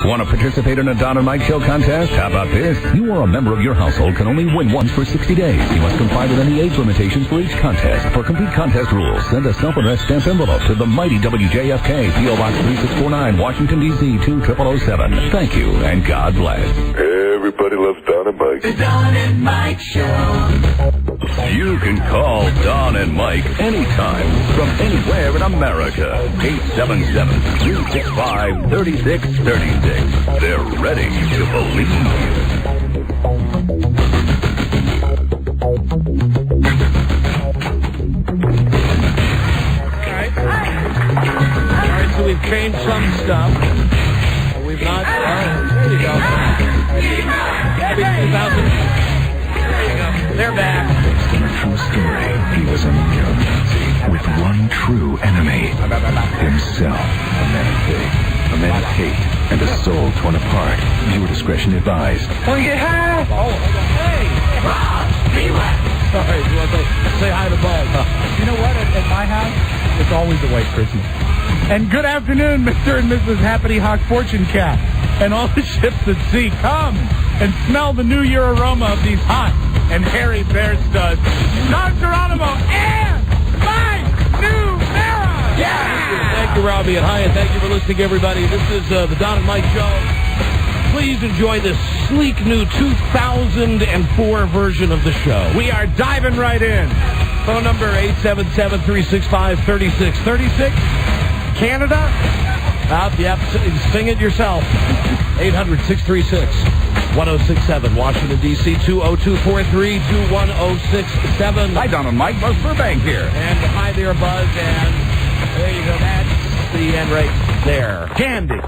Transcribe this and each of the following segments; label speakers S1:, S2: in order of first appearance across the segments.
S1: Want to participate in a Don and Mike Show contest? How about this? You or a member of your household can only win once for 60 days. You must comply with any age limitations for each contest. For complete contest rules, send a self-addressed stamped envelope to the mighty WJFK, P.O. Box 3649, Washington, D.C. 20007. Thank you, and God bless.
S2: Everybody loves Don and Mike.
S3: The Don and Mike Show.
S1: You can call Don and Mike anytime from anywhere in America. 877-365-3636. They're ready to believe you.
S4: All right, so we've changed some stuff. We've not... there you go. There you go. They're back.
S5: True story. He was a neo-Nazi with one true enemy. Himself. A man of faith, a man of hate, and a soul torn apart. Viewer discretion advised.
S4: Oh, yeah! Oh, hey! Rob, sorry, you want to say hi to Buzz?
S6: You know what? At my house, it's always a white Christmas. And good afternoon, Mr. and Mrs. Happity Hawk Fortune Cat. And all the ships at sea, come and smell the New Year aroma of these hot and hairy bear studs. Don Geronimo and my new Mara!
S4: Yeah! Thank you, Robbie, and hi, and thank you for listening, everybody. This is the Don and Mike Show. Please enjoy this sleek new 2004 version of the show.
S6: We are diving right in.
S4: Phone number 877-365-3636. Canada? Yep, sing it yourself. 800-636-1067. Washington, D.C. 202-432-1067.
S1: Hi, Don and Mike. Buzz Burbank here.
S4: And hi there, Buzz. And there you go. That's the end right there. Candy.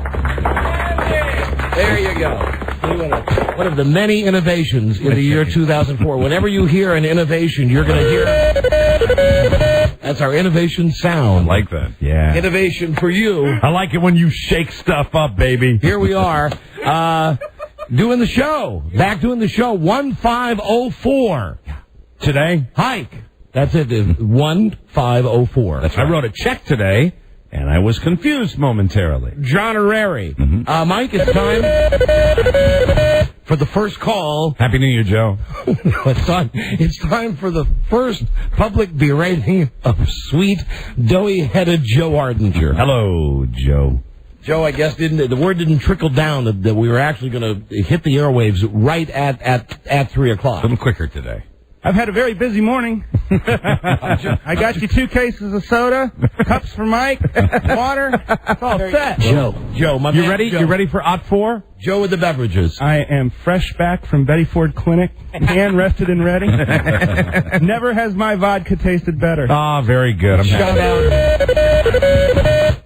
S4: There you go. One of the many innovations in the year 2004. Whenever you hear an innovation, you're going to hear... That's our innovation sound.
S7: I like that. Yeah.
S4: Innovation for you.
S7: I like it when you shake stuff up, baby.
S4: Here we are, doing the show. Back doing the show. 1504.
S7: Today?
S4: Hike. That's it. 1504.
S7: That's right. I wrote a check today, and I was confused momentarily.
S4: John Herrera. Mike, it's time for the first call.
S7: Happy New Year, Joe.
S4: It's time for the first public berating of sweet, doughy-headed Joe Ardinger.
S7: Hello, Joe.
S4: Joe, I guess the word didn't trickle down that we were actually going to hit the airwaves right at 3 o'clock.
S7: A little quicker today.
S6: I've had a very busy morning. I got you 2 cases of soda, cups for Mike, water. It's all set.
S4: Joe, my
S7: you
S4: man,
S7: ready?
S4: Joe.
S7: You ready for OT 4?
S4: Joe with the beverages.
S6: I am fresh back from Betty Ford Clinic, hand rested and ready. Never has my vodka tasted better.
S7: Ah, very good.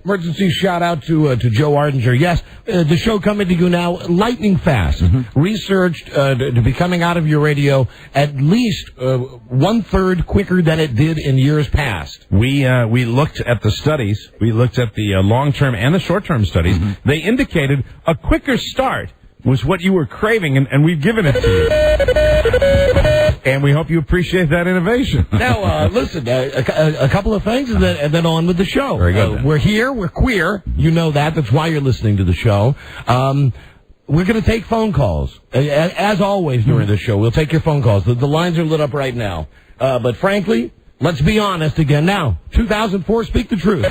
S4: Emergency shout out to Joe Ardinger. Yes, the show coming to you now lightning fast. Researched to be coming out of your radio at least 1/3 quicker than it did in years past.
S7: We looked at the studies. We looked at the long-term and the short-term studies. They indicated a quicker start was what you were craving, and we've given it to you. And we hope you appreciate that innovation.
S4: Now, listen, a couple of things, and then on with the show.
S7: Very good.
S4: We're here. We're queer. You know that. That's why you're listening to the show. We're going to take phone calls. As always during the show, we'll take your phone calls. The lines are lit up right now. But frankly, let's be honest again. Now, 2004, speak the truth.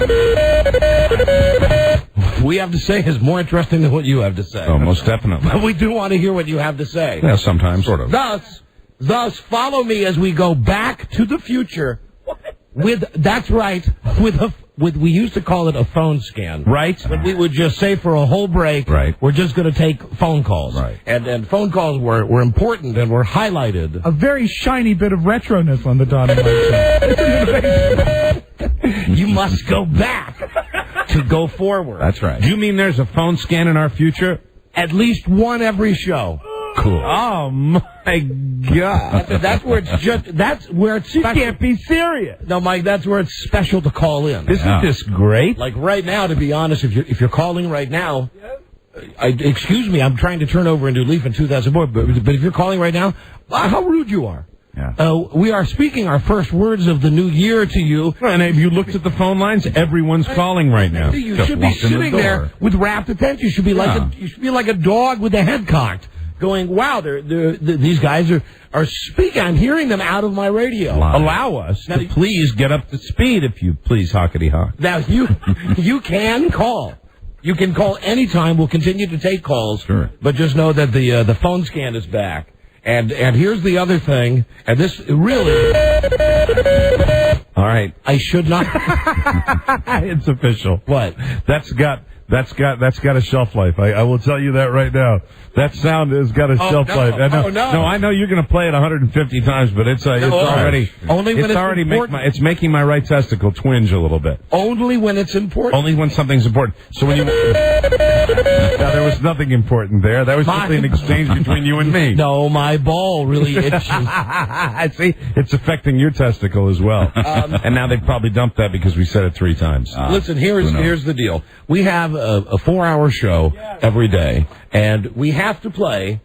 S4: What we have to say is more interesting than what you have to say.
S7: Oh, most definitely.
S4: But we do want to hear what you have to say.
S7: Yeah, sometimes, sort of.
S4: Thus, follow me as we go back to the future with, that's right, with we used to call it a phone scan.
S7: Right.
S4: But we would just say for a whole break,
S7: right,
S4: we're just going to take phone calls.
S7: Right.
S4: And phone calls were important and were highlighted.
S6: A very shiny bit of retroness on the Don and Mike Show.
S4: You must go back to go forward.
S7: That's right. Do you mean there's a phone scan in our future?
S4: At least one every show.
S7: Cool.
S6: Oh, my God.
S4: That's where it's
S6: You can't be serious.
S4: No, Mike, that's where it's special to call in.
S7: Isn't this great?
S4: Like right now, to be honest, if you're calling right now, excuse me, I'm trying to turn over a new leaf in 2004, but if you're calling right now, how rude you are. We are speaking our first words of the new year to you.
S7: And if you looked at the phone lines, everyone's calling right now.
S4: You should be sitting there with rapt attention. You should be like a dog with the head cocked, going, "Wow, these guys are speaking. I'm hearing them out of my radio."
S7: Allow us to please get up to speed, if you please, hockety hock.
S4: Now you can call. You can call anytime. We'll continue to take calls.
S1: Sure.
S4: But just know that the phone scan is back. And here's the other thing, and this really...
S7: All right.
S4: I should not...
S7: It's official.
S4: What?
S7: That's got a shelf life. I will tell you that right now. That sound has got a shelf life. No, I know you're going to play it 150 times, but it's already it's making my right testicle twinge a little bit.
S4: Only when it's important.
S7: Only when something's important. So when you there was nothing important there. That was simply an exchange between you and me.
S4: No, my ball really itches.
S7: See, it's affecting your testicle as well. And now they've probably dumped that because we said it 3 times.
S4: Listen, here's the deal. We have a 4-hour show every day, and we have to play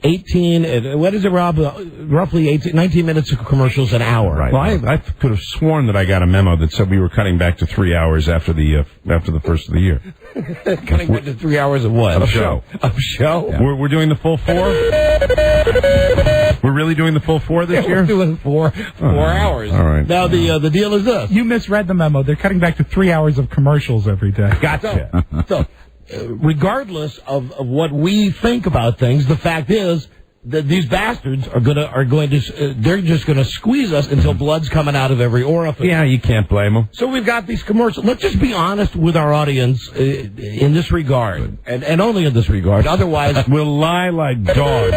S4: 18, what is it, Rob? Roughly 19 minutes of commercials an hour.
S7: Right. Well, I could have sworn that I got a memo that said we were cutting back to 3 hours after the first of the year.
S4: Cutting back to 3 hours of what?
S7: Of show.
S4: Of show?
S7: Yeah. We're doing the full 4? We're really doing the full 4 this year?
S4: We're doing 4 hours.
S7: All right.
S4: Now, the deal is this.
S6: You misread the memo. They're cutting back to 3 hours of commercials every day.
S7: Gotcha.
S4: So regardless of what we think about things, the fact is that these bastards they're just gonna squeeze us until blood's coming out of every orifice.
S7: Yeah, you can't blame them.
S4: So we've got these commercials. Let's just be honest with our audience in this regard, and only in this regard. Otherwise,
S7: we'll lie like dogs.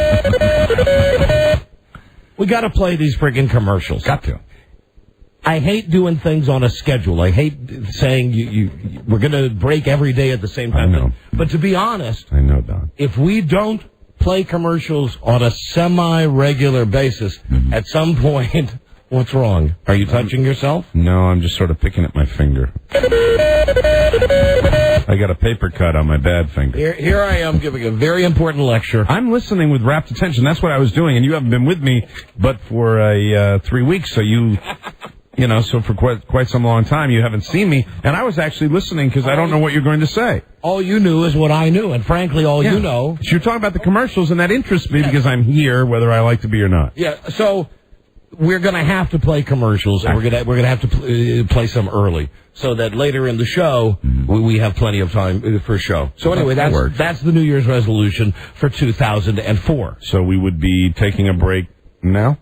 S4: We got to play these friggin' commercials.
S1: Got to.
S4: I hate doing things on a schedule. I hate saying we're going to break every day at the same time.
S7: I know.
S4: But to be honest,
S7: I know, Don.
S4: If we don't play commercials on a semi-regular basis, at some point, what's wrong? Are you touching yourself?
S7: No, I'm just sort of picking at my finger. I got a paper cut on my bad finger.
S4: Here I am giving a very important lecture.
S7: I'm listening with rapt attention. That's what I was doing, and you haven't been with me but for 3 weeks, so so for quite some long time you haven't seen me, and I was actually listening because I don't know what you're going to say.
S4: All you knew is what I knew, and frankly, you know.
S7: So you're talking about the commercials, and that interests me because I'm here, whether I like to be or not.
S4: Yeah, so we're going to have to play commercials, and we're going to have to play some early, so that later in the show we have plenty of time for a show. So anyway, that's the New Year's resolution for 2004.
S7: So we would be taking a break now?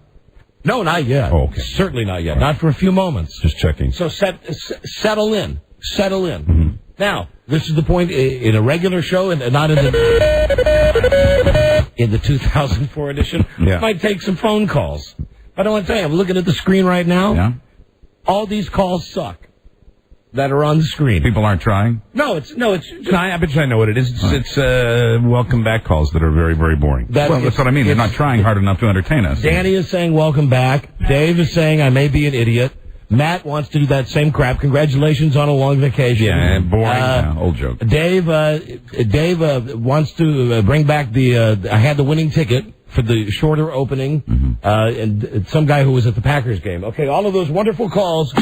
S4: No, not yet.
S7: Oh, okay.
S4: Certainly not yet. Not for a few moments.
S7: Just checking.
S4: So settle in. Settle in. Mm-hmm. Now, this is the point in a regular show and not in the 2004 edition.
S7: Yeah.
S4: Might take some phone calls. But I want to tell you, I'm looking at the screen right now.
S1: Yeah.
S4: All these calls suck that are on the screen.
S1: People aren't trying?
S4: No, it's just...
S7: I bet you I know what it is. It's welcome back calls that are very, very boring.
S1: That's what I mean. They're not trying hard enough to entertain us.
S4: Danny is saying welcome back. Dave is saying I may be an idiot. Matt wants to do that same crap. Congratulations on a long vacation.
S7: Yeah, boring.
S1: Old joke.
S4: Dave wants to bring back I had the winning ticket for the shorter opening, and some guy who was at the Packers game. Okay, all of those wonderful calls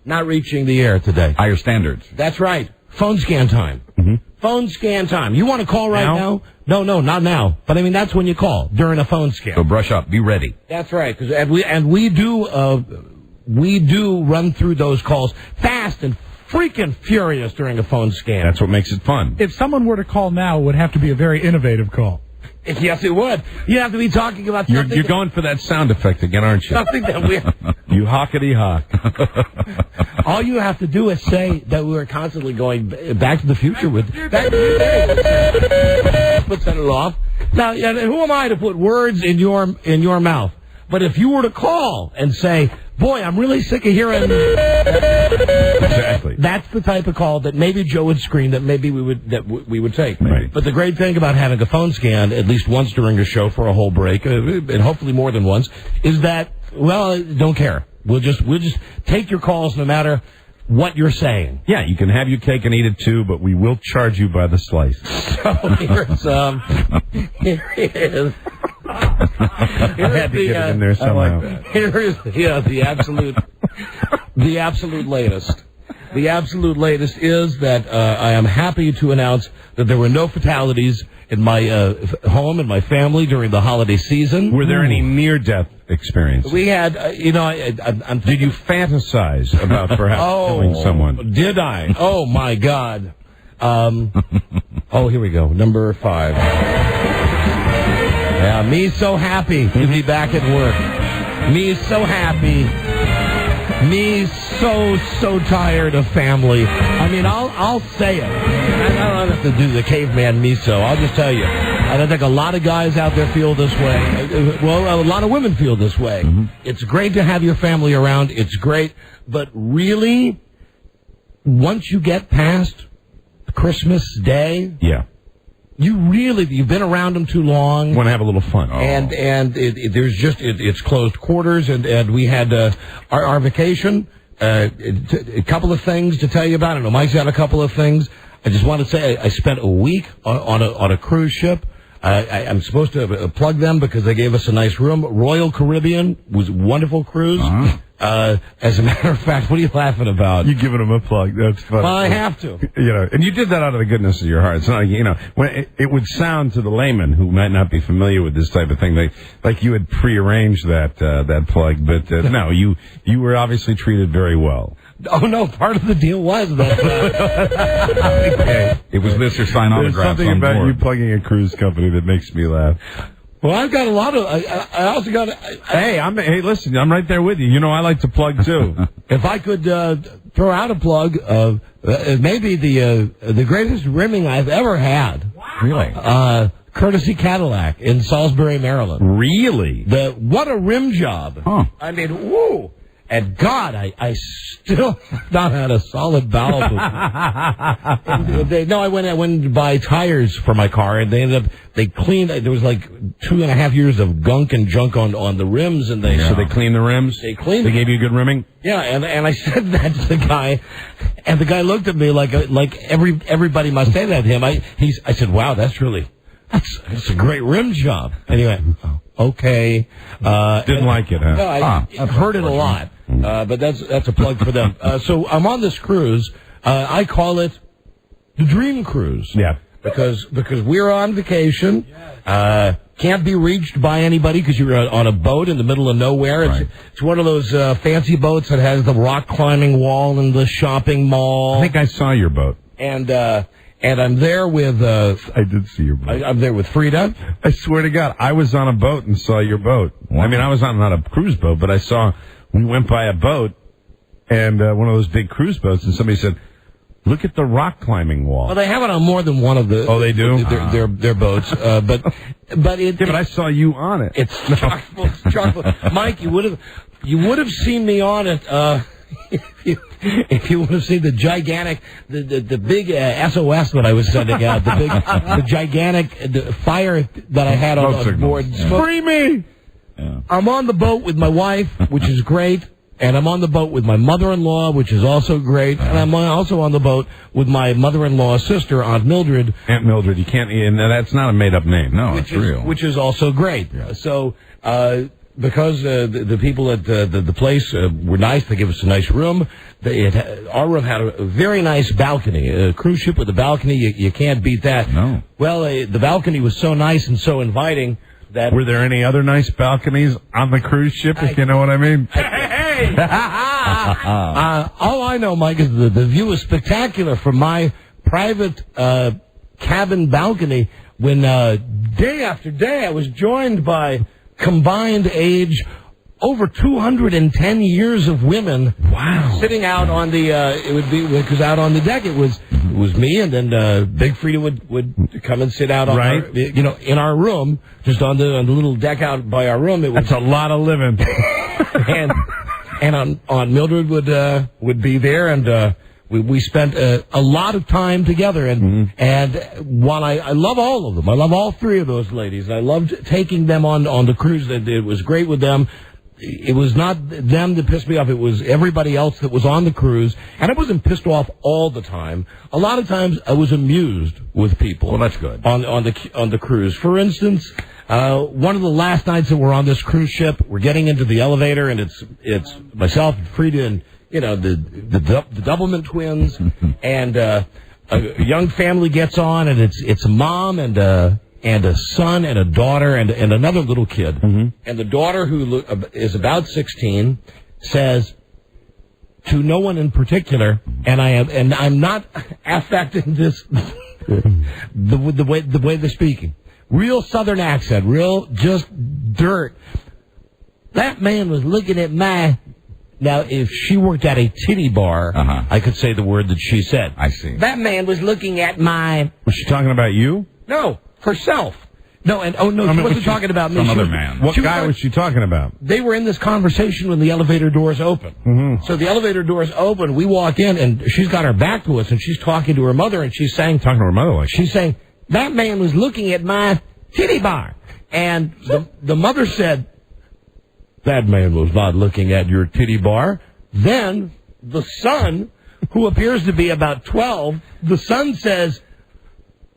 S4: not reaching the air today.
S1: Higher standards.
S4: That's right. Phone scan time. Phone scan time. You want to call right now? No, not now. But I mean, that's when you call, during a phone scan.
S1: So brush up. Be ready.
S4: That's right. And we do run through those calls fast and freaking furious during a phone scan.
S7: That's what makes it fun.
S6: If someone were to call now, it would have to be a very innovative call.
S4: Yes, it would. You have to be talking about something.
S7: You're going for that sound effect again, aren't you?
S4: Something that we...
S7: You hockety hock.
S4: All you have to do is say that we were constantly going Back to the Future with... Back to the Future. Set it off. Now, who am I to put words in your mouth? But if you were to call and say, boy, I'm really sick of hearing...
S7: Exactly.
S4: That's the type of call that maybe Joe would screen, that maybe we would take.
S7: Right.
S4: But the great thing about having a phone scan at least once during a show for a whole break, and hopefully more than once, is that, don't care. We'll just take your calls no matter what you're saying.
S7: Yeah, you can have your cake and eat it too, but we will charge you by the slice.
S4: So here is.
S7: I had to get it in there somehow.
S4: Here is the absolute latest. The absolute latest is that I am happy to announce that there were no fatalities in my home and my family during the holiday season.
S7: Were there any near-death experiences?
S4: We had,
S7: did you fantasize about perhaps killing someone?
S4: Did I? Oh, my God. Here we go. Number 5. Yeah, me so happy to be back at work. Me so happy. Me so tired of family. I mean, I'll say it. I don't have to do the caveman me so. I'll just tell you. I think a lot of guys out there feel this way. Well, a lot of women feel this way. Mm-hmm. It's great to have your family around. It's great. But really, once you get past Christmas Day...
S7: Yeah.
S4: You've been around them too long.
S7: Want to have a little fun.
S4: And it's closed quarters, and we had our vacation. A couple of things to tell you about. I know Mike's got a couple of things. I just want to say I spent a week on a cruise ship. I'm supposed to plug them because they gave us a nice room. Royal Caribbean was a wonderful cruise. Uh-huh. As a matter of fact, what are you laughing about?
S7: You're giving them a plug. That's funny.
S4: Well, I have to.
S7: And you did that out of the goodness of your heart. It's not like, when it would sound to the layman who might not be familiar with this type of thing, like you had prearranged that plug, but no, you were obviously treated very well.
S4: Oh, no, part of the deal was that.
S7: Okay.
S8: It was this or sign autographs.
S7: There's something about you plugging a cruise company that makes me laugh.
S4: Well, I've got a lot of. I also got.
S7: Hey, listen, I'm right there with you. I like to plug too.
S4: If I could throw out a plug of maybe the greatest rimming I've ever had.
S8: Wow. Really?
S4: Courtesy Cadillac in Salisbury, Maryland.
S7: Really?
S4: What a rim job!
S8: Huh.
S4: I mean, woo! And God, I still have not had a solid bowel movement. I went to buy tires for my car, and they cleaned. There was like 2.5 years of gunk and junk on the rims, and
S7: so they cleaned the rims.
S4: They cleaned.
S7: They gave you good rimming.
S4: Yeah, and I said that to the guy, and the guy looked at me like everybody must say that to him. I said, wow, that's a great rim job. Anyway. Okay.
S7: Didn't like it, huh?
S4: No, I've heard it a lot. But that's a plug for them. So I'm on this cruise. I call it the Dream Cruise.
S7: Yeah.
S4: Because we're on vacation. Can't be reached by anybody because you're on a boat in the middle of nowhere.
S8: Right.
S4: It's one of those fancy boats that has the rock climbing wall and the shopping mall.
S7: I think I saw your boat.
S4: And I'm there with...
S7: I did see your boat.
S4: I'm there with Frida.
S7: I swear to God, I was on a boat and saw your boat. Wow. I mean, I was on not a cruise boat, but we went by a boat, and one of those big cruise boats, and somebody said, look at the rock climbing wall.
S4: Well, they have it on more than one of the...
S7: Oh, they do?
S4: Their boats. But
S7: I saw you on it.
S4: It's chock-full. Mike, you would have seen me on it... If you would have seen the gigantic, the big SOS that I was sending out, the gigantic fire that I had on board.
S7: Free me!
S8: Yeah.
S4: I'm on the boat with my wife, which is great, and I'm on the boat with my mother-in-law, which is also great, and I'm also on the boat with my mother-in-law's sister, Aunt Mildred.
S7: Aunt Mildred, you can't, and that's not a made-up name.
S8: No, it's real.
S4: Which is also great. Yeah. So, because the people at the place were nice, they gave us a nice room. Our room had a very nice balcony. A cruise ship with a balcony, you can't beat that.
S8: No.
S4: Well, the balcony was so nice and so inviting that...
S7: Were there any other nice balconies on the cruise ship, if you know what I mean?
S4: Hey! All I know, Mike, is the view is spectacular from my private cabin balcony when day after day I was joined by... combined age over 210 years of women.
S7: Wow.
S4: Sitting out on because out on the deck it was me, and then Big Frida would come and sit out on in our room, just on the little deck out by our room.
S7: That's a lot of living.
S4: and on Mildred would be there, and we spent a lot of time together, and while I love all of them, I love all three of those ladies. I loved taking them on the cruise. It was great with them. It was not them that pissed me off. It was everybody else that was on the cruise, and I wasn't pissed off all the time. A lot of times, I was amused with people.
S8: Well, that's good.
S4: On the cruise. For instance, One of the last nights that we're on this cruise ship, we're getting into the elevator, and it's myself, Frida, and the Doublemint Twins, and a young family gets on, and it's a mom and a son and a daughter and another little kid, and the daughter, who is about 16, says to no one in particular, and I'm not affecting this the way they're speaking. Real Southern accent, real just dirt. That man was looking at my... Now, if she worked at a titty bar, I could say the word that she said.
S7: I see.
S4: That man was looking at my...
S7: Was she talking about you?
S4: No, herself. No, she wasn't talking about me.
S7: Some other man. What guy was she talking about?
S4: They were in this conversation when the elevator doors open. So the elevator doors open, we walk in, and she's got her back to us, and she's talking to her mother, and she's saying...
S7: Talking to her mother like...
S4: She's saying, that man was looking at my titty bar. And the mother said, that man was not looking at your titty bar. Then the son, who appears to be about 12, the son says...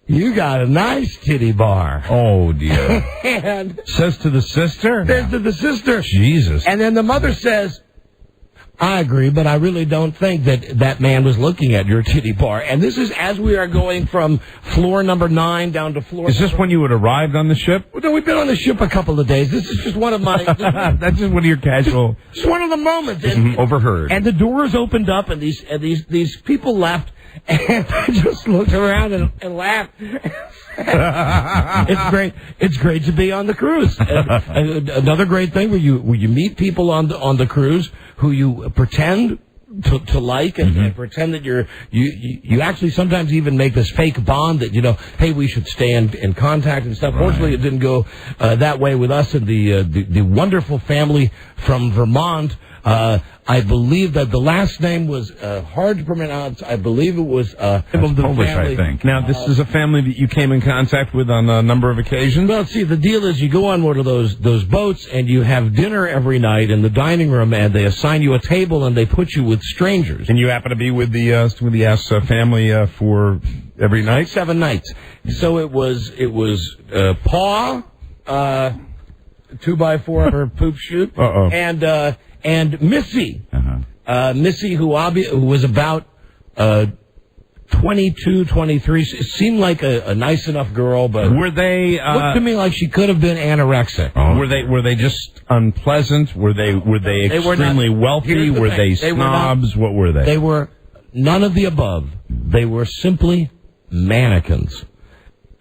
S4: You got a nice titty bar.
S7: Oh, dear.
S4: And
S7: says to the sister?
S4: Says to the sister.
S7: Jesus.
S4: And then the mother says, I agree, but I really don't think that man was looking at your titty bar. And this is as we are going from floor number 9 down to floor...
S7: Is this when you had arrived on the ship?
S4: No, we've been on the ship a couple of days. This is just one of my...
S7: That's just one of your casual...
S4: Just one of the moments. And,
S7: overheard.
S4: And the doors opened up, and these people left... And I just looked around and laughed. It's great. It's great to be on the cruise. Another great thing where you meet people on the cruise who you pretend to like and pretend that you actually sometimes even make this fake bond that hey, we should stay in contact and stuff. Right. Fortunately, it didn't go that way with us and the wonderful family from Vermont. I believe that the last name was hard to pronounce. I believe it was
S7: Polish, I think. Now, this is a family that you came in contact with on a number of occasions?
S4: Well, see, the deal is you go on one of those boats and you have dinner every night in the dining room, and they assign you a table and they put you with strangers.
S7: And you happen to be with the S family for every night?
S4: 7 nights. So it was Pa, 2x4 her poop chute, and Missy. Missy, who was about 22, 23, seemed like a nice enough girl, but
S7: were they
S4: looked to me like she could have been anorexic.
S7: Were they just unpleasant? Were they extremely wealthy? Were they snobs? What were they?
S4: They were none of the above. They were simply mannequins.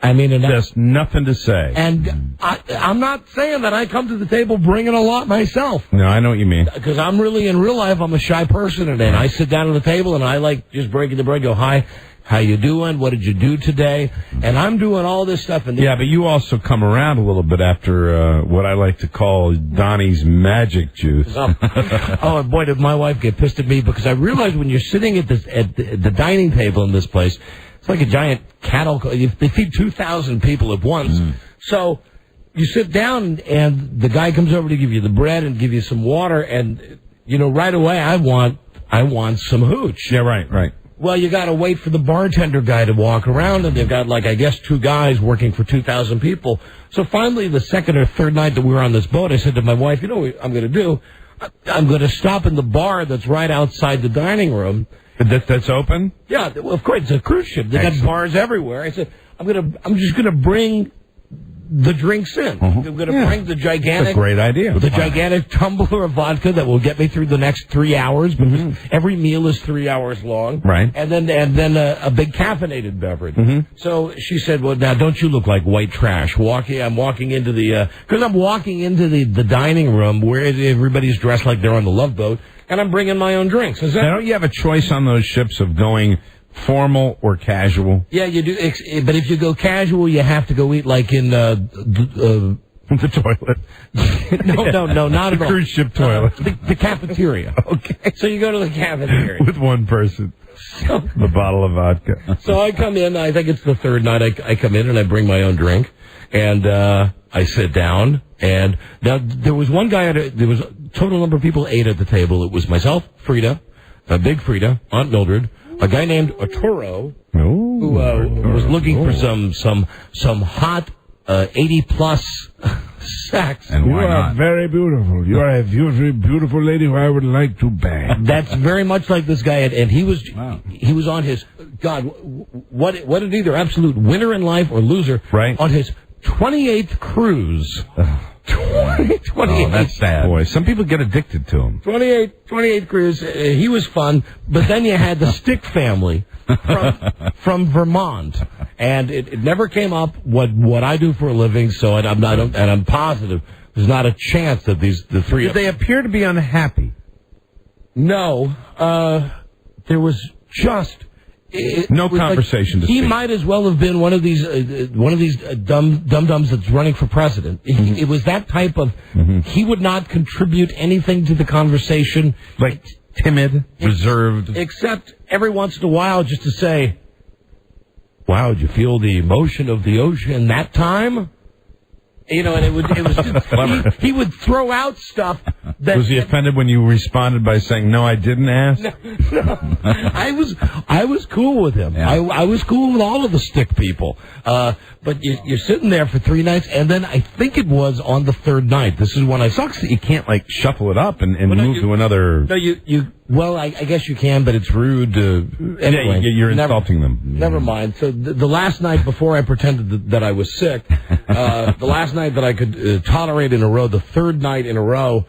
S4: I mean,
S7: there's nothing to say.
S4: And I'm not saying that I come to the table bringing a lot myself.
S7: No, I know what you mean.
S4: Because I'm really, in real life, I'm a shy person, and I sit down at the table, and I like just breaking the bread, go, hi, how you doing? What did you do today? And I'm doing all this stuff. And
S7: yeah, but you also come around a little bit after what I like to call Donnie's magic juice.
S4: Oh, boy, did my wife get pissed at me, because I realized when you're sitting at the dining table in this place, it's like a giant cattle. They feed 2,000 people at once. So you sit down, and the guy comes over to give you the bread and give you some water, and right away I want some hooch.
S7: Yeah, right.
S4: Well, you got to wait for the bartender guy to walk around, and they've got 2 guys working for 2,000 people. So finally, the second or third night that we were on this boat, I said to my wife, what I'm going to do? I'm going to stop in the bar that's right outside the dining room.
S7: That's open?
S4: Yeah, well, of course, it's a cruise ship. They got bars everywhere. I said, I'm just going to bring the drinks in. I'm going to bring the gigantic...
S7: That's a great idea.
S4: The gigantic tumbler of vodka that will get me through the next 3 hours, because every meal is 3 hours long.
S7: Right.
S4: And then a big caffeinated beverage. So she said, well, now, don't you look like white trash? I'm walking into the... Because I'm walking into the dining room where everybody's dressed like they're on the Love Boat, and I'm bringing my own drinks.
S7: Now, don't you have a choice on those ships of going formal or casual?
S4: Yeah, you do. But if you go casual, you have to go eat in
S7: the toilet.
S4: No, not at all.
S7: The cruise ship toilet.
S4: The cafeteria.
S7: Okay.
S4: So you go to the cafeteria.
S7: With one person. The bottle of vodka.
S4: So I come in, I think it's the third night, I come in and I bring my own drink, and I sit down, and now there was one guy, there was a total number of people, 8 at the table. It was myself, Frida, Big Frida, Aunt Mildred, a guy named Arturo, who was looking for some hot 80-plus sex.
S7: And why
S8: You are
S7: not?
S8: very beautiful. You are a very beautiful lady who I would like to bang.
S4: That's very much like this guy, and he was on his, God, what an either absolute winner in life or loser,
S7: Right.
S4: on his 28th cruise. 28.
S7: Oh, that's sad. Boy, some people get addicted to him.
S4: 28 cruise. He was fun, but then you had the Stick family from Vermont, and it never came up what I do for a living. So I'm positive there's not a chance that the three.
S7: Did they appear to be unhappy?
S4: No, there was just.
S7: No conversation to
S4: He
S7: speak.
S4: might as well have been one of these dum-dums that's running for president. It was that type of. He would not contribute anything to the conversation.
S7: Like timid, reserved.
S4: Except every once in a while just to say, wow, did you feel the emotion of the ocean that time? You know, and it was just, he would throw out stuff that...
S7: Was he offended when you responded by saying, no, I didn't ask?
S4: No. I was cool with him. Yeah. I was cool with all of the Stick people. But you're sitting there for 3 nights, and then I think it was on the 3rd night. This is when I...
S7: Sucks that you can't, like, shuffle it up and move to another...
S4: No, well, I guess you can, but it's rude. Anyway,
S7: yeah, you're insulting them.
S4: Never mind. So the last night before I pretended that I was sick, the last night that I could tolerate in a row, the 3rd night in a row,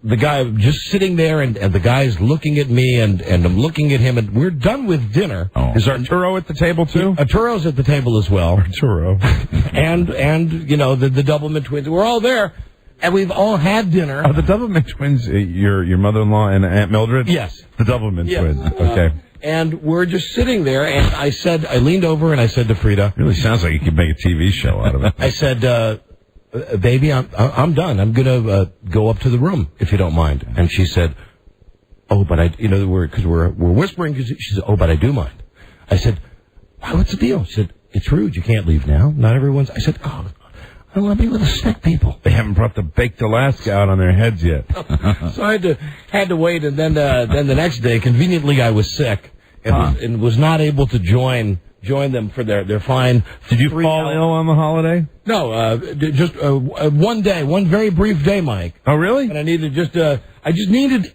S4: the guy just sitting there, and the guy's looking at me, and I'm looking at him, and we're done with dinner.
S7: Oh. Is Arturo at the table, too?
S4: Arturo's at the table as well.
S7: Arturo.
S4: and you know, the Doublemint Twins. We're all there. And we've all had dinner.
S7: Are the Doublemint Twins your mother-in-law and Aunt Mildred?
S4: Yes.
S7: The Doublemint Twins. Okay.
S4: And we're just sitting there, and I leaned over and I said to Frida.
S7: Really sounds like you could make a TV show out of it.
S4: I said, baby, I'm done. I'm going to go up to the room, if you don't mind. And she said, oh, but we're whispering, because she said, oh, but I do mind. I said, what's the deal? She said, it's rude. You can't leave now. Not everyone's. I said, oh, I want to be with the Stick people.
S7: They haven't brought the baked Alaska out on their heads yet.
S4: So I had to wait, and then the next day, conveniently, I was sick and was not able to join them for their fine.
S7: Did you fall ill on the holiday?
S4: No, just one day, one very brief day, Mike.
S7: Oh, really?
S4: And I needed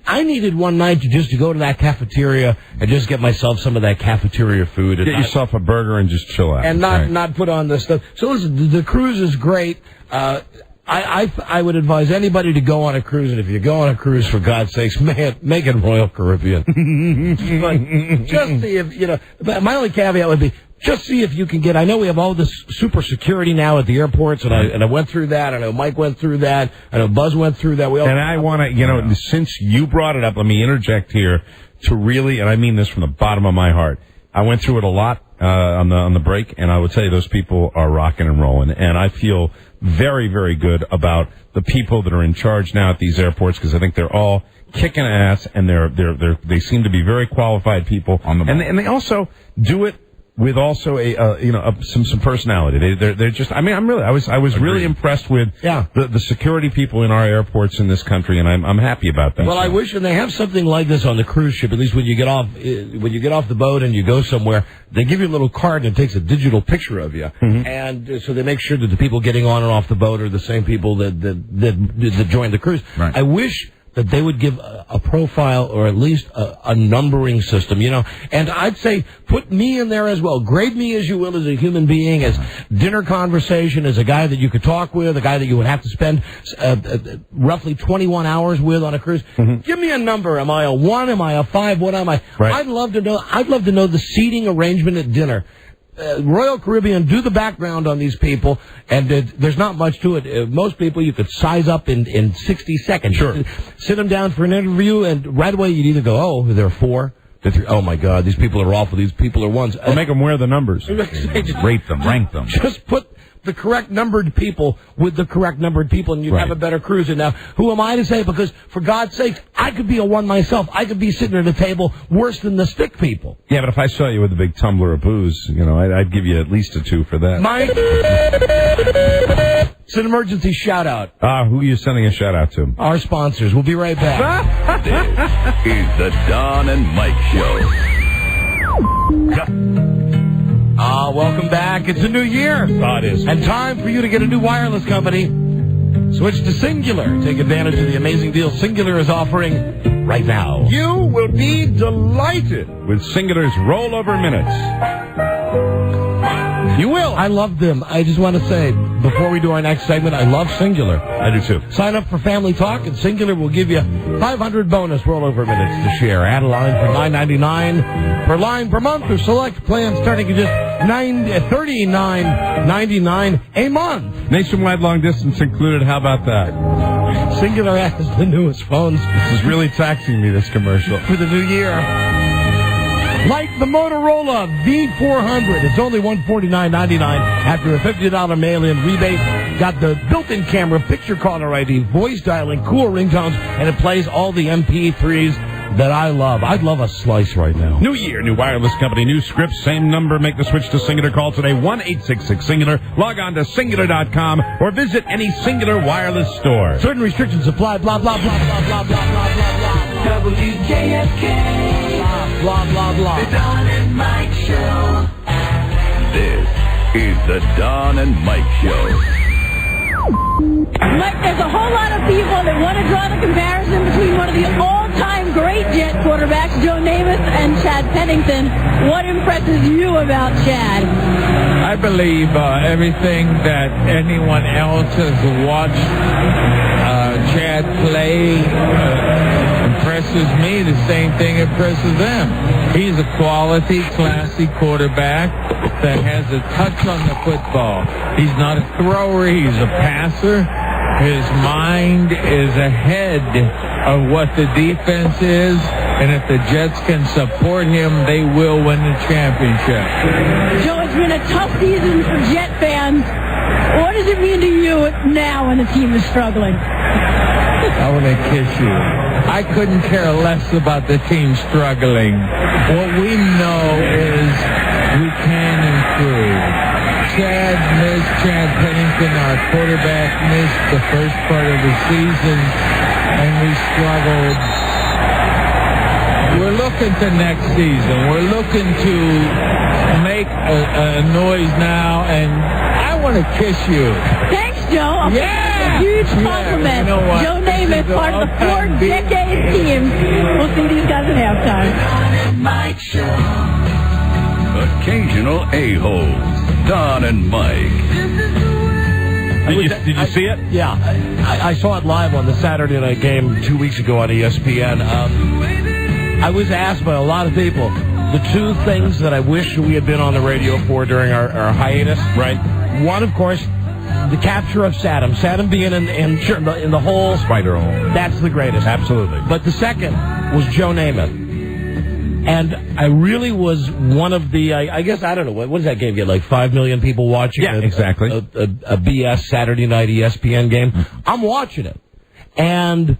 S4: I needed one night to go to that cafeteria and just get myself some of that cafeteria food.
S7: Get yourself a burger and just chill out.
S4: And not put on the stuff. So listen, the cruise is great. I would advise anybody to go on a cruise, and if you go on a cruise, for God's sakes, make it Royal Caribbean. But just see if, my only caveat would be, just see if you can get, I know we have all this super security now at the airports, and I went through that. I know Mike went through that. I know Buzz went through that.
S7: And I want to, since you brought it up, let me interject here to really, and I mean this from the bottom of my heart, I went through it a lot on the break, and I would tell you those people are rocking and rolling, and I feel very, very good about the people that are in charge now at these airports, because I think they're all kicking ass, and they seem to be very qualified people on the ball. And they also do it with also some personality. They're just, I was really impressed with the security people in our airports in this country, and I'm happy about that.
S4: Well, I wish, and they have something like this on the cruise ship, at least when you get off the boat and you go somewhere, they give you a little card and it takes a digital picture of you. And so they make sure that the people getting on and off the boat are the same people that joined the cruise.
S7: Right.
S4: I wish that they would give a profile, or at least a numbering system, And I'd say put me in there as well. Grade me as you will as a human being, as dinner conversation, as a guy that you could talk with, a guy that you would have to spend roughly 21 hours with on a cruise. Give me a number. Am I a 1? Am I a 5? What am I?
S7: Right.
S4: I'd love to know the seating arrangement at dinner. Royal Caribbean, do the background on these people, and there's not much to it. Most people you could size up in 60 seconds.
S7: Sure.
S4: Sit them down for an interview, and right away you'd either go, oh, they're 4, they're 3. Oh, my God, these people are awful. These people are 1s.
S7: Or make them wear the numbers.
S8: Rate them, rank them.
S4: Just put the correct numbered people with the correct numbered people, and you'd have a better cruise. And now, who am I to say? Because, for God's sake, I could be a 1 myself. I could be sitting at a table worse than the Stick people.
S7: Yeah, but if I saw you with a big tumbler of booze, I'd give you at least a 2 for that.
S4: Mike, it's an emergency shout-out.
S7: Who are you sending a shout-out to?
S4: Our sponsors. We'll be right back.
S1: This is the Don and Mike Show.
S4: Welcome back. It's a new year.
S7: It is.
S4: And time for you to get a new wireless company. Switch to Singular. Take advantage of the amazing deal Singular is offering right now.
S7: You will be delighted with Singular's rollover minutes. You will.
S4: I love them. I just want to say, before we do our next segment, I love Singular.
S7: I do too.
S4: Sign up for Family Talk, and Singular will give you 500 bonus rollover minutes to share. Add a line for $9.99 per line per month, or select plans starting at just $39.99 a month.
S7: Nationwide long distance included. How about that?
S4: Singular has the newest phones.
S7: This is really taxing me, this commercial.
S4: For the new year. Like the Motorola V400. It's only $149.99 after a $50 mail-in rebate. Got the built-in camera, picture caller ID, voice dialing, cool ringtones, and it plays all the MP3s that I love. I'd love a slice right now.
S7: New year, new wireless company, new scripts, same number. Make the switch to Singular. Call today, 1-866-SINGULAR. Log on to Singular.com or visit any Singular wireless store.
S4: Certain restrictions apply. Blah, blah, blah, blah, blah, blah, blah, blah, blah.
S3: WJFK.
S4: Blah, blah, blah.
S3: The Don and Mike Show.
S1: This is the Don and Mike Show.
S9: Mike, there's a whole lot of people that want to draw the comparison between one of the all-time great Jet quarterbacks, Joe Namath, and Chad Pennington. What impresses you about Chad?
S10: I believe everything that anyone else has watched Chad play impresses me. The same thing impresses them. He's a quality, classy quarterback that has a touch on the football. He's not a thrower. He's a passer. His mind is ahead of what the defense is, and if the Jets can support him, they will win the championship.
S9: Joe, it's been a tough season for Jet fans. What does it mean to you now when the team is struggling?
S10: I want to kiss you. I couldn't care less about the team struggling. What we know is we can improve. Chad Pennington, our quarterback, missed the first part of the season, and we struggled. We're looking to next season. We're looking to make a noise now, and I want to kiss you.
S9: Thanks, Joe.
S10: Yeah.
S9: A huge compliment.
S10: You know what?
S9: Joe Namath, part of the 4-decade team. We'll see these guys at halftime.
S3: Don and Mike Show.
S1: Occasional a-holes. Don and Mike.
S7: Did you see it?
S4: Yeah. I saw it live on the Saturday night game 2 weeks ago on ESPN. I was asked by a lot of people the two things that I wish we had been on the radio for during our hiatus.
S7: Right.
S4: One, of course, the capture of Saddam. Saddam being in the whole
S7: Spider hole.
S4: That's the greatest.
S7: Absolutely.
S4: But the second was Joe Namath. And I really was one of the, I guess, I don't know, what does that game get, like 5 million people watching?
S7: Yeah, exactly.
S4: A BS Saturday night ESPN game. I'm watching it. And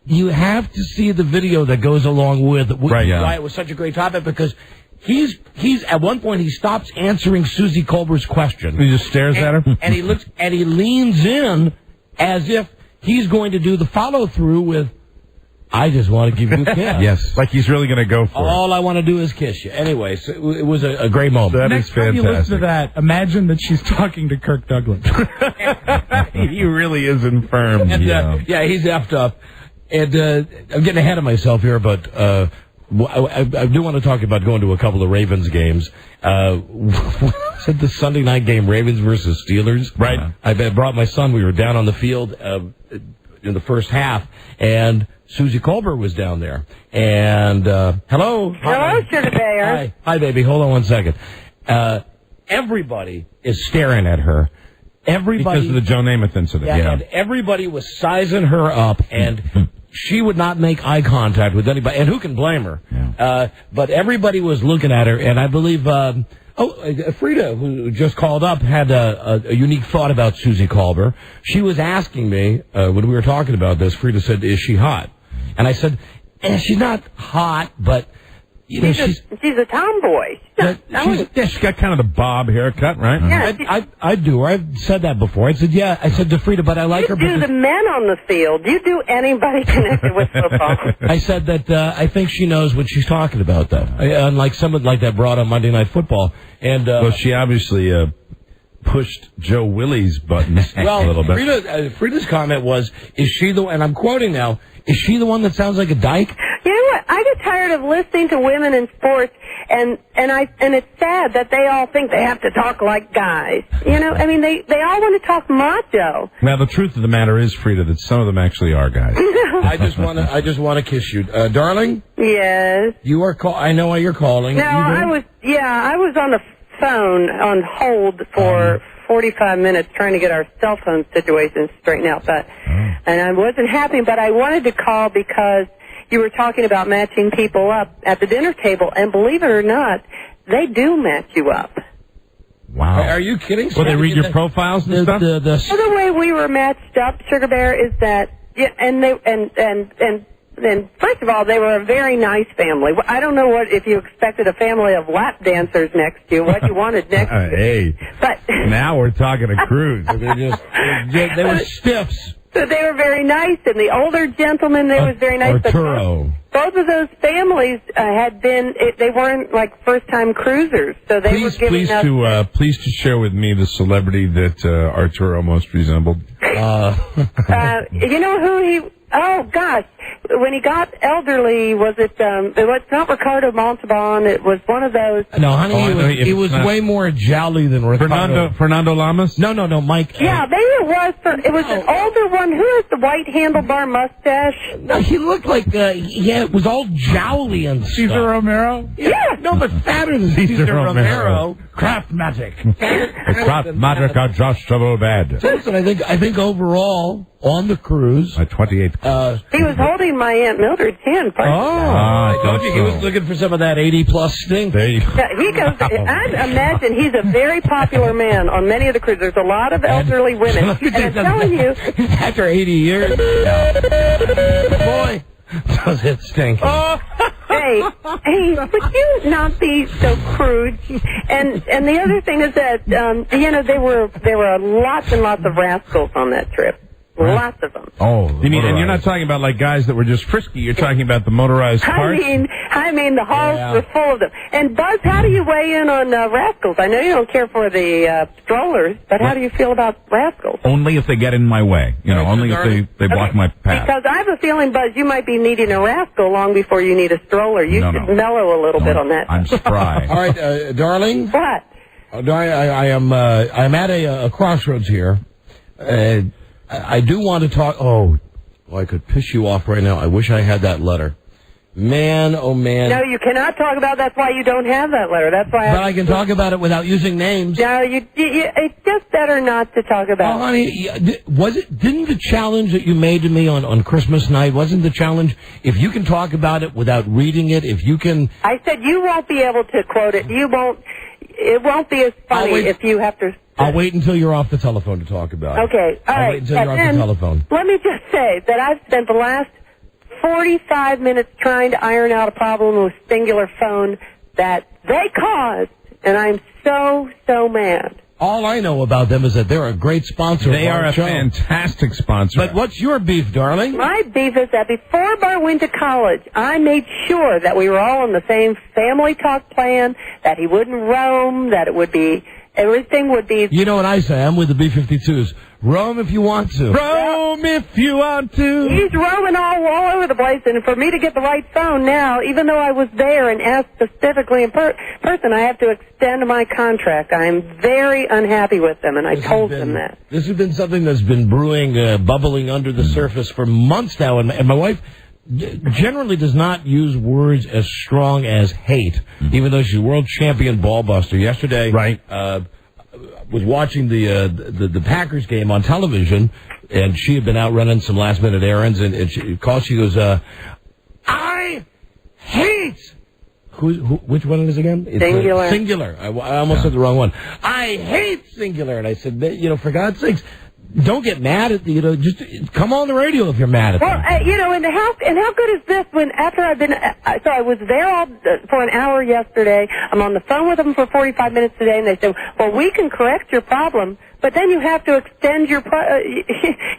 S4: you have to see the video that goes along with why it was such a great topic, because he's at one point he stops answering Susie Colbert's question.
S7: He just stares at her?
S4: And he looks, and he leans in as if he's going to do the follow-through with, I just want to give you a kiss.
S7: Yes. Like he's really going to go for it.
S4: All I want to do is kiss you. Anyway, so it was a great moment.
S7: That
S6: Next
S7: is
S6: time you
S7: fantastic.
S6: listen to that, imagine that she's talking to Kirk Douglas.
S7: He really is infirm.
S4: And, he's effed up. And I'm getting ahead of myself here, but I do want to talk about going to a couple of Ravens games. Said the Sunday night game, Ravens versus Steelers.
S7: Right.
S4: I brought my son. We were down on the field in the first half, and Susie Colbert was down there. And hello.
S9: Hello, Sugar Bears.
S4: Hi, baby. Hold on 1 second. Everybody is staring at her. Everybody,
S7: because of the Joe Namath incident.
S4: Yeah, and everybody was sizing her up, and she would not make eye contact with anybody. And who can blame her? Yeah. But everybody was looking at her, and I believe, Frida, who just called up, had a unique thought about Susie Colbert. She was asking me, when we were talking about this, Frida said, is she hot? And I said, she's not hot, but
S11: She's a tomboy.
S7: She's got kind of the bob haircut, right?
S11: Yeah,
S4: I do. I've said that before. I said to Frida, but I like her.
S11: You do the men on the field. You do anybody connected with football.
S4: I said that I think she knows what she's talking about, though. Unlike someone like that brought on Monday Night Football. And
S7: well, she obviously pushed Joe Willie's buttons a little bit.
S4: Frida's comment was, is she the, and I'm quoting now, is she the one that sounds like a dyke?
S11: You know what? I get tired of listening to women in sports, and it's sad that they all think they have to talk like guys. You know, I mean, they all want to talk macho.
S7: Now, the truth of the matter is, Frida, that some of them actually are guys.
S4: I just want to kiss you, darling.
S11: Yes.
S4: You are I know why you're calling.
S11: No, I was on the phone on hold for 45 minutes trying to get our cell phone situation straightened out, and I wasn't happy, but I wanted to call because you were talking about matching people up at the dinner table, and believe it or not, they do match you up.
S7: Wow.
S4: Are you kidding?
S7: Well, they read your profiles and stuff?
S11: The way we were matched up, Sugar Bear, is that, and first of all, they were a very nice family. I don't know if you expected a family of lap dancers next to you, what you wanted next to you.
S7: Hey,
S11: but
S7: now we're talking a cruise.
S4: They were stiffs.
S11: So they were very nice, and the older gentleman there was very nice.
S4: Arturo.
S11: But both of those families had been, they weren't like first-time cruisers, so they were giving us...
S7: Please to share with me the celebrity that Arturo most resembled.
S11: You know who he... Oh, gosh. When he got elderly, was it was not Ricardo Montalban. It was one of those...
S4: No, honey, he was way more jolly than Ricardo.
S7: Fernando Lamas?
S4: No, Mike.
S11: Yeah, maybe it was. It was an older one. Who has the white handlebar mustache?
S4: No, he looked like, it was all jowly and stuff.
S6: Cesar Romero?
S11: Yeah.
S4: No, but fatter than Cesar Romero.
S6: Craft magic.
S7: Craft magic are just so bad.
S4: So listen, I think overall, on the cruise...
S7: My 28th
S11: he was holding my Aunt Mildred's hand.
S4: I told you he was looking for some of that 80-plus stink.
S11: Yeah, he goes. I imagine he's a very popular man on many of the cruises. There's a lot of elderly women, and I'm telling you,
S4: after 80 years, boy, does it stink.
S11: Hey, would you not be so crude? And the other thing is that there were lots and lots of rascals on that trip. Lots of them.
S7: Oh, you mean, and you're not talking about like guys that were just frisky. You're talking about the motorized cars.
S11: I mean, the halls were full of them. And Buzz, how do you weigh in on rascals? I know you don't care for the strollers, but how do you feel about rascals?
S12: Only if they get in my way. Only if they block my path.
S11: Because I have a feeling, Buzz, you might be needing a rascal long before you need a stroller. You should mellow a little bit on that.
S12: I'm spry.
S4: All right, darling.
S11: What?
S4: I'm at a crossroads here. I do want to talk. I could piss you off right now. I wish I had that letter. Man, oh man.
S11: No, you cannot talk about. That's why you don't have that letter. That's why.
S4: But I can talk about it without using names.
S11: No, it's just better not to talk about.
S4: Oh, honey, didn't the challenge that you made to me on Christmas night, wasn't the challenge, if you can talk about it without reading it, if you can...
S11: I said you won't be able to quote it. It won't be as funny if you have to...
S4: I'll wait until you're off the telephone to talk about it.
S11: Okay, all right.
S4: I'll wait until you're off the telephone.
S11: Let me just say that I've spent the last 45 minutes trying to iron out a problem with Singular Phone that they caused, and I'm so mad.
S4: All I know about them is that they're a great sponsor.
S7: They are a fantastic sponsor.
S4: But what's your beef, darling?
S11: My beef is that before Bart went to college, I made sure that we were all on the same family talk plan, that he wouldn't roam, that it would be... Everything would be...
S4: You know what I say? I'm with the B-52s. Roam if you want to.
S7: Roam if you want to.
S11: He's roaming all over the place, and for me to get the right phone now, even though I was there and asked specifically in person, I have to extend my contract. I'm very unhappy with them, and I told them that.
S4: This has been something that's been brewing, bubbling under the surface for months now, and my wife... generally does not use words as strong as hate, even though she's a world champion ball buster. Yesterday, was watching the Packers game on television, and she had been out running some last minute errands, and she calls. She goes, "I hate." Which one is it again? It's
S11: Singular.
S4: Singular. I almost said the wrong one. I hate Singular, and I said, for God's sakes. don't get mad at just come on the radio if you're mad at them.
S11: Well, and how good is this when after I've been, so I was there for an hour yesterday, I'm on the phone with them for 45 minutes today, and they said, well, we can correct your problem, but then you have to extend your,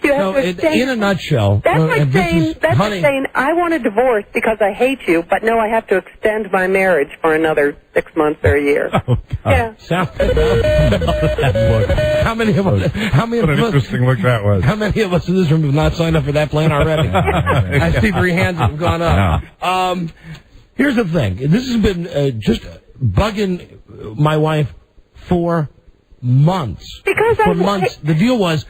S4: in a nutshell.
S11: That's like saying, I want a divorce because I hate you, but no, I have to extend my marriage for another 6 months or a year.
S7: Oh, God.
S4: Yeah. How many of us?
S7: What an interesting look that was.
S4: How many of us in this room have not signed up for that plan already? I see 3 hands that have gone up.
S7: No.
S4: Here's the thing. This has been just bugging my wife for months. For months. The deal was,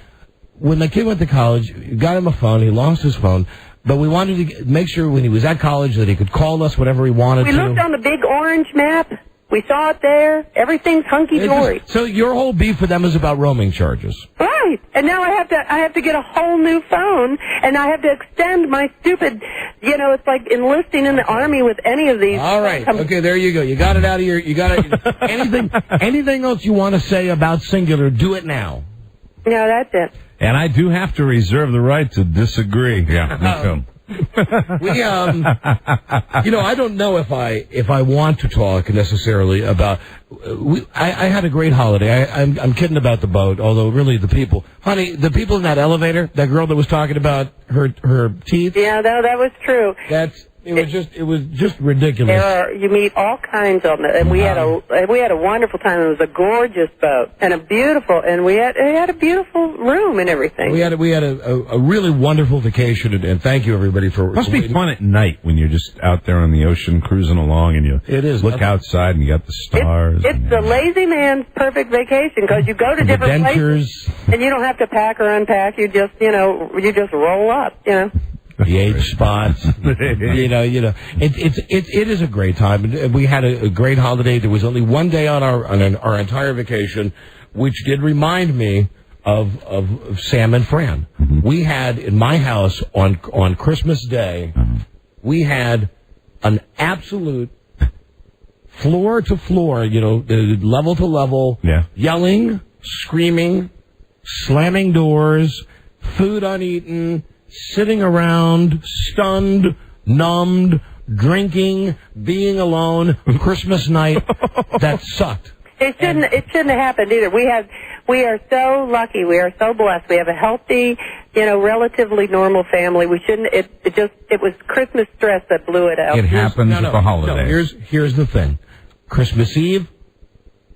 S4: when the kid went to college, we got him a phone. He lost his phone. But we wanted to make sure when he was at college that he could call us whenever he wanted to.
S11: We looked on the big orange map. We saw it there. Everything's hunky-dory.
S4: So your whole beef with them is about roaming charges.
S11: Right. And now I have to get a whole new phone, and I have to extend my stupid, it's like enlisting in the Army with any of these.
S4: All right. Okay, there you go. You got it out of anything else you want to say about Singular, do it now.
S11: No, that's it.
S7: And I do have to reserve the right to disagree. Yeah, me too.
S4: I don't know if I want to talk necessarily about. I had a great holiday. I'm kidding about the boat, although really the people in that elevator, that girl that was talking about her teeth.
S11: Yeah, no, that was true.
S4: It was just ridiculous.
S11: You meet all kinds of them, and we had a wonderful time. It was a gorgeous boat and we had a beautiful room and everything.
S4: We had a really wonderful vacation, and thank you everybody for.
S7: Must be fun at night when you're just out there on the ocean cruising along, and you look outside and you got the stars.
S11: It's the lazy man's perfect vacation because you go to different places and you don't have to pack or unpack. You just roll up.
S4: The age spots, it is a great time. We had a great holiday. There was only one day on our entire vacation, which did remind me of Sam and Fran. Mm-hmm. We had in my house on Christmas Day, we had an absolute floor to floor, level to level, yelling, screaming, slamming doors, food uneaten. Sitting around, stunned, numbed, drinking, being alone, Christmas night, that sucked.
S11: It shouldn't have happened either. We are so lucky. We are so blessed. We have a healthy, relatively normal family. It was Christmas stress that blew it out.
S7: It happens at the holidays.
S4: Here's the thing. Christmas Eve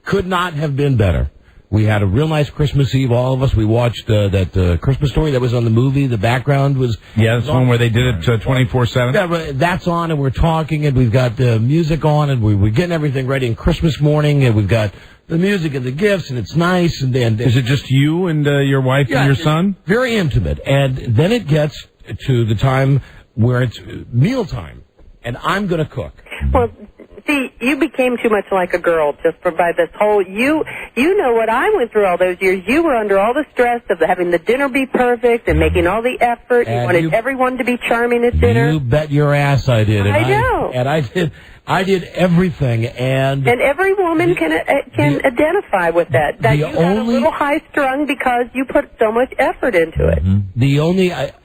S4: could not have been better. We had a real nice Christmas Eve, all of us. We watched that Christmas Story that was on the movie. The background was...
S7: Yeah, that's one where they did it 24/7.
S4: Yeah, that's on, and we're talking, and we've got the music on, and we're getting everything ready. And Christmas morning, and we've got the music and the gifts, and it's nice. And is
S7: it just you and your wife and your son?
S4: Very intimate. And then it gets to the time where it's mealtime, and I'm going to cook.
S11: Well... See, you became too much like a girl just by this whole, you know what I went through all those years. You were under all the stress of having the dinner be perfect and making all the effort. You wanted everyone to be charming at dinner.
S4: You bet your ass I did.
S11: I know.
S4: And I did everything. And
S11: every woman can identify with that. That you got a little high strung because you put so much effort into it.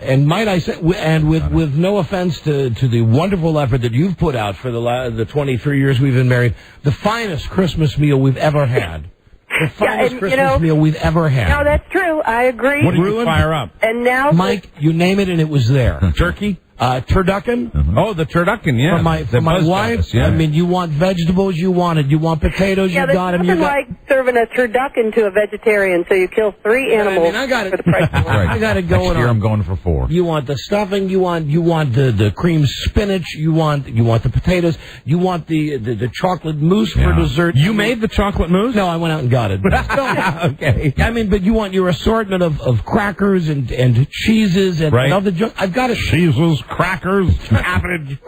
S4: And might I say, and with no offense to the wonderful effort that you've put out for the 23 years we've been married, the finest Christmas meal we've ever had. The finest Christmas meal we've ever had.
S11: No, that's true. I agree.
S7: What did you fire up?
S11: And now,
S4: Mike, you name it and it was there.
S7: Turkey?
S4: Turducken.
S7: Oh, the turducken, yeah.
S4: For my wife,
S7: yeah.
S4: I mean, you want vegetables, you want it. You want potatoes, you got them.
S11: Nothing like serving a turducken to a vegetarian, so you kill 3 animals
S4: I got it.
S11: for the price of one.
S4: I got it going
S7: Next year
S4: on.
S7: I'm going for 4.
S4: You want the stuffing, you want the cream spinach, you want the potatoes, you want the chocolate mousse for dessert.
S7: You made the chocolate mousse?
S4: No, I went out and got it.
S7: Okay.
S4: I mean, but you want your assortment of crackers and cheeses and other junk. I've got
S7: cheeses, crackers, cabbage.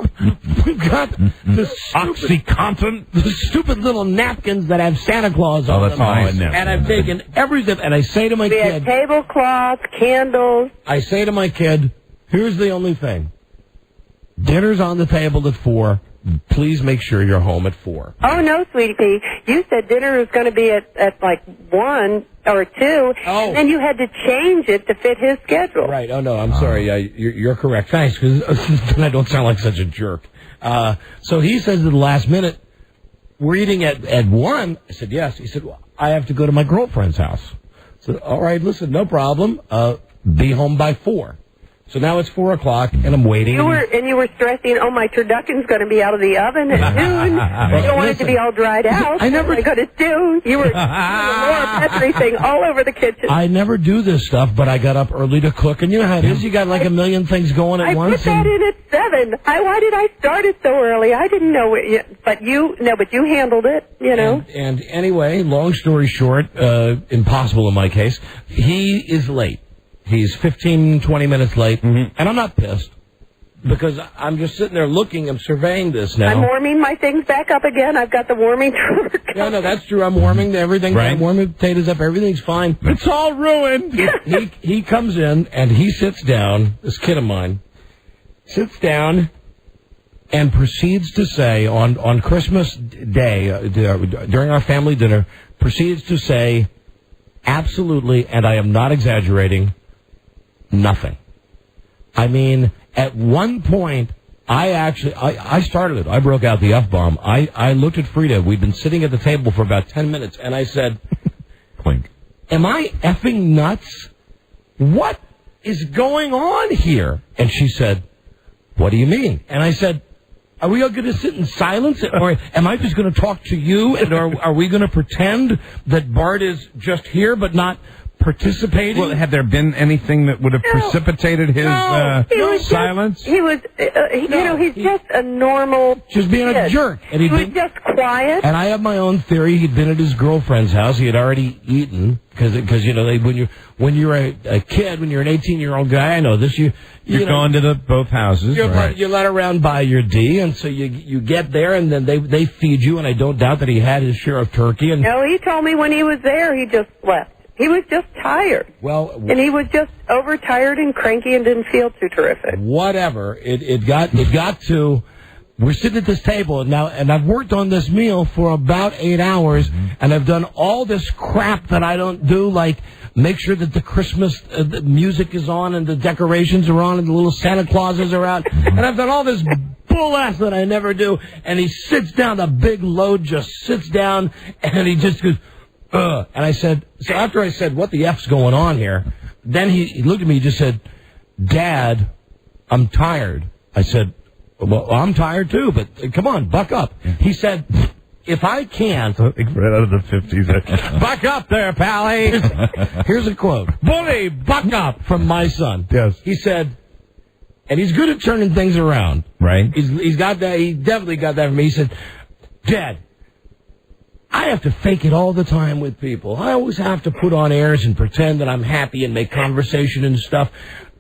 S4: We've got the
S7: OxyContin,
S4: the stupid little napkins that have Santa Claus on them.
S7: Nice.
S4: And I've taken everything, and I say to my kid,
S11: we had tablecloths, candles.
S4: I say to my kid, here's the only thing. Dinner's on the table at 4. please make sure you're home at 4.
S11: Oh, no, sweetie pea. You said dinner was going to be at like 1 or 2, and then you had to change it to fit his schedule.
S4: Right. Oh, no, I'm sorry. You're correct. Thanks, because then I don't sound like such a jerk. So he says at the last minute, we're eating at 1. I said, yes. He said, well, I have to go to my girlfriend's house. I said, all right, listen, no problem. Be home by 4. So now it's 4 o'clock, and I'm waiting.
S11: You were stressing, oh, my turducken's going to be out of the oven at noon. You don't want it to be all dried out.
S4: I never.
S11: What am I going to do? You were Laura Petrie thing all over the kitchen.
S4: I never do this stuff, but I got up early to cook, and you know how it is. You got like a million things going at once.
S11: I put that in at 7. Why did I start it so early? I didn't know it. But you handled it, you know.
S4: And anyway, long story short, impossible in my case, he is late. He's 15, 20 minutes late, and I'm not pissed because I'm just sitting there looking. I'm surveying this now.
S11: I'm warming my things back up again. I've got the warming tool.
S4: Yeah, no, that's true. I'm warming everything. Right. I'm warming potatoes up. Everything's fine.
S7: It's all ruined.
S4: He comes in, and he sits down, this kid of mine, sits down and proceeds to say on Christmas Day, during our family dinner, proceeds to say, absolutely, and I am not exaggerating, nothing. I mean, at one point, I started it. I broke out the F-bomb. I looked at Frida. We'd been sitting at the table for about 10 minutes, and I said,
S12: Clink.
S4: Am I effing nuts? What is going on here? And she said, what do you mean? And I said, are we all going to sit in silence, or am I just going to talk to you, and are we going to pretend that Bart is just here but not participating?
S7: Well, had there been anything that would have precipitated his silence?
S11: He's just a normal
S4: just being
S11: kid.
S4: A jerk. And
S11: he was just quiet.
S4: And I have my own theory. He'd been at his girlfriend's house. He had already eaten, because you know, when you're a kid, when you're an 18-year-old guy, I know this,
S7: You've gone to both houses.
S4: You're led around by your D, and so you get there, and then they feed you, and I don't doubt that he had his share of turkey. And
S11: no, he told me when he was there, he just slept. He was just tired. And he was just overtired and cranky and didn't feel too terrific.
S4: Whatever. It got to, we're sitting at this table now, and I've worked on this meal for about 8 hours, and I've done all this crap that I don't do, like make sure that the Christmas the music is on and the decorations are on and the little Santa Clauses are out. And I've done all this bull ass that I never do. And he sits down, the big load just sits down, and he just goes, ugh. And I said, so after I said, what the F's going on here, then he looked at me, he just said, Dad, I'm tired. I said, well, I'm tired too, but come on, buck up. He said, if I can't...
S7: Right out of the 50s. Buck up there, Pally!
S4: Here's a quote.
S7: Bully, buck up!
S4: From my son.
S7: Yes.
S4: He said, and he's good at turning things around.
S7: Right.
S4: He's got that, he definitely got that from me. He said, Dad, I have to fake it all the time with people. I always have to put on airs and pretend that I'm happy and make conversation and stuff.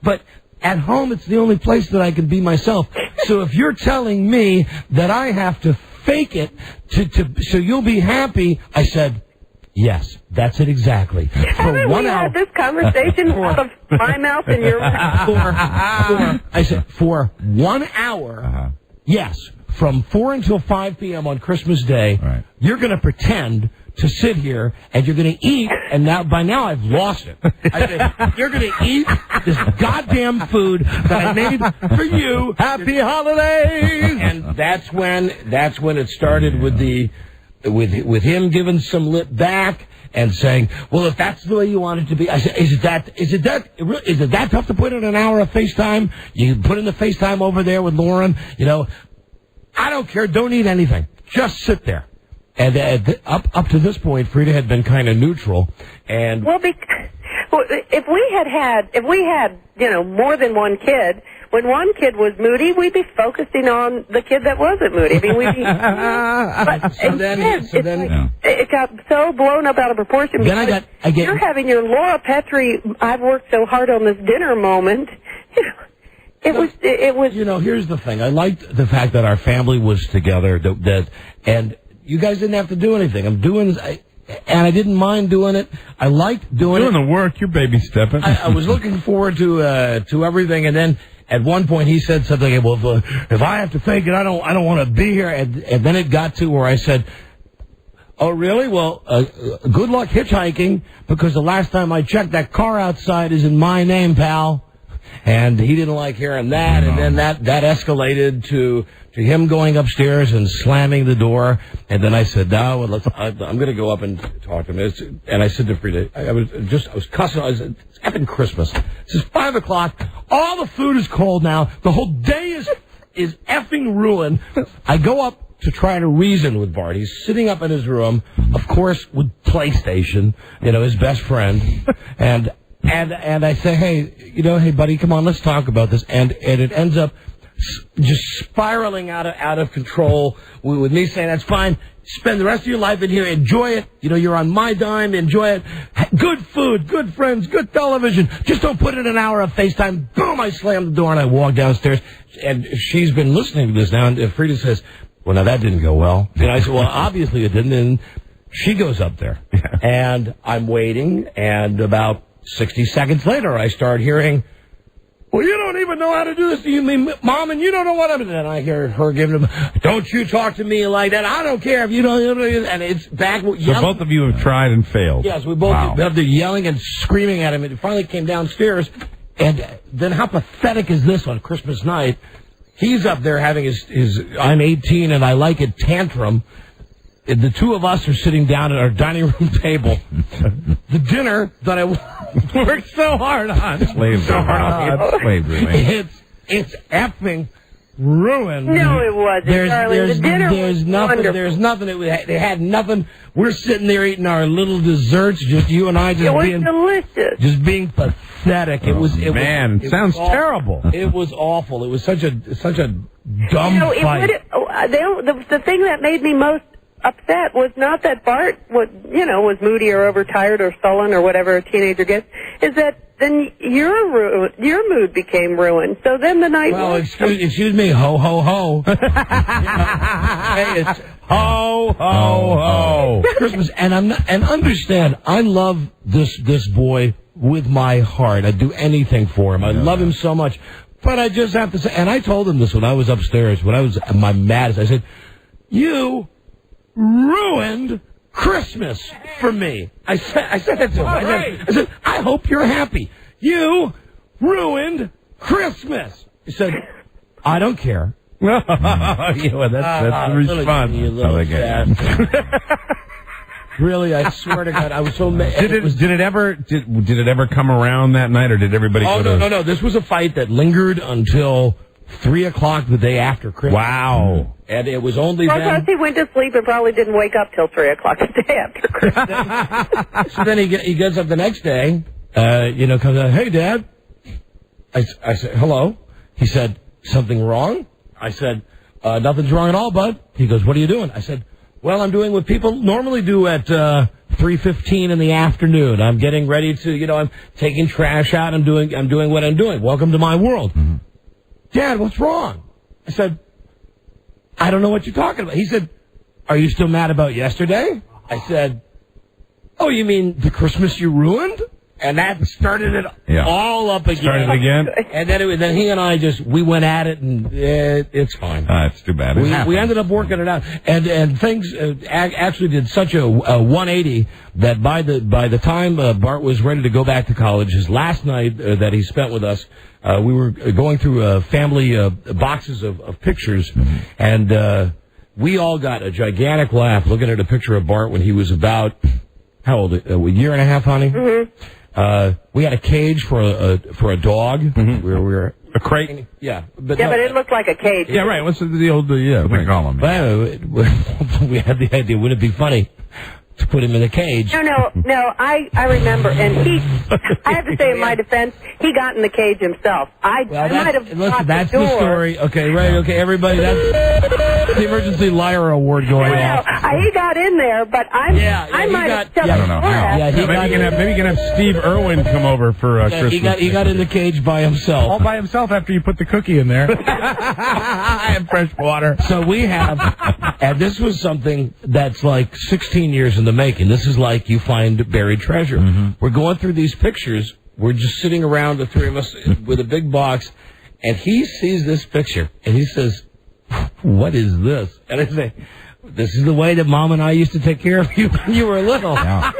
S4: But at home, it's the only place that I can be myself. So if you're telling me that I have to fake it so you'll be happy, I said, yes, that's it exactly.
S11: Haven't we had this conversation out of my mouth and your mouth?
S4: I said, for 1 hour, yes, from 4 until 5 p.m. on Christmas Day, you're going to pretend to sit here and you're going to eat, and by now I've lost it. I said, you're going to eat this goddamn food that I made for you.
S7: Happy holidays!
S4: And that's when it started with him giving some lip back and saying, well, if that's the way you want it to be. I said, is it that tough to put in an hour of FaceTime? You put in the FaceTime over there with Lauren, you know, I don't care, don't eat anything. Just sit there. And up to this point, Frida had been kind of neutral. And
S11: if we had more than one kid, when one kid was moody, we'd be focusing on the kid that wasn't moody. I mean, we'd be. It got so blown up out of proportion.
S4: Then
S11: you're having your Laura Petrie, I've worked so hard on this dinner moment. It was.
S4: You know, here's the thing. I liked the fact that our family was together. And you guys didn't have to do anything. And I didn't mind doing it. I liked doing
S7: the work. You're baby stepping.
S4: I was looking forward to everything, and then at one point he said something, well, if I have to fake it, I don't want to be here. And then it got to where I said, oh, really? Well, good luck hitchhiking, because the last time I checked, that car outside is in my name, pal. And he didn't like hearing that, and then that escalated to him going upstairs and slamming the door. And then I said, no, I'm going to go up and talk to him. And I said to Frida, I was cussing. It's effing Christmas. It's 5 o'clock. All the food is cold now. The whole day is effing ruined. I go up to try to reason with Bart. He's sitting up in his room, of course, with PlayStation, his best friend. And I say, hey, buddy, come on, let's talk about this. And it ends up just spiraling out of control with me saying, that's fine. Spend the rest of your life in here. Enjoy it. You're on my dime. Enjoy it. Good food, good friends, good television. Just don't put in an hour of FaceTime. Boom, I slam the door and I walk downstairs. And she's been listening to this now. And Frida says, well, now that didn't go well. And I said, well, obviously it didn't. And she goes up there. And I'm waiting. And about 60 seconds later, I start hearing, well, you don't even know how to do this. You mean, Mom, and you don't know what I'm doing. And I hear her giving him, don't you talk to me like that. I don't care if you don't. And it's back.
S7: So both of you have tried and failed.
S4: Yes, we both have been yelling and screaming at him. It finally came downstairs. And then how pathetic is this on Christmas night? He's up there having his I'm 18 and I like it tantrum. The two of us are sitting down at our dining room table. The dinner that I worked so hard on. It's effing ruined.
S11: No, it wasn't, darling. The dinner was wonderful.
S4: There's nothing. They had nothing. We're sitting there eating our little desserts, just you and I,
S11: it was delicious.
S4: Just being pathetic.
S7: It sounds terrible.
S4: It was awful. It was such a dumb fight.
S11: The thing that made me most upset was not that Bart was moody or overtired or sullen or whatever a teenager gets, is that then your mood became ruined. So then the night.
S4: Well, excuse me, ho ho ho. Hey, it's ho ho ho. Christmas, and understand, I love this boy with my heart. I'd do anything for him. I love him so much. But I just have to say, and I told him this when I was upstairs, when I was at my maddest. I said, you ruined Christmas for me. I said that to him. I said, I hope you're happy. You ruined Christmas. He said, I don't care.
S7: That's the response.
S4: Really, I swear to God, I was so mad.
S7: Did it ever come around that night, or did everybody go to...
S4: No. This was a fight that lingered until 3 o'clock the day after Christmas.
S7: Wow.
S4: And it was only then...
S11: Plus, he went to sleep and probably didn't wake up till 3 o'clock the day after Christmas.
S4: So then he gets up the next day, comes out, hey, Dad. I said, hello. He said, something wrong? I said, nothing's wrong at all, bud. He goes, what are you doing? I said, well, I'm doing what people normally do at 3:15 in the afternoon. I'm getting ready to, I'm taking trash out. I'm doing what I'm doing. Welcome to my world. Mm-hmm. Dad, what's wrong? I said, I don't know what you're talking about. He said, are you still mad about yesterday? I said, oh, you mean the Christmas you ruined? And that started it all up again.
S7: Started again?
S4: And then he and I we went at it, and it's fine.
S7: It's too bad.
S4: We ended up working it out. And things actually did such a 180 that by the time Bart was ready to go back to college, his last night that he spent with us, we were going through family boxes of pictures, and we all got a gigantic laugh looking at a picture of Bart when he was about, how old? A year and a half, honey? Mm-hmm. We had a cage for a dog. Mm-hmm. We were
S7: a crate.
S11: Yeah, but it looked like a cage.
S7: Yeah, right. What's the old what they call them?
S4: We had the idea. Wouldn't it be funny to put him in a cage?
S11: No. I remember, and I have to say in my defense, he got in the cage himself. I might have.
S4: Listen, that's the story. Okay, right. Okay, everybody. That's the emergency liar award going off.
S11: He got in there, but I might have stepped
S7: I don't know how. Maybe you can have Steve Irwin come over for Christmas.
S4: He got in the cage by himself.
S6: All by himself after you put the cookie in there.
S7: And fresh water.
S4: So we have, and this was something that's like 16 years in the making. This is like you find buried treasure. Mm-hmm. We're going through these pictures. We're just sitting around, the three of us, with a big box, And he sees this picture, and he says, "What is this?" And I say, "This is the way that Mom and I used to take care of you when you were little." Yeah.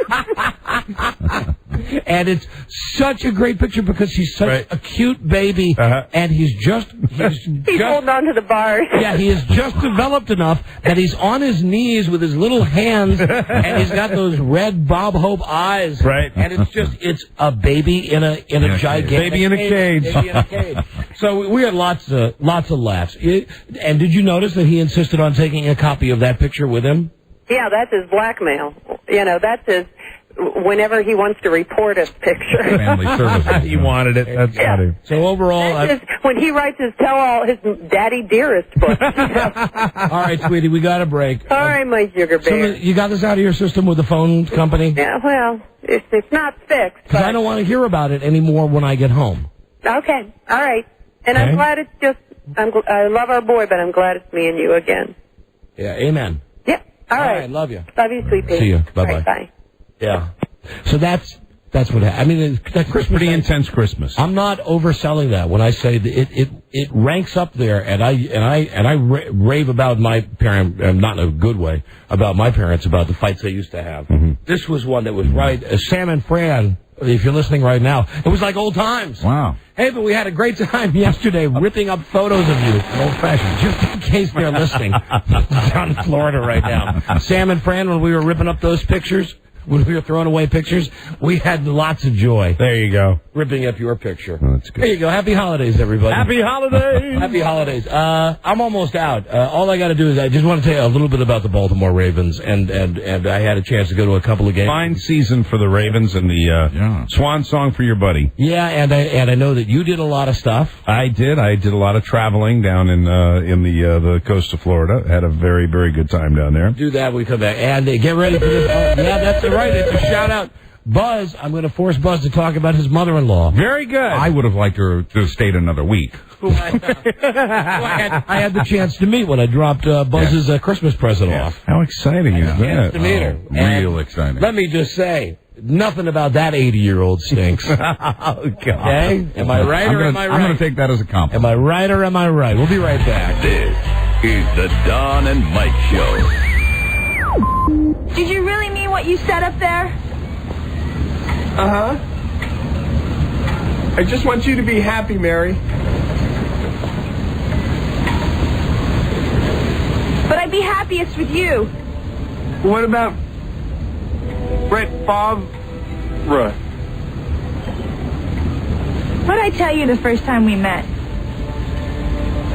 S4: And it's such a great picture because he's such a cute baby, and he's
S11: holding on to the bars.
S4: Yeah, he is just developed enough that he's on his knees with his little hands, and he's got those red Bob Hope eyes.
S7: Right.
S4: And it's a baby in a gigantic
S7: baby in a cage.
S4: Baby in a cage. So we had lots of laughs. And did you notice that he insisted on taking a copy of that picture with him?
S11: Yeah, that's his blackmail. That's his. Whenever he wants to report a picture.
S7: Family services. He wanted it. That's funny.
S4: So overall,
S11: when he writes his tell-all, his Daddy Dearest book.
S4: All right, sweetie, we got a break.
S11: All right, my sugar bear.
S4: So you got this out of your system with the phone company?
S11: Yeah, well, it's not fixed.
S4: Because I don't want to hear about it anymore when I get home.
S11: Okay, all right. And I'm glad it's just. I love our boy, but I'm glad it's me and you again.
S4: Yeah, amen.
S11: Yep. All right.
S4: Love you.
S11: Love you, sweet pea.
S4: See you. Bye-bye.
S11: Right, bye.
S4: Yeah. So that's what happened. I mean, that Christmas,
S7: pretty intense Christmas.
S4: I'm not overselling that when I say that it ranks up there, and I rave about my parents, not in a good way, about my parents about the fights they used to have. Mm-hmm. This was one that was right. Sam and Fran, if you're listening right now, it was like old times.
S12: Wow.
S4: Hey, but we had a great time yesterday ripping up photos of you, old-fashioned, just in case they're listening down in Florida right now. Sam and Fran, when we were ripping up those pictures. When we were throwing away pictures, we had lots of joy.
S7: There you go.
S4: Ripping up your picture.
S12: Oh, that's good.
S4: There you go. Happy holidays, everybody.
S7: Happy holidays.
S4: Happy holidays. I'm almost out. All I got to do is I just want to tell you a little bit about the Baltimore Ravens, and I had a chance to go to a couple of games.
S7: Fine season for the Ravens and the swan song for your buddy.
S4: Yeah, and I know that you did a lot of stuff.
S7: I did. I did a lot of traveling down in the coast of Florida. Had a very, very good time down there.
S4: Do that when we come back. And get ready for this. Yeah, that's right. It's a shout-out. Buzz, I'm going to force Buzz to talk about his mother-in-law.
S7: Very good.
S12: I would have liked her to have stayed another week.
S4: I had the chance to meet when I dropped Buzz's Christmas present off.
S7: How exciting is that?
S4: To meet her.
S12: Real exciting.
S4: Let me just say, nothing about that 80-year-old stinks.
S7: Oh, God.
S4: Okay? Am I right or am I right?
S12: I'm going to take that as a compliment.
S4: Am I right or am I right? We'll be right back.
S1: This is the Don and Mike Show.
S9: Did you really mean what you said up there?
S13: Uh-huh. I just want you to be happy, Mary.
S9: But I'd be happiest with you.
S13: What about Brett Favre?
S9: What'd I tell you the first time we met?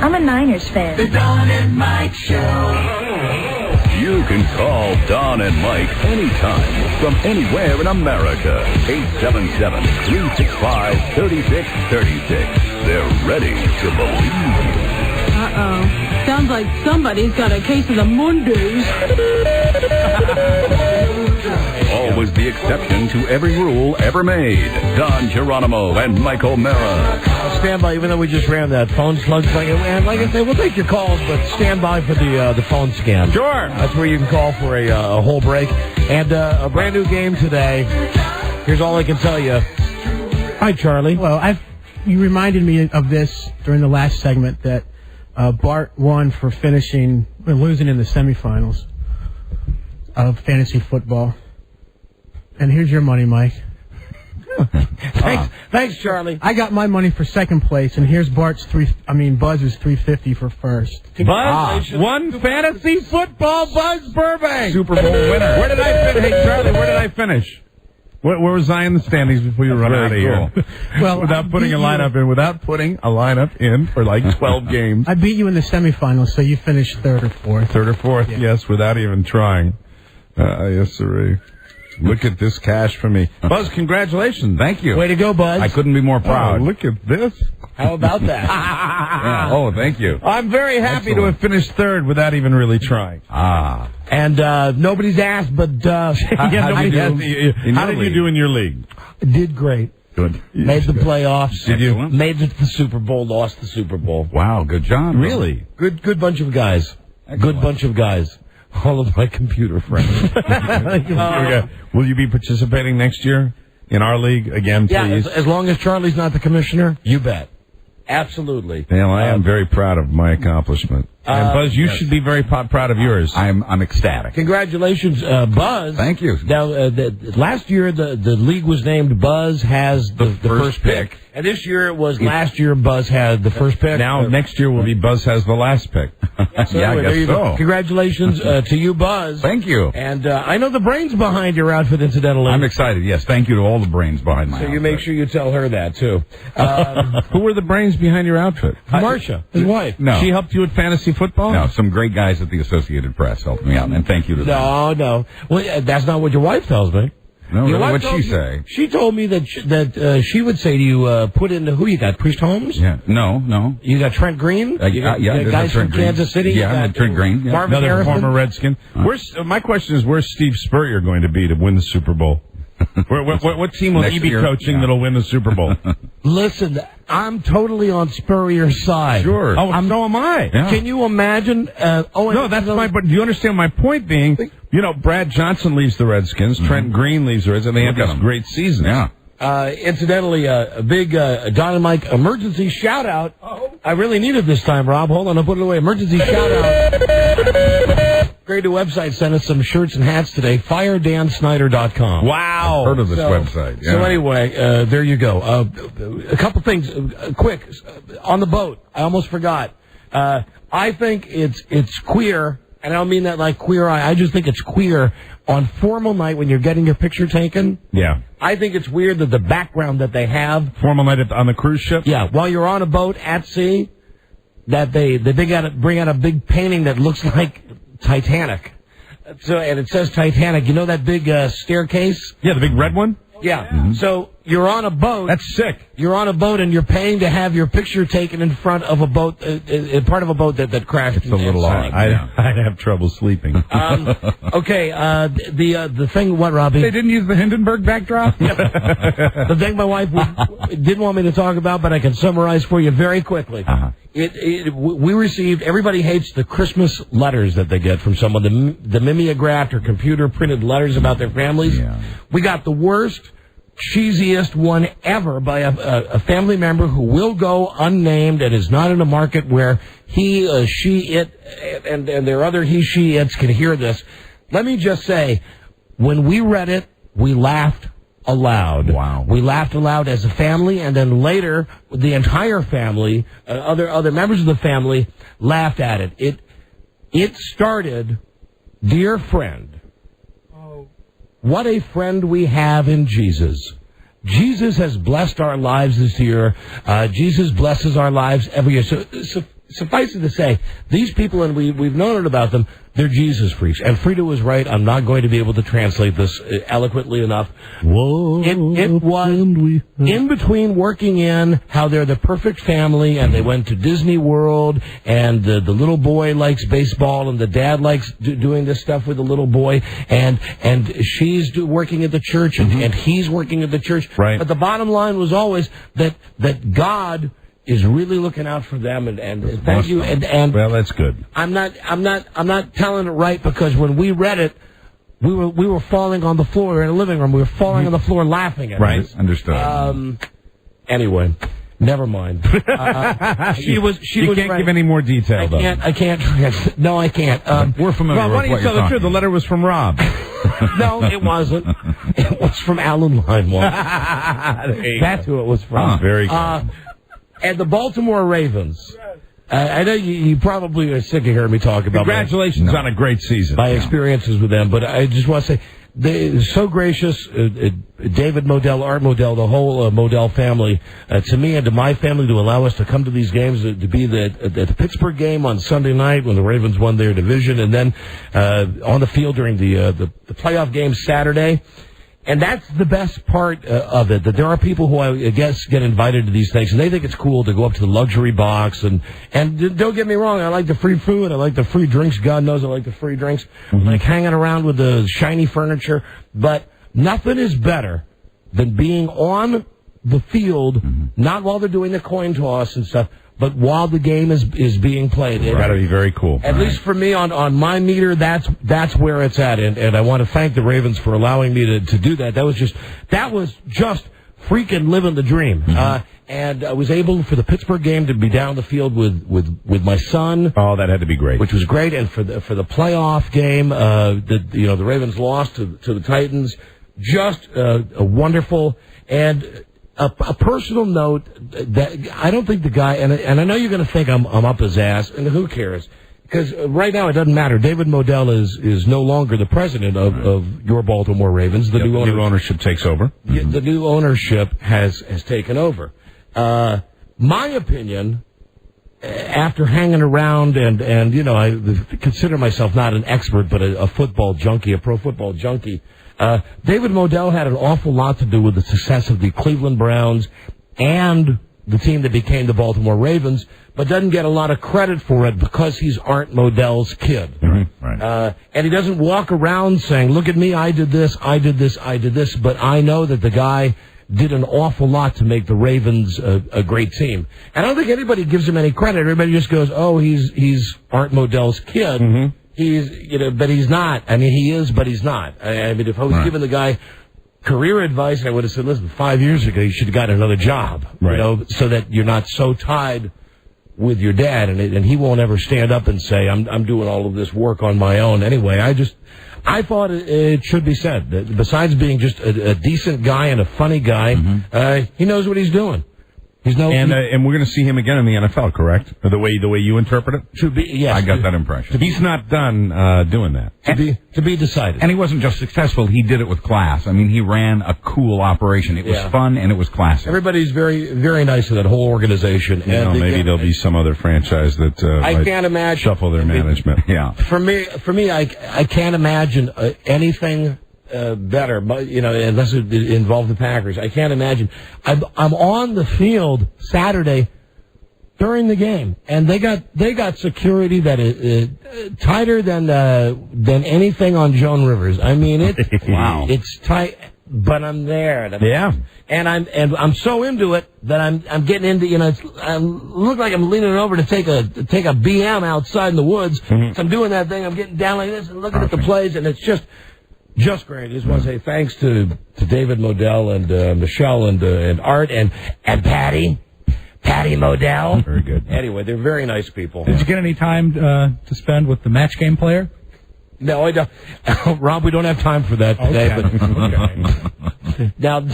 S9: I'm a Niners fan.
S3: The Don and Mike Show.
S1: You can call Don and Mike anytime from anywhere in America. 877-365-3636. They're ready to believe you.
S9: Uh-oh. Sounds like somebody's got a case of the Mondays.
S1: Always the exception to every rule ever made. Don Geronimo and Mike O'Mara.
S4: Stand by, even though we just ran that phone slug thing. And like I said, we'll take your calls, but stand by for the phone scan.
S7: Sure.
S4: That's where you can call for a whole break. And a brand new game today. Here's all I can tell you. Hi, Charlie.
S14: Well, you reminded me of this during the last segment that Bart won for losing in the semifinals of fantasy football. And here's your money, Mike.
S4: Thanks, Charlie.
S14: I got my money for second place, and here's Buzz's $350 for first.
S7: Buzz won fantasy football. Buzz Burbank,
S12: Super Bowl winner.
S7: Where did I finish? Hey, Charlie, where did I finish? Where was I in the standings before you run out of here?
S14: Well,
S7: without putting a lineup in for like 12 games.
S14: I beat you in the semifinals, so you finished third or fourth.
S7: Yeah. Yes, without even trying. Yes, sir. Look at this cash for me. Buzz, congratulations. Thank you.
S4: Way to go, Buzz.
S12: I couldn't be more proud.
S7: Oh, look at this.
S4: How about that?
S12: Yeah. Oh, thank you.
S7: I'm very happy to have finished third without even really trying.
S4: And nobody's asked, but
S7: how did you do in your league?
S4: Did great.
S12: Good.
S4: Made the playoffs.
S12: Did you?
S4: Made it to the Super Bowl, lost the Super Bowl.
S12: Wow, good job.
S7: Really?
S4: Good bunch of guys.
S12: Excellent.
S4: Good bunch of guys. All of my computer friends.
S7: Will you be participating next year in our league again, please?
S4: Yeah, as long as Charlie's not the commissioner, you bet. Absolutely.
S7: Well, I am very proud of my accomplishment. And Buzz, you should be very proud of yours.
S12: I'm ecstatic.
S4: Congratulations, Buzz.
S12: Thank you.
S4: Now, last year the league was named Buzz has the first pick. And this year it was last year Buzz had the first pick.
S7: Now, next year will be Buzz has the last pick.
S4: So anyway, there you go. Congratulations to you, Buzz.
S12: Thank you.
S4: And I know the brains behind your outfit, incidentally.
S12: I'm excited, yes. Thank you to all the brains behind my
S4: outfit. So you
S12: outfit.
S4: make sure you tell her that, too.
S7: Who were the brains behind your outfit?
S4: Marcia, his wife.
S12: No.
S7: She helped you at fantasy football?
S12: No, some great guys at the Associated Press helped me out, and thank you to them.
S4: No. Well, that's not what your wife tells me.
S12: No,
S4: your
S12: really,
S4: wife
S12: what'd she say?
S4: She told me that she would say to you, put in who you got, Priest Holmes?
S12: Yeah. No.
S4: You got Trent Green? You got guys from Kansas City?
S12: Yeah, Trent Green. Yeah.
S4: Marvin
S7: Another
S4: Harrison?
S7: former Redskin. My question is, where's Steve Spurrier going to be to win the Super Bowl? What team will he be coaching that'll win the Super Bowl?
S4: Listen, I'm totally on Spurrier's side.
S7: Sure. So am I.
S4: Yeah. Can you imagine?
S7: No, that's my. But do you understand my point? Being, Brad Johnson leaves the Redskins, Trent Green leaves the Redskins, and they have this great season.
S12: Yeah.
S4: Incidentally, a big Dynamite emergency shout out. I really need it this time, Rob. Hold on, I'll put it away. Emergency shout out. Great new website sent us some shirts and hats today. FireDanSnyder.com.
S7: Wow.
S12: I've heard of this website. Yeah.
S4: So anyway, there you go. A couple things, quick. On the boat, I almost forgot. I think it's queer, and I don't mean that like queer eye. I just think it's queer on formal night when you're getting your picture taken.
S7: Yeah.
S4: I think it's weird that the background that they have.
S7: Formal night on the cruise ship?
S4: Yeah, while you're on a boat at sea, that they bring out a big painting that looks like Titanic. So, and it says Titanic. You know that big staircase?
S7: Yeah, the big red one?
S4: Yeah. Mm-hmm. So you're on a boat.
S7: That's sick.
S4: You're on a boat and you're paying to have your picture taken in front of a boat, part of a boat that crashed.
S7: It's a little odd. I'd have trouble sleeping.
S4: Okay. The thing, what, Robbie?
S6: They didn't use the Hindenburg backdrop?
S4: The thing my wife didn't want me to talk about, but I can summarize for you very quickly.
S12: Uh-huh.
S4: We received, everybody hates the Christmas letters that they get from someone, the mimeographed or computer printed letters about their families.
S12: Yeah.
S4: We got the worst, cheesiest one ever by a family member who will go unnamed and is not in a market where he, she, it, and their other he, she, its can hear this. Let me just say, when we read it, we laughed aloud.
S12: Wow.
S4: We laughed aloud as a family, and then later, the entire family, other members of the family, laughed at it. It started, dear friend, what a friend we have in Jesus. Jesus has blessed our lives this year. Jesus blesses our lives every year. So suffice it to say, these people, and we've known it about them, they're Jesus freaks. And Frida was right. I'm not going to be able to translate this eloquently enough.
S8: Whoa,
S4: it was in between working in how they're the perfect family, and they went to Disney World, and the little boy likes baseball, and the dad likes doing this stuff with the little boy, and she's working at the church, and he's working at the church.
S7: Right.
S4: But the bottom line was always that God is really looking out for them, and thank you. And
S7: well, that's good.
S4: I'm not telling it right, because when we read it, we were falling on the floor. We were in the living room. We were falling on the floor laughing at it.
S12: Right. Understood.
S4: Anyway, never mind. She was
S7: can't
S4: right.
S7: give any more detail, though.
S4: I can't. No, I can't.
S12: We're familiar
S7: Rob, why
S12: with
S7: don't
S12: what
S7: you tell
S12: you're
S7: the truth? The letter was from Rob.
S4: No, it wasn't. It was from Alan Limewell. That's who it was from.
S7: Very good.
S4: And the Baltimore Ravens. I know you probably are sick of hearing me talk about
S7: Congratulations on a great season.
S4: my experiences with them, but I just want to say they're so gracious. David Modell, Art Modell, the whole Modell family, to me and to my family, to allow us to come to these games, to be at the Pittsburgh game on Sunday night when the Ravens won their division, and then on the field during the playoff game Saturday. And that's the best part of it, that there are people who I guess get invited to these things, and they think it's cool to go up to the luxury box. And don't get me wrong, I like the free food, I like the free drinks. God knows I like the free drinks. I like hanging around with the shiny furniture. But nothing is better than being on the field, not while they're doing the coin toss and stuff, but while the game is being played.
S7: Got to be very cool.
S4: At least for me, on my meter, that's where it's at, and I want to thank the Ravens for allowing me to do that. That was just freaking living the dream. And I was able for the Pittsburgh game to be down the field with my son.
S7: Oh, that had to be great.
S4: Which was great. And for the playoff game, the Ravens lost to the Titans. Just a wonderful and a personal note that I don't think the guy and I know you're going to think I'm up his ass, and who cares? Because right now it doesn't matter. David Modell is no longer the president of your Baltimore Ravens. The new
S7: ownership takes over.
S4: The new ownership has taken over. My opinion, after hanging around and I consider myself not an expert, but a football junkie, a pro football junkie. David Modell had an awful lot to do with the success of the Cleveland Browns and the team that became the Baltimore Ravens, but doesn't get a lot of credit for it because he's Art Modell's kid.
S7: Right.
S4: And he doesn't walk around saying, look at me, I did this, but I know that the guy did an awful lot to make the Ravens a great team. And I don't think anybody gives him any credit. Everybody just goes, oh, he's Art Modell's kid.
S7: Mm-hmm.
S4: But he's not. I mean, he is, but he's not. I mean, if I was giving the guy career advice, I would have said, listen, 5 years ago, you should have gotten another job, so that you're not so tied with your dad, and he won't ever stand up and say, I'm doing all of this work on my own anyway. I thought it should be said that besides being just a decent guy and a funny guy, he knows what he's doing.
S7: And we're going to see him again in the NFL, correct? The way you interpret it?
S4: Should be, yes.
S7: I got that impression. He's not done doing that.
S4: To be decided.
S12: And he wasn't just successful, he did it with class. I mean, he ran a cool operation. It was fun and it was classic.
S4: Everybody's very, very nice to that whole organization.
S7: And maybe there'll be some other franchise that
S4: I can't imagine
S7: shuffle their management.
S12: Yeah.
S4: For me, I can't imagine anything better, but unless it involved the Packers. I can't imagine. I'm on the field Saturday during the game, and they got security that is tighter than anything on Joan Rivers. I mean, it's tight, but I'm there. And I'm so into it that I'm getting into I look like I'm leaning over to take a BM outside in the woods. So I'm doing that thing. I'm getting down like this and looking at the plays, and it's just great. I just want to say thanks to David Modell and Michelle and Art and Patty Modell.
S7: Very good.
S4: Anyway, they're very nice people.
S6: Did you get any time to spend with the match game player?
S4: No, I don't. Rob, we don't have time for that today.
S6: Okay.
S4: But now,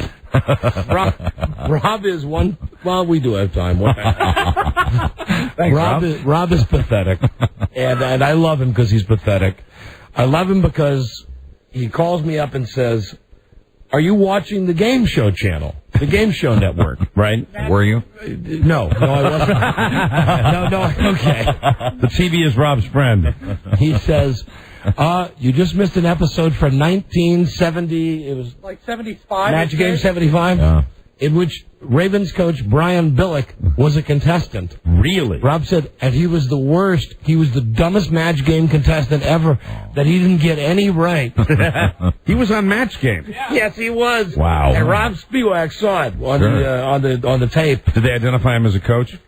S4: Rob is one. Well, we do have time.
S7: Thanks,
S4: Rob is pathetic, and I love him because he's pathetic. I love him because he calls me up and says, are you watching the Game Show channel? The Game Show Network, right?
S12: Were you?
S4: No, I wasn't. No, okay.
S7: The TV is Rob's friend.
S4: He says, you just missed an episode from 1970. It was
S6: like 75.
S4: Match Game 75?
S7: Yeah.
S4: In which Ravens coach Brian Billick was a contestant.
S7: Really?
S4: Rob said, and he was the worst. He was the dumbest Match Game contestant ever, that he didn't get any right.
S7: He was on Match Game.
S4: Yeah. Yes, he was.
S7: Wow.
S4: And Rob Spiewak saw it on the tape.
S7: Did they identify him as a coach?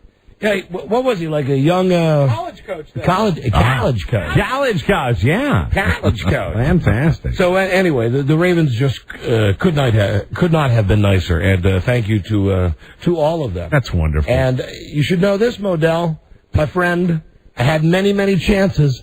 S4: Yeah, what was he, like a young...
S6: college coach.
S4: College coach.
S7: College coach, yeah.
S4: College coach.
S7: Fantastic.
S4: So anyway, the Ravens just could not have been nicer, and thank you to all of them.
S7: That's wonderful.
S4: And you should know this, Modell, my friend. I had many, many chances.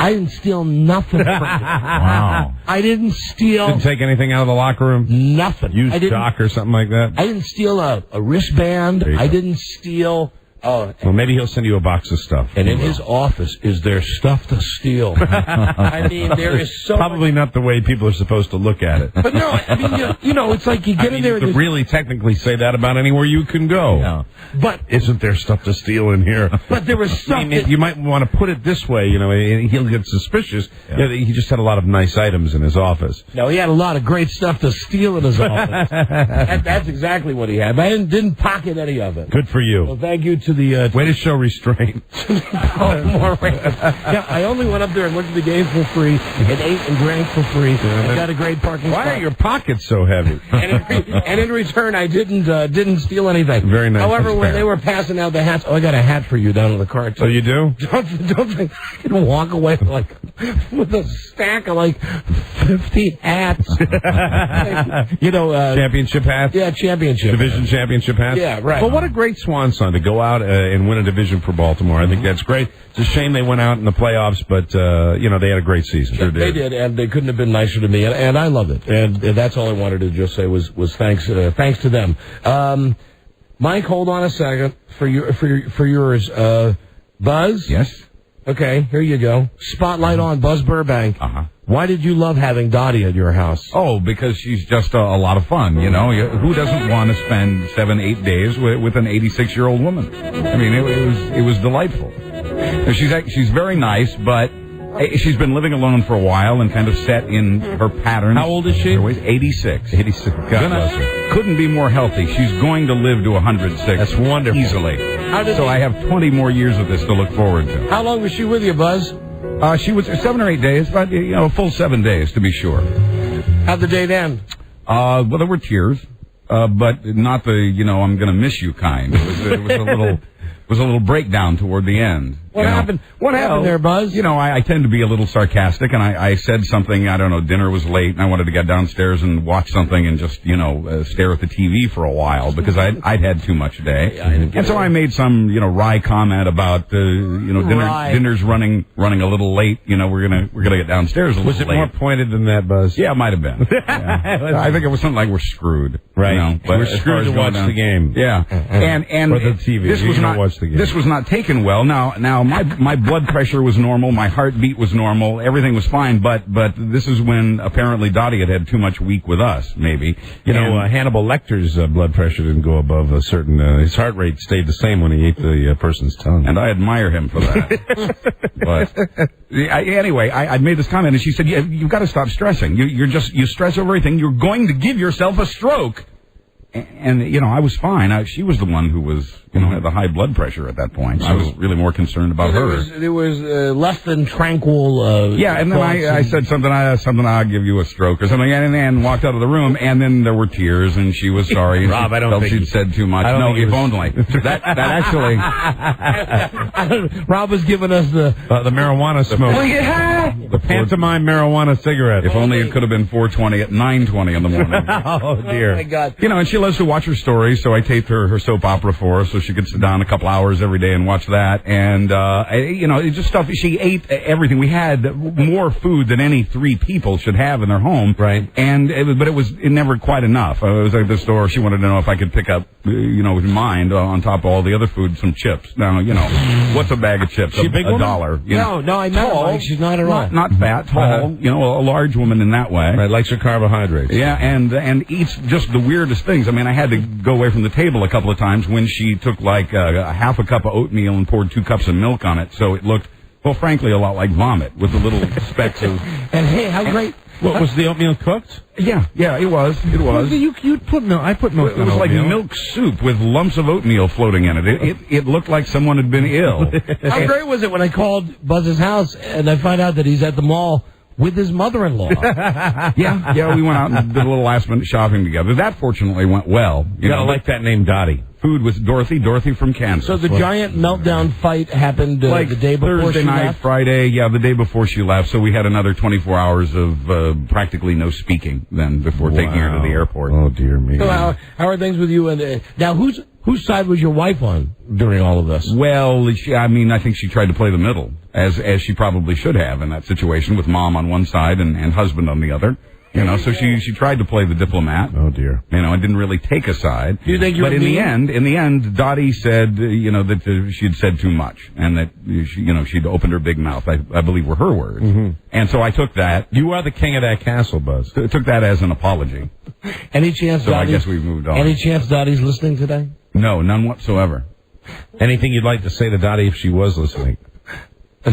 S4: I didn't steal nothing from you.
S7: Wow.
S4: I didn't steal...
S7: Didn't take anything out of the locker room?
S4: Nothing.
S7: Use Doc or something like that?
S4: I didn't steal a wristband. I didn't steal...
S7: Well, maybe he'll send you a box of stuff.
S4: And in his office, is there stuff to steal? I mean, there is so
S7: Probably not the way people are supposed to look at it.
S4: But no, I mean, it's like you get in there...
S7: You could really technically say that about anywhere you can go.
S4: Yeah. But
S7: isn't there stuff to steal in here?
S4: But there was stuff
S7: you might want to put it this way, he'll get suspicious. Yeah. He just had a lot of nice items in his office.
S4: No, he had a lot of great stuff to steal in his office. That's exactly what he had. But I didn't pocket any of it.
S7: Good for you.
S4: Well, thank you, to the...
S7: Way to show restraint.
S4: Yeah, I only went up there and looked at the games for free and ate and drank for free and got a great parking spot.
S7: Why are your pockets so heavy?
S4: and in return, I didn't steal anything.
S7: Very nice.
S4: However, when they were passing out the hats, I got a hat for you down in the cart.
S7: So you do?
S4: Don't think I can walk away with a stack of 50 hats.
S7: Championship hats?
S4: Yeah, championship.
S7: Division championship hats?
S4: Yeah, right.
S7: Well, what a great swan song to go out and win a division for Baltimore. I think that's great. It's a shame they went out in the playoffs, but, they had a great season. Sure did.
S4: They did, and they couldn't have been nicer to me, and I love it. And that's all I wanted to just say was thanks to them. Mike, hold on a second for yours. Buzz?
S12: Yes?
S4: Okay, here you go. Spotlight on Buzz Burbank.
S12: Uh-huh.
S4: Why did you love having Dottie at your house?
S12: Oh, because she's just a lot of fun, Who doesn't want to spend 7-8 days with an 86-year-old woman? I mean, it was delightful. She's very nice, but she's been living alone for a while and kind of set in her patterns.
S7: How old is she?
S12: 86.
S7: 86. God bless her.
S12: Couldn't be more healthy. She's going to live to 106.
S7: That's wonderful.
S12: Easily. I have 20 more years of this to look forward to.
S4: How long was she with you, Buzz?
S12: She was 7 or 8 days, but, a full 7 days to be sure.
S4: How'd the date end?
S12: Well, there were tears, but not the, I'm going to miss you kind. It was a little breakdown toward the end.
S4: What happened? What happened there, Buzz?
S12: I tend to be a little sarcastic, and I said something. I don't know. Dinner was late, and I wanted to get downstairs and watch something and just stare at the TV for a while because I'd had too much today, and so I made some wry comment about dinner's running a little late. We're gonna get downstairs a little late.
S7: Was it more pointed than that, Buzz?
S12: Yeah, it might have been. Yeah. I think it was something like we're screwed.
S7: Right.
S12: But
S7: we're screwed to watch the game.
S12: Yeah. And
S7: or the TV.
S12: This was not taken well. Now my blood pressure was normal, my heartbeat was normal, everything was fine, but this is when apparently Dottie had too much week with us, maybe.
S7: Hannibal Lecter's blood pressure didn't go above a certain, his heart rate stayed the same when he ate the person's tongue.
S12: And I admire him for that. But anyway, I made this comment and she said, you've got to stop stressing. You stress over everything, you're going to give yourself a stroke. And, I was fine. She was the one who was, had the high blood pressure at that point. I was really more concerned about her.
S4: There was less than tranquil.
S12: And then I said something, I'll give you a stroke or something, and walked out of the room, and then there were tears, and she was sorry.
S7: Rob, I don't
S12: felt
S7: think
S12: she'd said too much. No, if only. That actually.
S4: Rob was giving us the
S7: marijuana smoke. The pantomime marijuana cigarette.
S12: If only it could have been 4:20 at 9:20 in the morning.
S7: Oh, dear.
S4: Oh, my God.
S12: And she loves to watch her stories, so I taped her soap opera for her so she could sit down a couple hours every day and watch that. And, it's just stuff. She ate everything. We had more food than any 3 people should have in their home.
S7: Right.
S12: And, but it was never quite enough. I was at the store. She wanted to know if I could pick up, mind on top of all the other food, some chips. Now, what's a bag of chips?
S7: She a big
S12: $1.
S4: No, I met her. She's not at all.
S12: Not fat, tall, a large woman in that way.
S7: Right, likes her carbohydrates.
S12: Yeah, and eats just the weirdest things. I mean, I had to go away from the table a couple of times when she took like a half a cup of oatmeal and poured 2 cups of milk on it, so it looked, well, frankly, a lot like vomit with the little specks of...
S4: And hey, how great...
S7: What, was the oatmeal cooked?
S12: Yeah, it was. It was.
S7: You put milk. I put milk.
S12: It was like milk soup with lumps of oatmeal floating in it. It looked like someone had been ill.
S4: How great was it when I called Buzz's house and I find out that he's at the mall with his mother-in-law?
S12: Yeah, we went out and did a little last-minute shopping together. That fortunately went well.
S7: You gotta like that name, Dottie.
S12: Food was Dorothy from Kansas.
S4: So the giant meltdown fight happened the day before
S12: Thursday
S4: she
S12: night,
S4: left?
S12: Friday, the day before she left. So we had another 24 hours of practically no speaking then before taking her to the airport.
S7: Oh, dear me.
S4: So how are things with you? And now, whose side was your wife on during all of this?
S12: Well, I think she tried to play the middle, as she probably should have in that situation, with mom on one side and husband on the other. So she tried to play the diplomat.
S7: Oh dear.
S12: And didn't really take a side.
S4: Do you think
S12: But in the end, Dottie said, that she had said too much, and that she'd opened her big mouth. I believe were her words.
S7: Mm-hmm.
S12: And so I took that.
S7: You are the king of that castle, Buzz.
S12: Took that as an apology.
S4: Any chance?
S12: So I guess we've moved on.
S4: Any chance Dottie's listening today?
S12: No, none whatsoever.
S7: Anything you'd like to say to Dottie if she was listening?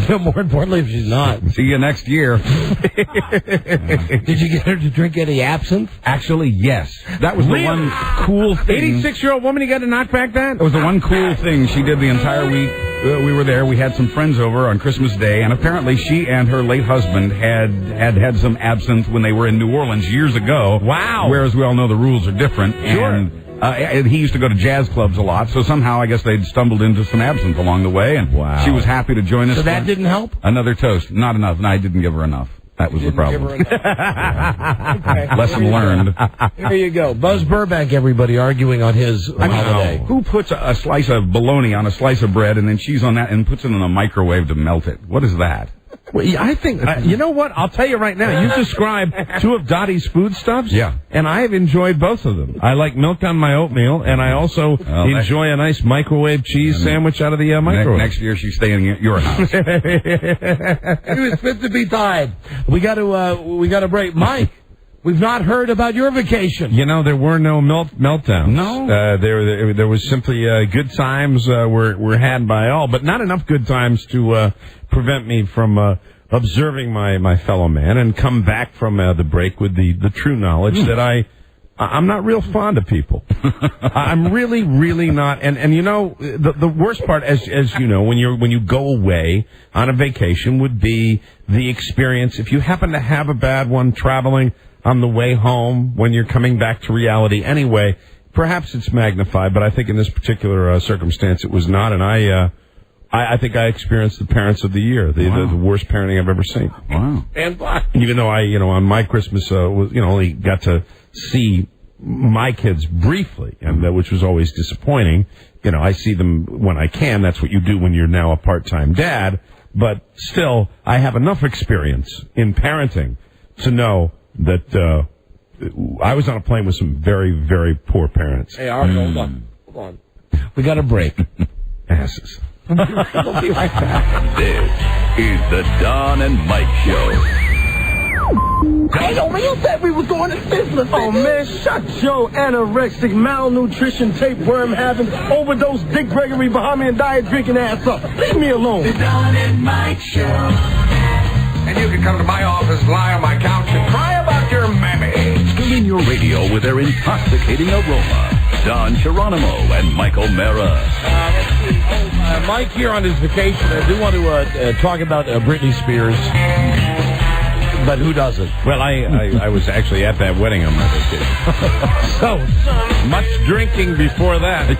S4: More importantly, if she's not.
S12: See you next year.
S4: Did you get her to drink any absinthe?
S12: Actually, yes. That was the one cool thing.
S7: 86-year-old woman, you got to knock back that?
S12: It was the one cool thing she did the entire week. We were there. We had some friends over on Christmas Day, and apparently she and her late husband had some absinthe when they were in New Orleans years ago.
S7: Wow.
S12: Whereas we all know the rules are different.
S7: Sure.
S12: And he used to go to jazz clubs a lot, so somehow I guess they'd stumbled into some absinthe along the way, and she was happy to join us.
S4: So that didn't help?
S12: Another toast. Not enough. No, I didn't give her enough. That was the problem.
S4: Okay.
S12: Lesson learned.
S4: Here you go. Buzz Burbank, everybody, arguing on his holiday.
S12: Who puts a slice of bologna on a slice of bread and then cheese on that and puts it in a microwave to melt it? What is that?
S7: Well, I think, you know what? I'll tell you right now. You described two of Dottie's foodstuffs.
S12: Yeah.
S7: And I've enjoyed both of them. I like milk on my oatmeal, and I also enjoy a nice microwave cheese sandwich out of the microwave.
S12: Next year, she's staying at your house.
S4: He was fit to be tied. We got to break. Mike, we've not heard about your vacation.
S7: You know, there were no meltdowns.
S12: No?
S7: There was simply good times were had by all, but not enough good times to prevent me from observing my fellow man and come back from the break with the true knowledge that I'm not real fond of people. I'm really, really not. And you know, the worst part, as you know, when you go away on a vacation would be the experience. If you happen to have a bad one traveling on the way home when you're coming back to reality anyway, perhaps it's magnified, but I think in this particular circumstance it was not, and I think I experienced the parents of the year, the worst parenting I've ever seen.
S12: Wow.
S4: And why?
S7: Even though I, on my Christmas, only got to see my kids briefly, and which was always disappointing. I see them when I can. That's what you do when you're now a part-time dad. But still, I have enough experience in parenting to know that I was on a plane with some very, very poor parents.
S4: Hey, all right, hold on. We got a break.
S7: Asses.
S4: We'll be right back.
S1: This is the Don and Mike Show.
S15: Hey, yo, man, you said we was going to Sizzler. Oh, man, shut your anorexic, malnutrition, tapeworm having, overdose, Dick Gregory, Bahamian diet drinking ass up. Leave me alone.
S3: The Don and Mike Show.
S16: And you can come to my office, lie on my couch, and cry about your mammy.
S1: Fill in your radio with their intoxicating aroma. Don Geronimo and Michael Mara.
S4: Mike here on his vacation. I do want to talk about Britney Spears. But who doesn't?
S7: Well, I was actually at that wedding on my vacation.
S4: So much drinking before that.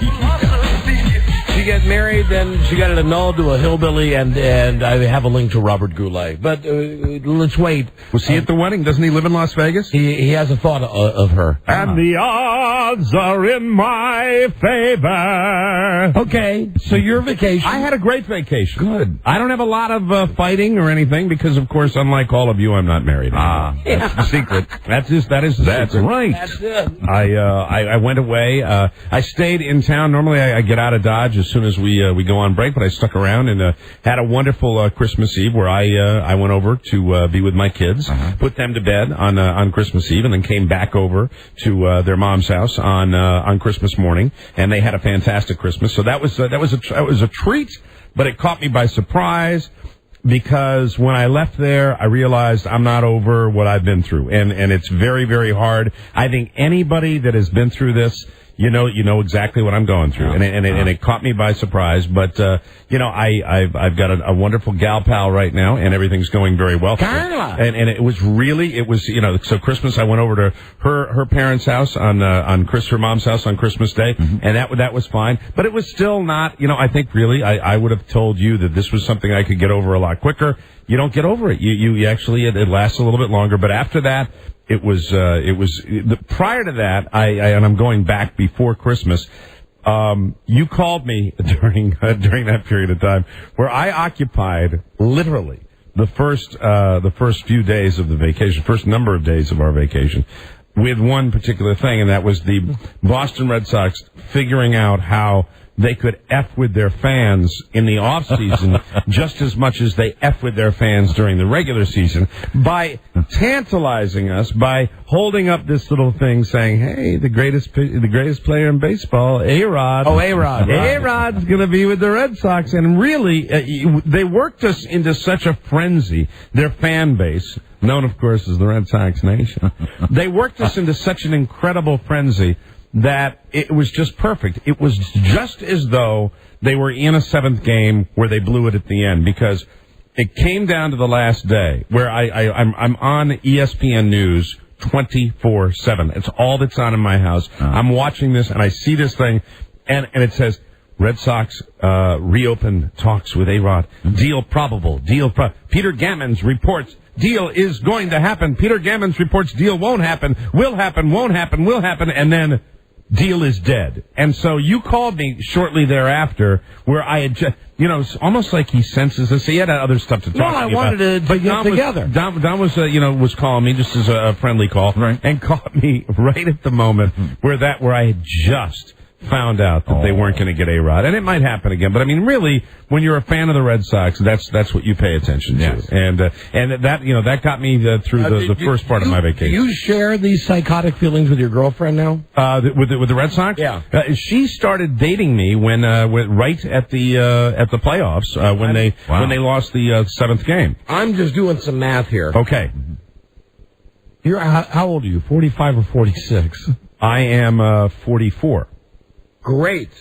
S4: She got married, then she got it annulled to a hillbilly, and I have a link to Robert Goulet. But let's wait.
S7: Was he at the wedding? Doesn't he live in Las Vegas?
S4: He has a thought of her.
S7: And the odds are in my favor.
S4: Okay, so your vacation.
S7: I had a great vacation.
S12: Good.
S7: I don't have a lot of fighting or anything because, of course, unlike all of you, I'm not married.
S12: That's the secret.
S7: That is the secret.
S12: Right.
S4: That's it.
S7: I went away. I stayed in town. Normally, I get out of Dodge as soon as we go on break, but I stuck around and had a wonderful Christmas Eve where I went over to be with my kids, put them to bed on Christmas Eve, and then came back over to their mom's house on Christmas morning, and they had a fantastic Christmas. So that was a treat, but it caught me by surprise. Because when I left there, I realized I'm not over what I've been through. And it's very, very hard. I think anybody that has been through this, you know exactly what I'm going through. And it caught me by surprise. But, I've got a wonderful gal pal right now, and everything's going very well.
S4: Carla!
S7: And it was, so Christmas, I went over to her parents' house her mom's house on Christmas Day, and that was fine. But it was still not, I think really, I would have told you that this was something I could get over a lot quicker. You don't get over it. You actually, it lasts a little bit longer. But after that, it was prior to that, and I'm going back before Christmas, you called me during that period of time where I occupied literally the first few days of the vacation, first number of days of our vacation, with one particular thing, and that was the Boston Red Sox figuring out how they could F with their fans in the off season just as much as they F with their fans during the regular season by tantalizing us by holding up this little thing saying, "Hey, the greatest player in baseball, A-Rod.
S4: Oh, A-Rod.
S7: A-Rod's going to be with the Red Sox." And really, they worked us into such a frenzy. Their fan base, known of course as the Red Sox Nation, they worked us into such an incredible frenzy that it was just perfect. It was just as though they were in a seventh game where they blew it at the end, because it came down to the last day where I'm on ESPN News 24/7. It's all that's on in my house. I'm watching this and I see this thing and it says, Red Sox reopen talks with A-Rod. Deal probable. Peter Gammons reports deal is going to happen. Peter Gammons reports deal won't happen. Will happen, won't happen, will happen. And then deal is dead. And so you called me shortly thereafter where I had just, it's almost like he senses this. He had other stuff to talk to
S4: I
S7: me
S4: wanted
S7: about.
S4: to get together.
S7: Don was, was calling me just as a friendly call, right, and caught me right at the moment where I had just found out that they weren't going to get A-Rod. And it might happen again. But, I mean, really, when you're a fan of the Red Sox, that's what you pay attention to. Yes. And that got me through the first part of my vacation.
S4: Do you share these psychotic feelings with your girlfriend now?
S7: With the Red Sox?
S4: Yeah.
S7: She started dating me when right at the playoffs when they lost the seventh game.
S4: I'm just doing some math here.
S7: Okay.
S4: How old are you? 45 or 46?
S7: I am 44.
S4: Great.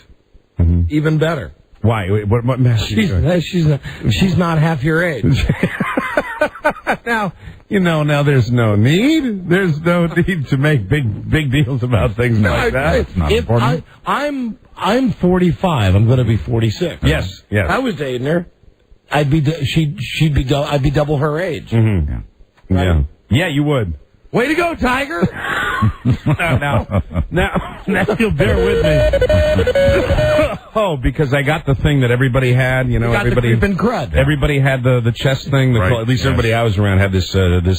S7: Mm-hmm.
S4: Even better.
S7: Why? What math?
S4: She's not half your age.
S7: Now there's no need. There's no need to make big deals about things like that. It's not important.
S4: I'm 45. I'm going to be 46.
S7: Yes.
S4: If I was dating her, I'd be double her age.
S7: Mm-hmm. Yeah.
S4: Right?
S7: Yeah. Yeah, you would.
S4: Way to go, Tiger!
S7: Now you'll bear with me. Oh, because I got the thing that everybody had, everybody.
S4: The creeping crud.
S7: Everybody had the chest thing. At least everybody I was around had this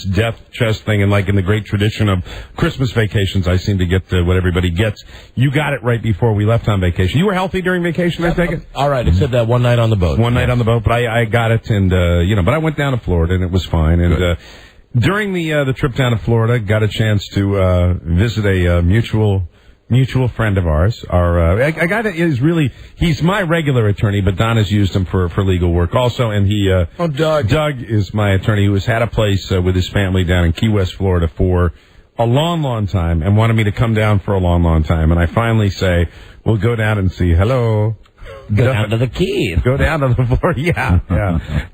S7: death chest thing, and like in the great tradition of Christmas vacations, I seem to get what everybody gets. You got it right before we left on vacation. You were healthy during vacation, I take it?
S4: All right, except that one night on the boat.
S7: One night on the boat, but I got it, and but I went down to Florida, and it was fine, and. During the trip down to Florida, got a chance to visit a mutual friend of ours. A guy that is really, he's my regular attorney, but Don has used him for legal work also. And
S4: Doug.
S7: Doug is my attorney who has had a place with his family down in Key West, Florida for a long, long time and wanted me to come down for a long, long time. And I finally say, we'll go down and see, hello.
S4: Go down to the Keys.
S7: Go down to the floor. Yeah.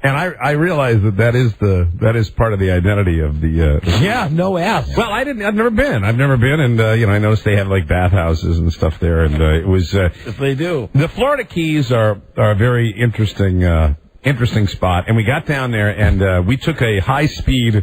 S7: And I realize that is part of the identity of the.
S4: Yeah, no ass.
S7: Well, I've never been, and I noticed they have like bathhouses and stuff there, and it was.
S4: Yes, they do.
S7: The Florida Keys are a very interesting spot, and we got down there, and we took a high-speed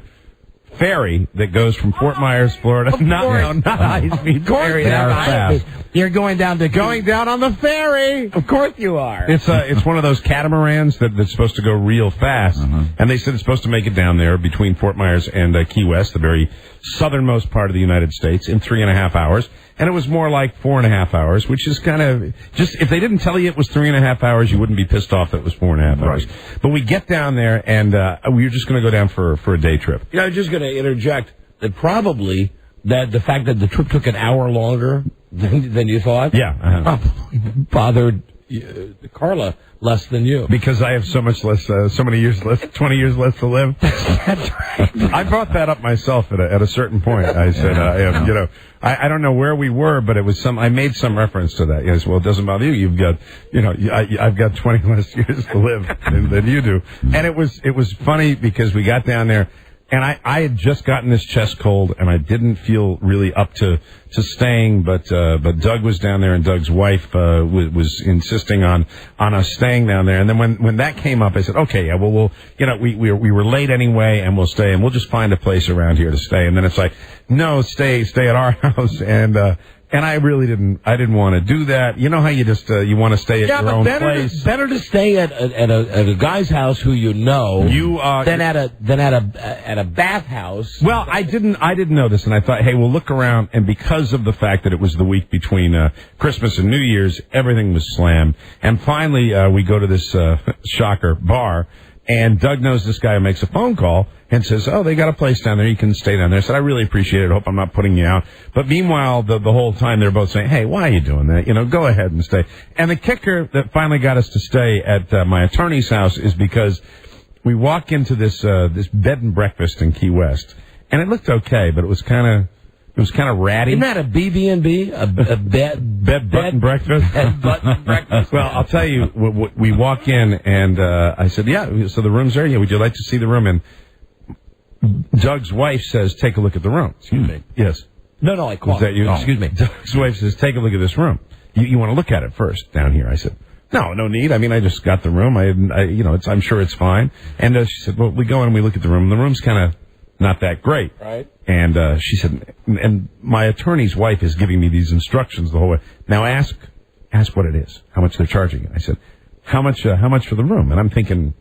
S7: ferry that goes from Fort Myers, Florida. Not high-speed ferry. Fast.
S4: You're going down on the ferry. Of course you are.
S7: It's one of those catamarans that's supposed to go real fast, and they said it's supposed to make it down there between Fort Myers and Key West, the very southernmost part of the United States, in 3.5 hours. And it was more like 4.5 hours, which is kind of just, if they didn't tell you it was 3.5 hours, you wouldn't be pissed off that it was 4.5 hours. But we get down there, and we were just going to go down for a day trip.
S4: I was just going to interject that probably that the fact that the trip took an hour longer than you thought, bothered Carla less than you,
S7: because I have so many years left, 20 years left to live.
S4: That's right.
S7: I brought that up myself at a certain point. I said, I don't know where we were, but it was I made some reference to that. Yes, well, it doesn't bother you. You've got, I've got 20 less years to live than you do. And it was funny because we got down there. And I had just gotten this chest cold, and I didn't feel really up to staying, but Doug was down there, and Doug's wife was insisting on us staying down there. And then when that came up, I said, okay, yeah, well, we were late anyway, and we'll stay, and we'll just find a place around here to stay. And then it's like, no, stay at our house. And And I really didn't want to do that. You know how you just you want to stay at your own place.
S4: Better to stay at a guy's house who you know than at a bathhouse.
S7: Well, I didn't know this, and I thought, hey, we'll look around. And because of the fact that it was the week between Christmas and New Year's, everything was slammed. And finally, we go to this shocker bar. And Doug knows this guy who makes a phone call and says, oh, they got a place down there. You can stay down there. I said, I really appreciate it. Hope I'm not putting you out. But meanwhile, the whole time they're both saying, hey, why are you doing that? Go ahead and stay. And the kicker that finally got us to stay at my attorney's house is because we walk into this bed and breakfast in Key West. And it looked okay, but it was kind of ratty.
S4: Isn't that a BB&B? A bed
S7: and breakfast?
S4: Bed and breakfast.
S7: Well, I'll tell you, we walk in, and I said, yeah, so the room's there? Yeah, would you like to see the room? And Doug's wife says, take a look at the room.
S4: Excuse me.
S7: Yes.
S4: No, I called.
S7: Is that you?
S4: Oh. Excuse me.
S7: Doug's wife says, take a look at this room. You want to look at it first down here? I said, no need. I mean, I just got the room. I'm sure it's fine. And she said, well, we go in and we look at the room. The room's kind of not that great.
S4: Right.
S7: And she said, and my attorney's wife is giving me these instructions the whole way. Now ask what it is, how much they're charging you. I said, how much for the room? And I'm thinking,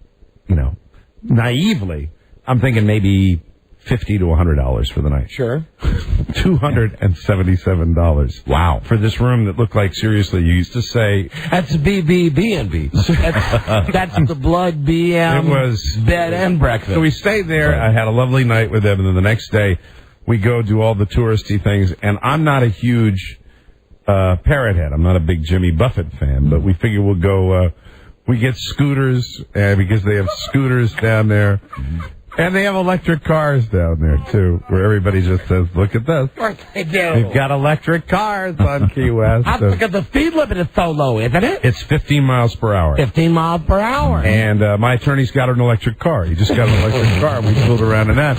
S7: naively, I'm thinking maybe $50 to $100 for the night.
S4: Sure.
S7: $277. Wow. For this room that looked like, seriously, you used to say...
S4: That's BB&B. That's the blood BM.
S7: It was...
S4: Bed and breakfast.
S7: So we stayed there. Right. I had a lovely night with them. And then the next day, we go do all the touristy things. And I'm not a huge parrot head. I'm not a big Jimmy Buffett fan. But we figure we'll go... we get scooters, because they have scooters down there. And they have electric cars down there, too, where everybody just says, look at this.
S4: Of course they do.
S7: They've got electric cars on Key West.
S4: Look at the speed limit is so low, isn't it?
S7: It's 15 miles per hour.
S4: 15 miles per hour.
S7: And my attorney's got an electric car. He just got an electric car. We pulled around in that.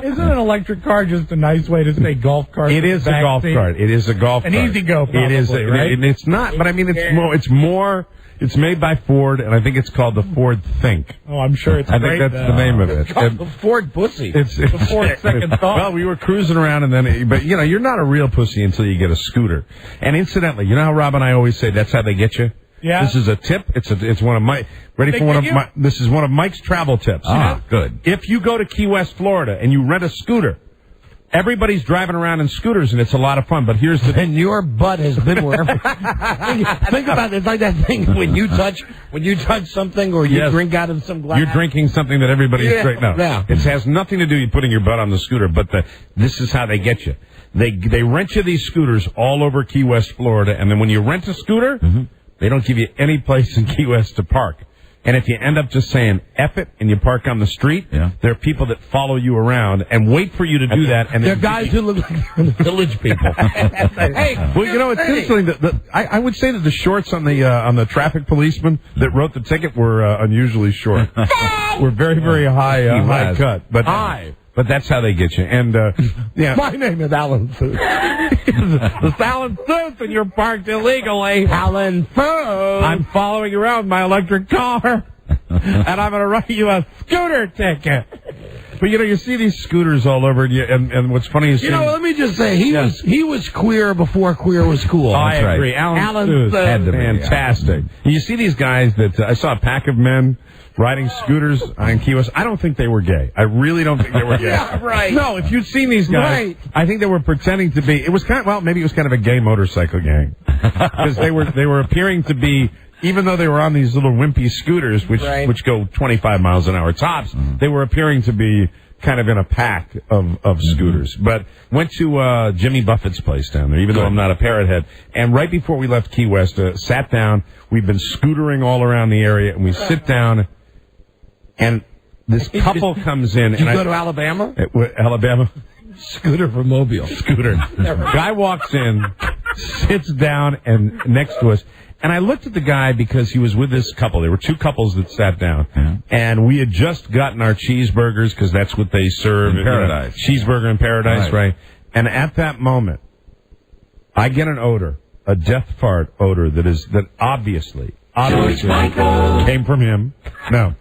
S6: Isn't an electric car just a nice way to say golf cart?
S7: It is a golf cart. It is a golf cart.
S6: An easy go, probably,
S7: it is,
S6: right?
S7: It's not, but I mean, it's more... It's made by Ford, and I think it's called the Ford Think.
S6: Oh, I'm sure it's great.
S7: I think that's the name of it.
S4: It's called the Ford Pussy.
S7: It's
S6: the Ford Second Thought.
S7: Well, we were cruising around, and then, but you're not a real pussy until you get a scooter. And incidentally, you know how Rob and I always say that's how they get you?
S6: Yeah.
S7: This is a tip. It's one of my this is one of Mike's travel tips.
S12: Good.
S7: If you go to Key West, Florida, and you rent a scooter, everybody's driving around in scooters, and it's a lot of fun. But here's the...
S4: And your butt has been wherever... think about it. It's like that thing when you touch something or you drink out of some glass.
S7: You're drinking something that everybody is drinking. No.
S4: Yeah.
S7: It has nothing to do with putting your butt on the scooter, but this is how they get you. They rent you these scooters all over Key West, Florida, and then when you rent a scooter, they don't give you any place in Key West to park. And if you end up just saying F it and you park on the street, there are people that follow you around and wait for you to do that. And
S4: they're guys who look like village people.
S7: Hey, well, it's interesting. I would say that the shorts on the traffic policeman that wrote the ticket were unusually short. We're very, very high cut. But
S4: high.
S7: But that's how they get you. And,
S4: My name is Alan Food.
S7: It's Alan Food, and you're parked illegally.
S4: Alan Food.
S7: I'm following around my electric car, and I'm going to write you a scooter ticket. But, you see these scooters all over, and what's funny is...
S4: let me just say, he was queer before queer was cool.
S7: I agree. Alan Food. Fantastic. You see these guys that... I saw a pack of men... riding scooters on Key West. I don't think they were gay. I really don't think they were gay.
S4: Yeah, right.
S7: No, if you'd seen these guys, I think they were pretending to be. It was maybe it was kind of a gay motorcycle gang because they were appearing to be. Even though they were on these little wimpy scooters, which go 25 miles an hour tops, they were appearing to be kind of in a pack of scooters. But went to Jimmy Buffett's place down there, even though I'm not a parrot head. And right before we left Key West, sat down. We've been scootering all around the area, and we sit down. And this couple comes in.
S4: Did you go to Alabama?
S7: Alabama?
S4: Scooter from Mobile.
S7: Scooter. Guy walks in, sits down and next to us. And I looked at the guy because he was with this couple. There were two couples that sat down.
S12: Yeah.
S7: And we had just gotten our cheeseburgers because that's what they serve.
S12: In Paradise.
S7: Cheeseburger in Paradise, right? And at that moment, I get an odor, a death fart odor that obviously came from him. No,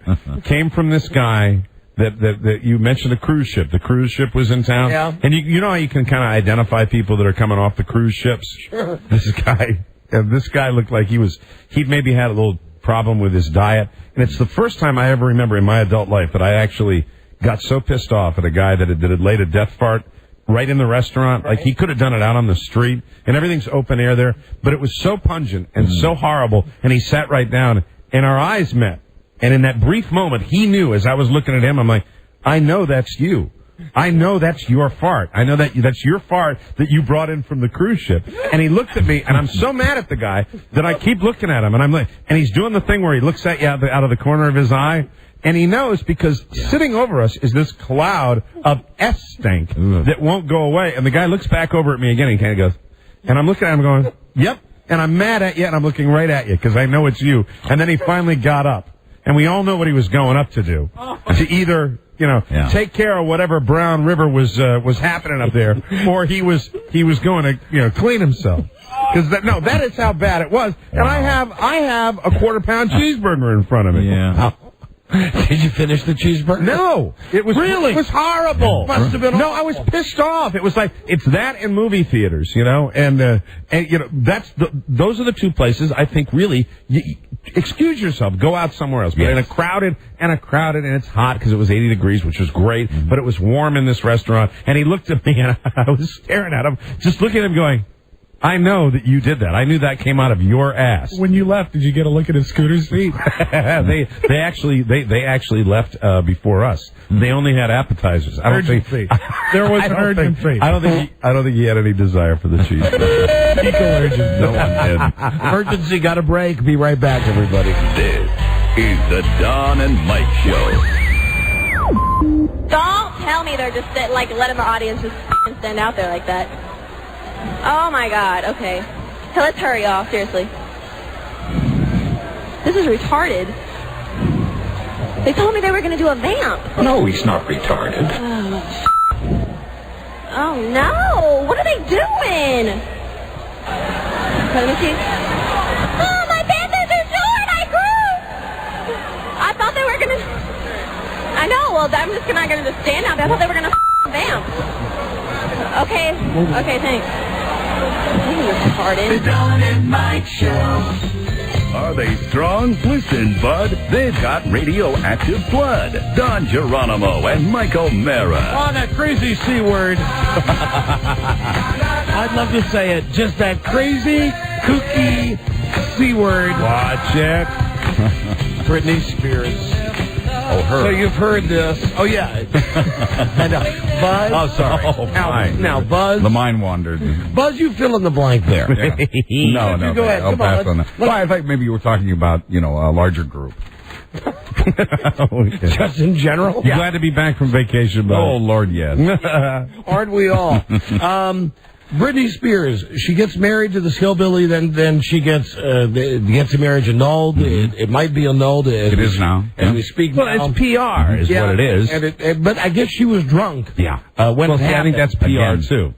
S7: came from this guy that you mentioned a cruise ship. The cruise ship was in town.
S4: Yeah.
S7: And you know how you can kind of identify people that are coming off the cruise ships?
S4: Sure.
S7: This guy looked like he'd maybe had a little problem with his diet. And it's the first time I ever remember in my adult life that I actually got so pissed off at a guy that had laid a death fart right in the restaurant. Like, he could have done it out on the street, and everything's open air there. But it was so pungent and so horrible, and he sat right down, and our eyes met. And in that brief moment, he knew, as I was looking at him, I'm like, I know that's you. I know that's your fart. I know that's your fart that you brought in from the cruise ship. And he looked at me, and I'm so mad at the guy that I keep looking at him. And I'm like, and he's doing the thing where he looks at you out of the corner of his eye. And he knows because sitting over us is this cloud of S-stink that won't go away. And the guy looks back over at me again, and he kind of goes, and I'm looking at him going, yep. And I'm mad at you, and I'm looking right at you because I know it's you. And then he finally got up. And we all know what he was going up to do. To either, take care of whatever brown river was happening up there, or he was going to, clean himself. Because that is how bad it was. And I have a quarter-pound cheeseburger in front of me.
S4: Yeah. Did you finish the cheeseburger?
S7: No. It was
S4: really?
S7: It was horrible.
S4: Must have been
S7: No, I was pissed off. It was like, it's that in movie theaters, and those are the two places I think really, excuse yourself, go out somewhere else. But in a crowded, and it's hot because it was 80 degrees, which was great, but it was warm in this restaurant, and he looked at me, and I was staring at him, just looking at him going, I know that you did that. I knew that came out of your ass.
S6: When you left, did you get a look at his scooter's feet?
S7: they actually left before us. They only had appetizers.
S6: Urgency. There was an urgency.
S7: I don't think he had any desire for the cheese.
S6: Equal urgency.
S7: No one did.
S4: Emergency, got a break. Be right back, everybody.
S1: This is the Don and Mike Show.
S9: Don't tell me they're just letting the audience just stand out there like that. Oh my God, okay. So let's hurry off, seriously. This is retarded. They told me they were going to do a vamp.
S16: No, he's not retarded.
S9: Oh no, what are they doing? Let me see. Oh, my panties are short, I grew! I thought they were going to... I know, well, I'm just not going to just stand out there. I thought they were going to vamp. Okay, thanks.
S3: The Don and Mike Show.
S1: Are they strong? Listen, bud. They've got radioactive blood. Don Geronimo and Mike O'Mara.
S4: Oh, that crazy C word. I'd love to say it. Just that crazy, kooky C word.
S7: Watch it.
S4: Britney Spears.
S7: Oh, her.
S4: So you've heard this. Oh, yeah. And, Buzz.
S7: Oh, sorry. Oh,
S4: now, Buzz.
S12: The mind wandered.
S4: Buzz, you fill in the blank there.
S12: Yeah. No.
S4: Go ahead.
S12: I'll
S4: Come on.
S12: pass on that. Well, I thought maybe you were talking about, a larger group.
S7: Okay.
S4: Just in general?
S7: Yeah. Glad to be back from vacation, Buzz.
S12: Oh, Lord, yes.
S4: Aren't we all? Britney Spears, she gets married to this hillbilly, then she gets the marriage annulled. Mm-hmm. It might be annulled.
S12: It is now.
S4: And we speak
S7: well,
S4: now.
S7: it's PR is what it is.
S4: But I guess she was drunk.
S7: Yeah.
S4: When
S7: I think that's PR, too.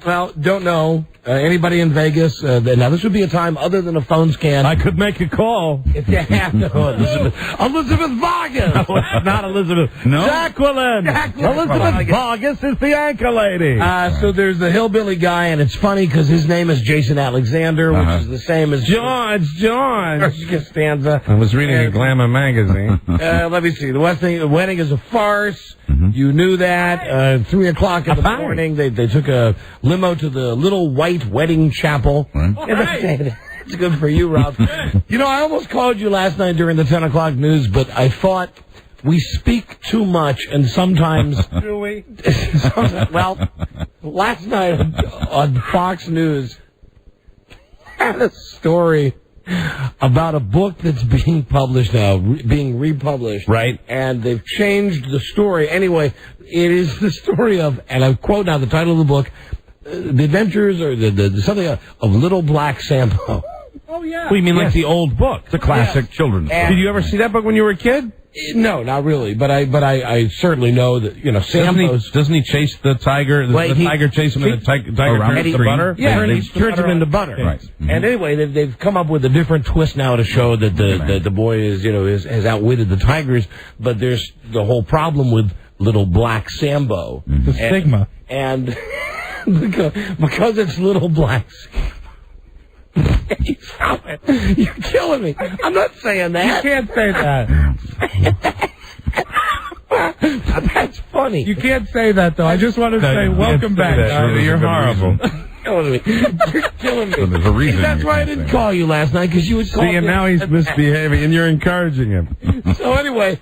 S4: Well, don't know. Anybody in Vegas? Now, this would be a time other than a phone scan.
S7: I could make a call.
S4: If you have to. Elizabeth Vargas.
S7: No, it's not Elizabeth.
S12: No?
S7: Jacqueline. Elizabeth Vargas is the anchor lady.
S4: So there's the hillbilly guy, and it's funny because his name is Jason Alexander, which is the same as
S7: George.
S4: Costanza.
S7: I was reading a Glamour magazine.
S4: Let me see. The wedding is a farce.
S12: Mm-hmm.
S4: You knew that. 3 o'clock in the morning, they took a limo to the Little White Wedding Chapel.
S12: Right.
S4: It's good for you, Rob. I almost called you last night during the 10 o'clock news, but I thought we speak too much, and sometimes...
S7: Do we?
S4: Well, last night on Fox News, had a story about a book that's being published now, being republished.
S7: Right.
S4: And they've changed the story. Anyway, it is the story of, and I quote now the title of the book, The Adventures or the something of Little Black Sambo.
S6: Oh, yeah.
S7: What do you mean, like the old book?
S12: It's a classic children's book.
S7: Did you ever see that book when you were a kid?
S4: No, not really. But I certainly know that Sambo's.
S7: Doesn't he chase the tiger? The tiger chase him, and the tiger turns to butter.
S4: Yeah, he turns him into butter.
S7: Right.
S4: Mm-hmm. And anyway, they've come up with a different twist now to show that the boy has outwitted the tigers. But there's the whole problem with little black Sambo.
S6: The stigma.
S4: And because it's little black. Stop it. You're killing me. I'm not saying that.
S6: You can't say that.
S4: That's funny.
S6: You can't say that, though. I just want to say welcome back.
S7: You're horrible.
S4: Killing me. You're killing me.
S7: So there's a reason.
S4: That's why I didn't call you last night, because you would call me.
S7: See, and now he's misbehaving, and you're encouraging him.
S4: So anyway,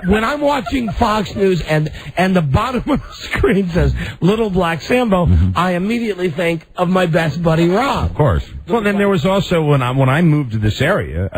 S4: when I'm watching Fox News and the bottom of the screen says Little Black Sambo, I immediately think of my best buddy Rob.
S7: Of course. Well, then there was also when I moved to this area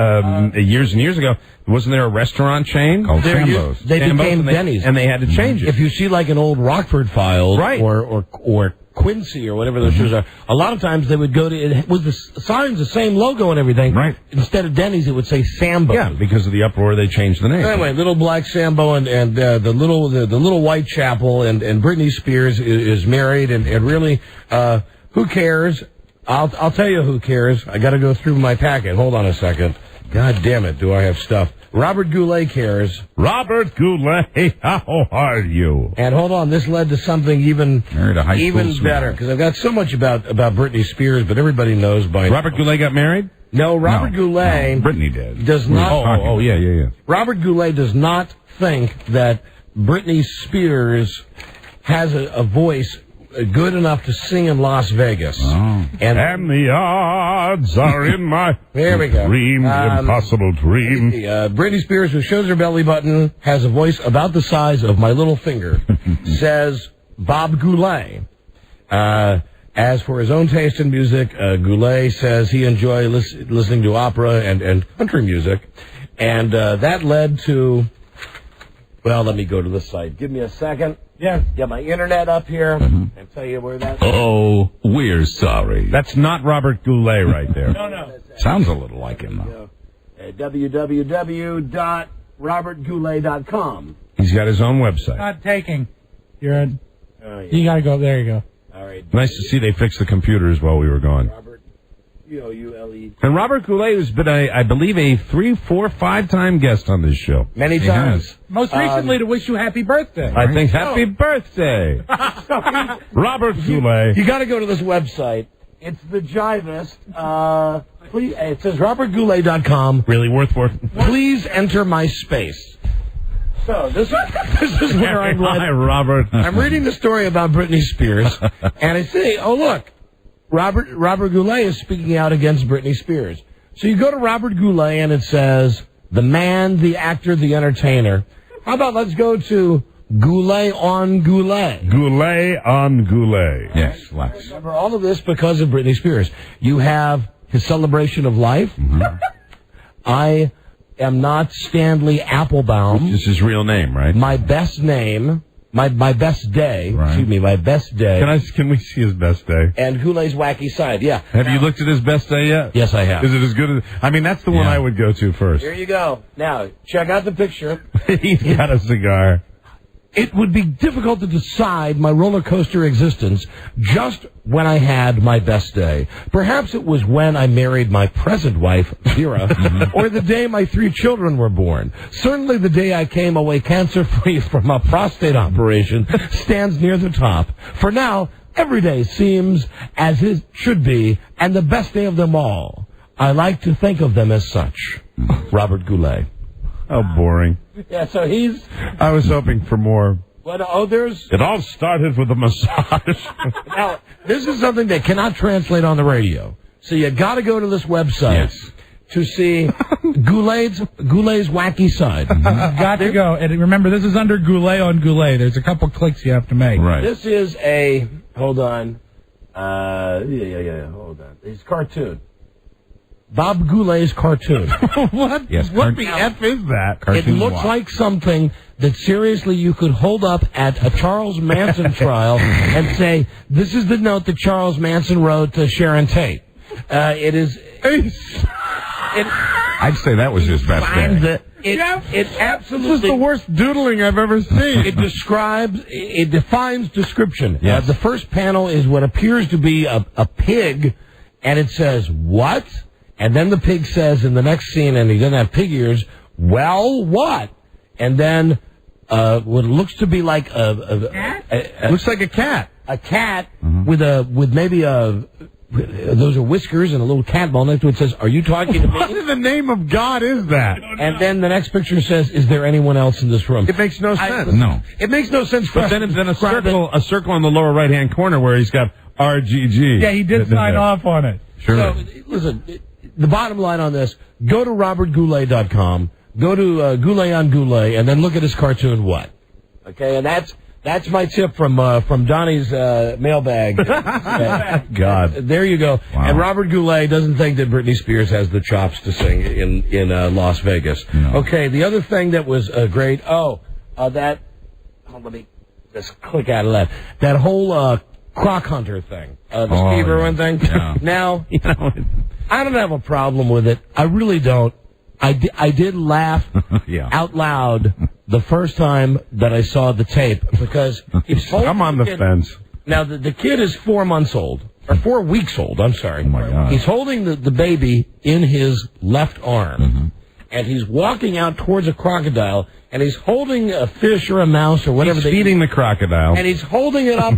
S7: years and years ago. Wasn't there a restaurant chain called Sambo's?
S4: They became Denny's,
S7: and they had to change it.
S4: If you see like an old Rockford Files,
S7: right,
S4: or Quincy or whatever those shows are, a lot of times they would go to it with the signs, the same logo and everything. Right. Instead of Denny's, it would say Sambo.
S7: Yeah, because of the uproar, they changed the name.
S4: Anyway, Little Black Sambo and the little Whitechapel and Britney Spears is married and really who cares? I'll tell you who cares. I got to go through my packet. Hold on a second. God damn it, do I have stuff. Robert Goulet cares.
S7: Robert Goulet, how are you?
S4: And hold on, this led to something even better, because I've got so much about Britney Spears, but everybody knows by now.
S7: Robert Goulet got married?
S4: No, Robert Goulet...
S7: No, Britney did.
S4: Does not...
S7: Oh, yeah.
S4: Robert Goulet does not think that Britney Spears has a voice good enough to sing in Las Vegas.
S7: Oh.
S8: And the odds are in my dream, impossible dream.
S4: Britney Spears, who shows her belly button, has a voice about the size of my little finger, says Bob Goulet. As for his own taste in music, Goulet says he enjoys listening to opera and country music. And that led to... Well, let me go to the site. Give me a second. Yeah. Get my internet up here and tell you where that is.
S1: Oh, we're sorry.
S7: That's not Robert Goulet right there.
S6: No.
S7: Sounds a little like him, though.
S4: www.robertgoulet.com.
S7: He's got his own website.
S6: Not taking. You're in. You got to go. There you go.
S4: All right.
S7: Nice to see they fixed the computers while we were gone.
S4: Goulet.
S7: And Robert Goulet has been, I believe, a 3, 4, 5-time guest on this show.
S4: Many times.
S6: Most recently to wish you happy birthday.
S7: I think happy birthday, Robert Goulet.
S4: You got to go to this website. It's the Jivist. Please, it says robertgoulet.com.
S7: Really worth.
S4: Please enter my space. So this is where I'm like.
S7: Hi, Robert.
S4: I'm reading the story about Britney Spears, and I say, oh look. Robert Goulet is speaking out against Britney Spears. So you go to Robert Goulet and it says, the man, the actor, the entertainer. How about let's go to Goulet on Goulet.
S8: Goulet on Goulet.
S7: Yes, let's.
S4: Remember all of this because of Britney Spears. You have his celebration of life. I am not Stanley Applebaum.
S7: This is his real name, right?
S4: My best name. My best day,
S7: right.
S4: Excuse me, my best day.
S7: Can we see his best day?
S4: And Goulet's wacky side, yeah.
S7: Have you looked at his best day yet?
S4: Yes, I have.
S7: Is it as good as... I mean, that's the one I would go to first.
S4: Here you go. Now, check out the picture.
S7: He's got a cigar.
S4: It would be difficult to decide my roller coaster existence just when I had my best day. Perhaps it was when I married my present wife, Vera, or the day my 3 children were born. Certainly the day I came away cancer-free from a prostate operation stands near the top. For now, every day seems as it should be, and the best day of them all. I like to think of them as such. Robert Goulet.
S7: How boring.
S4: Yeah, so he's...
S7: I was hoping for more.
S4: Well, there's...
S7: It all started with a massage.
S4: Now, this is something that cannot translate on the radio. So you got to go to this website to see Goulet's wacky side.
S6: Got to go. And remember, this is under Goulet on Goulet. There's a couple clicks you have to make.
S7: Right.
S4: This is a... Hold on. Hold on. It's cartoon. Bob Goulet's cartoon.
S6: What?
S7: Yes,
S6: what the F is that?
S4: It looks like something that seriously you could hold up at a Charles Manson trial and say, this is the note that Charles Manson wrote to Sharon Tate. It is...
S12: I'd say that was his best day.
S4: It absolutely...
S7: This is the worst doodling I've ever seen.
S4: It defines description.
S12: Yes.
S4: The first panel is what appears to be a pig, and it says, what? And then the pig says in the next scene, and he doesn't have pig ears, well, what? And then what looks to be like
S7: looks like a cat.
S4: A cat with maybe those are whiskers and a little cat ball next to it says, are you talking to me?
S7: What in the name of God is that?
S4: And then the next picture says, is there anyone else in this room?
S7: It makes no sense.
S12: No.
S4: It makes no sense for
S7: But
S4: us
S7: then
S4: to
S7: a circle on the lower right-hand corner where he's got RGG.
S6: Yeah, he did sign off on it.
S12: Sure.
S4: So, listen, the bottom line on this, go to robertgoulet.com, go to Goulet on Goulet, and then look at his cartoon, What? Okay, and that's my tip from Donnie's mailbag.
S7: God.
S4: There you go.
S12: Wow.
S4: And Robert Goulet doesn't think that Britney Spears has the chops to sing in Las Vegas.
S12: No.
S4: Okay, the other thing that was great, let me just click out of that. That whole Croc Hunter thing, the Steve Irwin thing.
S12: Yeah.
S4: Now, I don't have a problem with it. I really don't. I did laugh out loud the first time that I saw the tape because he's holding
S7: I'm on the fence.
S4: Now, the kid is 4 months old, or 4 weeks old, I'm sorry.
S12: Oh, my God.
S4: He's holding the baby in his left arm, and he's walking out towards a crocodile, and he's holding a fish or a mouse or whatever.
S7: He's feeding the crocodile.
S4: And he's holding it up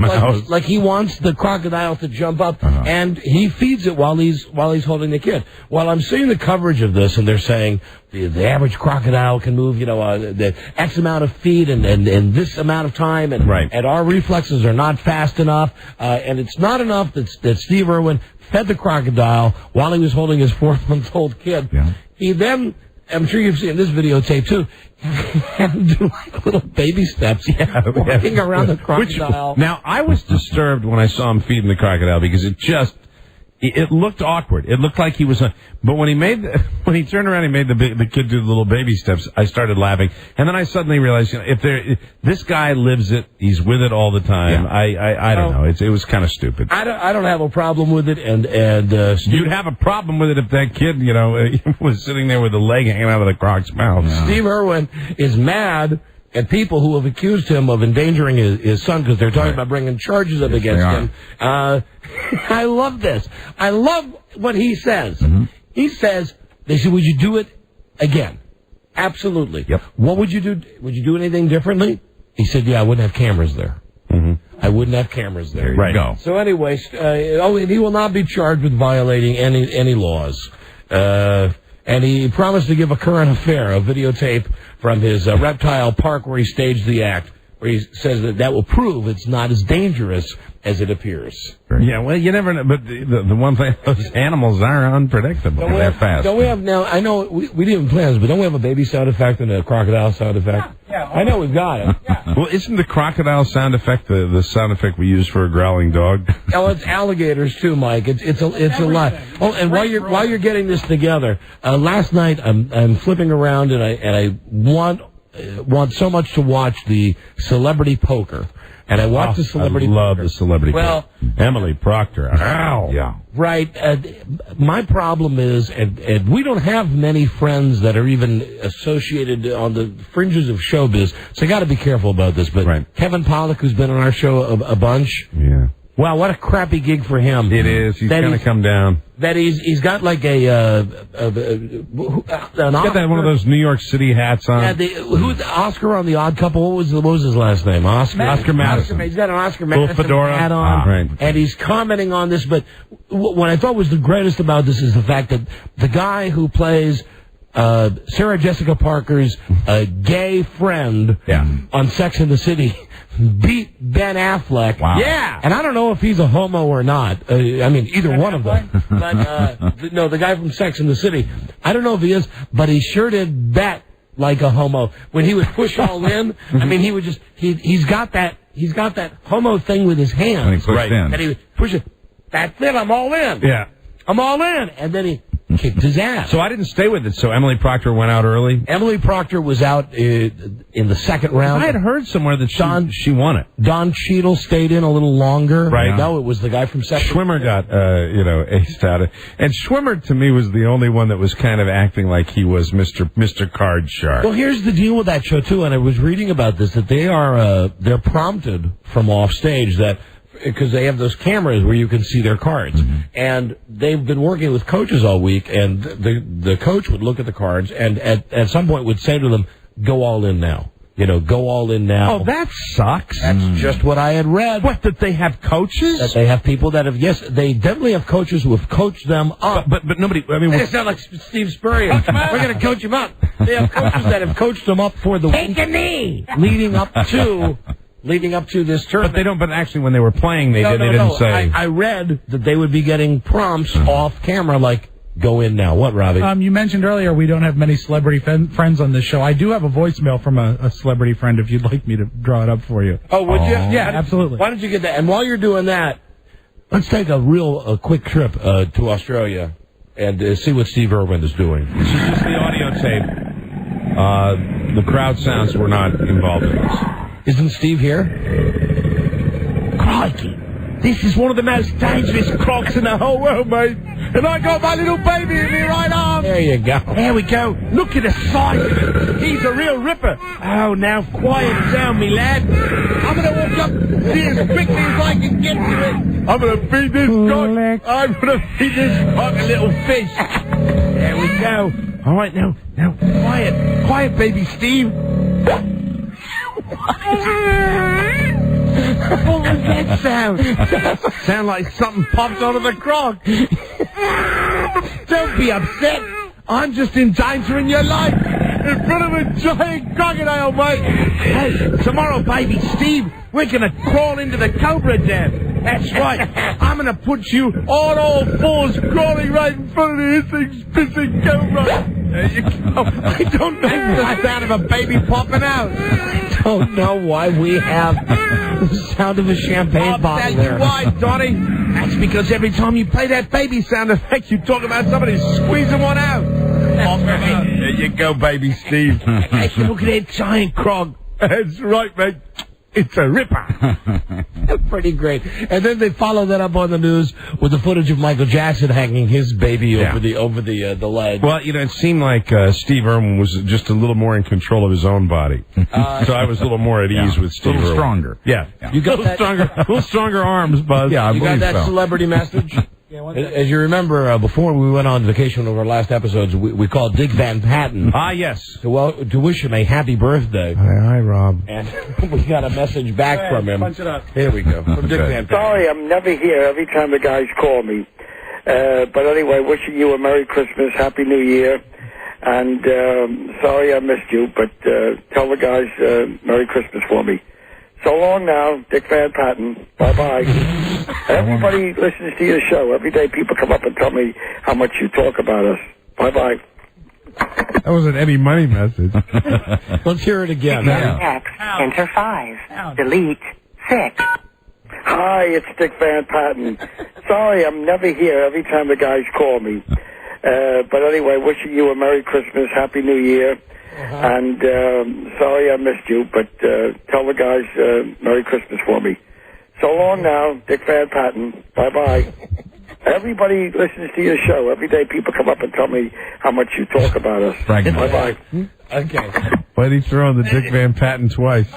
S4: like he wants the crocodile to jump up, and he feeds it while he's holding the kid. While I'm seeing the coverage of this, and they're saying the average crocodile can move, the X amount of feet and this amount of time, and our reflexes are not fast enough, and it's not enough that Steve Irwin fed the crocodile while he was holding his 4-month-old kid.
S12: Yeah.
S4: He then, I'm sure you've seen this videotape too, had him do like little baby steps walking around the crocodile.
S7: Now, I was disturbed when I saw him feeding the crocodile because it looked awkward. It looked like he was but when he turned around and made the kid do the little baby steps, I started laughing. And then I suddenly realized, if this guy lives it, he's with it all the time. Yeah. I don't know. It was kind of stupid.
S4: I don't have a problem with it, and
S7: you'd have a problem with it if that kid, was sitting there with a leg hanging out of the croc's mouth.
S4: Yeah. Steve Irwin is mad at people who have accused him of endangering his son because they're talking about bringing charges up against him. I love this. I love what he says. He says, they said, would you do it again? Absolutely.
S12: Yep.
S4: What would you do? Would you do anything differently? He said, yeah, I wouldn't have cameras there. I wouldn't have cameras there.
S12: There you go.
S4: So anyway, and he will not be charged with violating any laws. And he promised to give a current affair, a videotape from his reptile park where he staged the act, where he says that will prove it's not as dangerous as it appears.
S7: Yeah, well, you never know. But the one thing, those animals are unpredictable. They're fast.
S4: Don't we have now? I know we didn't plan this, but don't we have a baby sound effect and a crocodile sound effect?
S6: Yeah.
S4: I know we've got it.
S7: Well, isn't the crocodile sound effect the sound effect we use for a growling dog?
S4: Oh, it's alligators too, Mike. It's a lot. Oh, and while you're getting this together, last night I'm flipping around and I want so much to watch the Celebrity Poker. And I watched the Celebrity Poker.
S7: I love the Celebrity Poker. Emily Proctor. Ow.
S12: Yeah.
S4: Right. My problem is, and we don't have many friends that are even associated on the fringes of showbiz, so I got to be careful about this. But Kevin Pollak, who's been on our show a bunch.
S7: Yeah.
S4: Wow, what a crappy gig for him.
S7: It is. He's going to come down.
S4: That he's got like an
S7: got that one of those New York City hats on.
S4: Yeah, who's Oscar on The Odd Couple? What was his last name? Oscar Madison. He's got an Oscar Madison hat on,
S7: right.
S4: and he's commenting on this. But what I thought was the greatest about this is the fact that the guy who plays Sarah Jessica Parker's gay friend on Sex and the City beat Ben Affleck.
S12: Wow.
S4: Yeah. And I don't know if he's a homo or not. I mean, either one of them. But, no, the guy from Sex and the City. I don't know if he is, but he sure did bet like a homo. When he would push all in, I mean, he would just, he's got that homo thing with his hands.
S12: When he pushed in.
S4: And he would push it. That's it, I'm all in.
S7: Yeah.
S4: I'm all in. And then he kicked his ass.
S7: So I didn't stay with it. So Emily Proctor went out early.
S4: Emily Proctor was out in the second round.
S7: I had heard somewhere that she won it.
S4: Don Cheadle stayed in a little longer.
S7: Right.
S4: No, it was the guy from second.
S7: Schwimmer got, aced out. And Schwimmer, to me, was the only one that was kind of acting like he was Mr. Card Shark.
S4: Well, here's the deal with that show, too, and I was reading about this, that they're prompted from off stage that because they have those cameras where you can see their cards. Mm-hmm. And they've been working with coaches all week, and the coach would look at the cards and at some point would say to them, go all in now. Go all in now.
S7: Oh, that sucks.
S4: That's just what I had read.
S7: What, that they have coaches?
S4: That they have people that have, yes, they definitely have coaches who have coached them up.
S7: But nobody, I mean...
S4: They sound like Steve Spurrier. We're going to coach him up. They have coaches that have coached them up for the
S3: Take a knee!
S4: Leading up to this tournament.
S7: But actually when they were playing, they didn't say...
S4: I read that they would be getting prompts off camera like, go in now. What, Robbie?
S6: You mentioned earlier we don't have many celebrity friends on this show. I do have a voicemail from a celebrity friend if you'd like me to draw it up for you.
S4: Oh, would you?
S6: Yeah, absolutely.
S4: Why don't you get that? And while you're doing that, let's take a quick trip to Australia and see what Steve Irwin is doing.
S7: This is just the audio tape. The crowd sounds were not involved in this.
S4: Isn't Steve here?
S15: Crikey. This is one of the most dangerous crocs in the whole world, mate. And I got my little baby in my right arm.
S4: There you go.
S15: There we go. Look at the size of it. He's a real ripper. Oh, now quiet down, me lad. I'm going to walk up see as quickly as I can get to it. I'm going to feed this cock. I'm going to feed this cock a little fish. There we go. All right, now, quiet. Quiet, baby Steve. What was that sound? Sound like something popped out of the crock. Don't be upset. I'm just endangering your life in front of a giant crocodile, mate. Hey, tomorrow, baby Steve, we're going to crawl into the cobra den. That's right. I'm going to put you on all fours crawling right in front of the hissing, pissing cobra. There you go. I don't know the sound of a baby popping out.
S4: I don't know why we have the sound of a champagne bottle there.
S15: I'll tell you why, Donnie. That's because every time you play that baby sound effect, you talk about somebody squeezing one out. There you go, baby Steve. Hey, look at that giant crog. That's right, mate. It's a ripper.
S4: Pretty great. And then they follow that up on the news with the footage of Michael Jackson hanging his baby over the leg.
S7: Well, it seemed like Steve Irwin was just a little more in control of his own body. So I was a little more at ease with Steve Irwin.
S12: A little stronger.
S7: Yeah.
S4: You got
S7: a little stronger arms, Buzz.
S12: Yeah,
S4: you got that celebrity message? As you remember, before we went on vacation over our last episodes, we called Dick Van Patten.
S7: Ah, yes.
S4: To wish him a happy birthday.
S7: Hi, Rob.
S4: And we got a message back from him.
S6: Punch it up.
S4: Here we go. From Dick Van Patten.
S17: Sorry, I'm never here every time the guys call me. But anyway, wishing you a Merry Christmas, Happy New Year. And sorry I missed you, but tell the guys Merry Christmas for me. So long now, Dick Van Patten. Bye-bye. Everybody listens to your show. Every day people come up and tell me how much you talk about us. Bye-bye.
S7: That was an Eddie Money message.
S4: Let's hear it again.
S18: X, enter 5. Delete 6.
S17: Hi, it's Dick Van Patten. Sorry, I'm never here every time the guys call me. But anyway, wishing you a Merry Christmas, Happy New Year. And sorry I missed you, but tell the guys Merry Christmas for me. So long now, Dick Van Patten. Bye-bye. Everybody listens to your show. Every day people come up and tell me how much you talk about us. Bye-bye.
S4: Okay.
S7: Why'd he throw in the Dick Van Patten twice?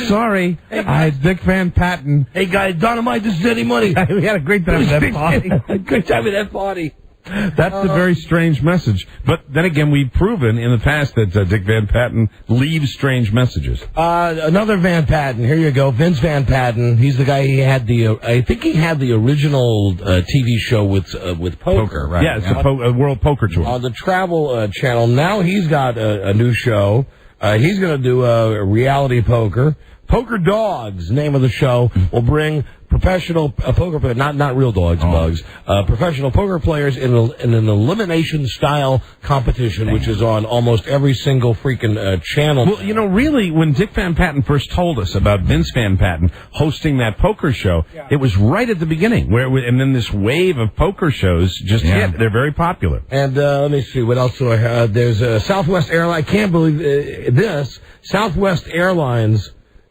S7: Sorry, I had Dick Van Patten.
S15: Hey, guys, Dynamite, this is Eddie Money.
S7: We had a great time at that party.
S4: Good time at that party.
S7: That's a very strange message. But then again, we've proven in the past that Dick Van Patten leaves strange messages.
S4: Another Van Patten. Here you go. Vince Van Patten. He's the guy I think he had the original TV show with poker.
S7: Right. Yeah, it's a World Poker Tour.
S4: On the Travel Channel. Now he's got a new show. He's going to do a reality poker. Poker Dogs, name of the show, will bring professional poker players, not real dogs, bugs, professional poker players in an elimination-style competition, which is on almost every single freaking channel.
S7: Well, you know, really, when Dick Van Patten first told us about Vince Van Patten hosting that poker show, it was right at the beginning, and then this wave of poker shows just hit. They're very popular.
S4: And let me see, what else do I have? There's Southwest Airlines. I can't believe this. Southwest Airlines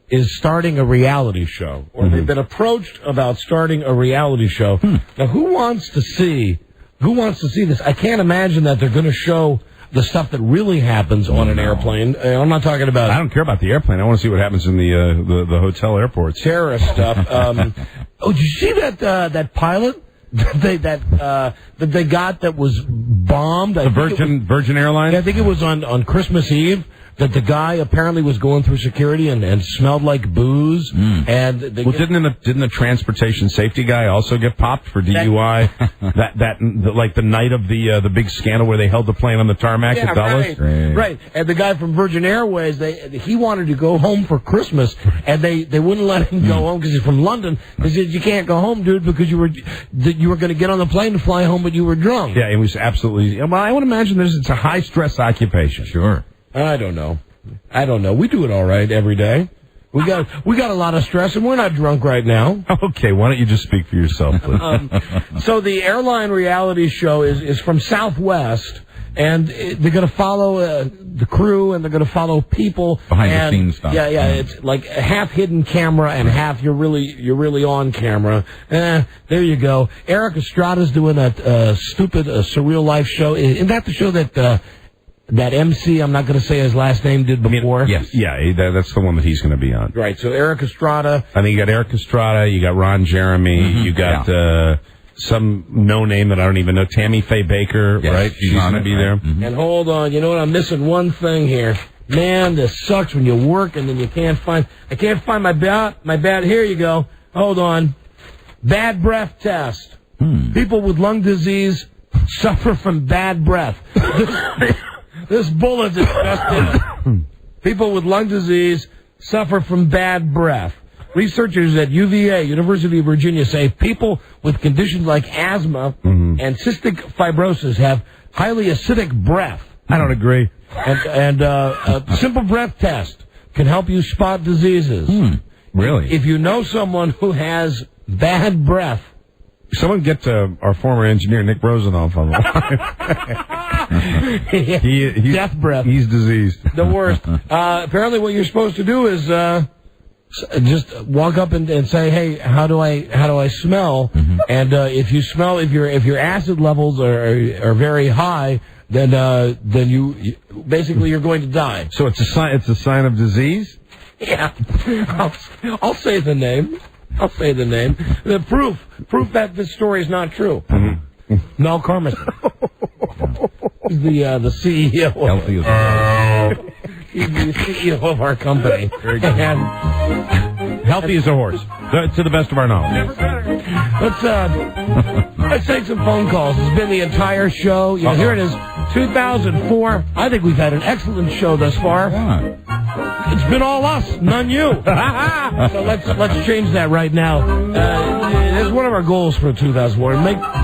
S4: is starting a reality show, or they've been approached about starting a reality show. Now, who wants to see this? I can't imagine that they're going to show the stuff that really happens on an airplane. I'm not talking about...
S7: I don't care about the airplane. I want to see what happens in the hotel airports.
S4: Terrorist stuff. Did you see that pilot that they got that was bombed?
S7: The Virgin Airlines?
S4: Yeah, I think it was on Christmas Eve. That the guy apparently was going through security and smelled like booze. And
S7: didn't the transportation safety guy also get popped for DUI? Like the night of the big scandal where they held the plane on the tarmac at Dulles.
S4: Right. And the guy from Virgin Airways, he wanted to go home for Christmas, and they wouldn't let him go home because he's from London. They said, "You can't go home, dude, because you were going to get on the plane and fly home, but you were drunk."
S7: Yeah, it was absolutely. Well, I would imagine it's a high stress occupation.
S12: Sure.
S4: I don't know. We do it all right every day. We got a lot of stress, and we're not drunk right now.
S7: Okay, why don't you just speak for yourself, please?
S4: So the airline reality show is from Southwest, and they're going to follow the crew, and they're going to follow people
S12: behind the scenes stuff.
S4: Yeah, It's like a half hidden camera and half you're really on camera. There you go. Eric Estrada's doing that stupid surreal life show. Isn't that the show that MC, I'm not going to say his last name, did before?
S7: Yes. Yeah, that's the one that he's going to be on.
S4: Right, so Eric Estrada.
S7: I think you got Eric Estrada, you got Ron Jeremy, you got some no-name that I don't even know, Tammy Faye Baker, right? She's going to be there.
S4: And hold on, you know what, I'm missing one thing here. Man, this sucks when you work and then I can't find my bad, here you go. Hold on. Bad breath test. People with lung disease suffer from bad breath. This bullet is best. People with lung disease suffer from bad breath. Researchers at UVA, University of Virginia, say people with conditions like asthma and cystic fibrosis have highly acidic breath.
S7: I don't agree.
S4: And a simple breath test can help you spot diseases.
S12: Really?
S4: If you know someone who has bad breath,
S7: someone get our former engineer, Nick Rosenoff, on the line. He's
S4: death breath.
S7: He's diseased.
S4: The worst. Apparently what you're supposed to do is just walk up and say, "Hey, how do I smell?" And if your acid levels are very high, then you basically you're going to die.
S7: So it's a sign of disease?
S4: Yeah. I'll say the name. The proof that this story is not true. Mel Carmison. The CEO.
S12: Healthy as
S4: He's the CEO of our company.
S7: Very good. Healthy as a horse, to the best of our knowledge.
S4: Let's take some phone calls. It's been the entire show. Here it is, 2004. I think we've had an excellent show thus far. Yeah. It's been all us, none you. So let's change that right now. It's one of our goals for 2004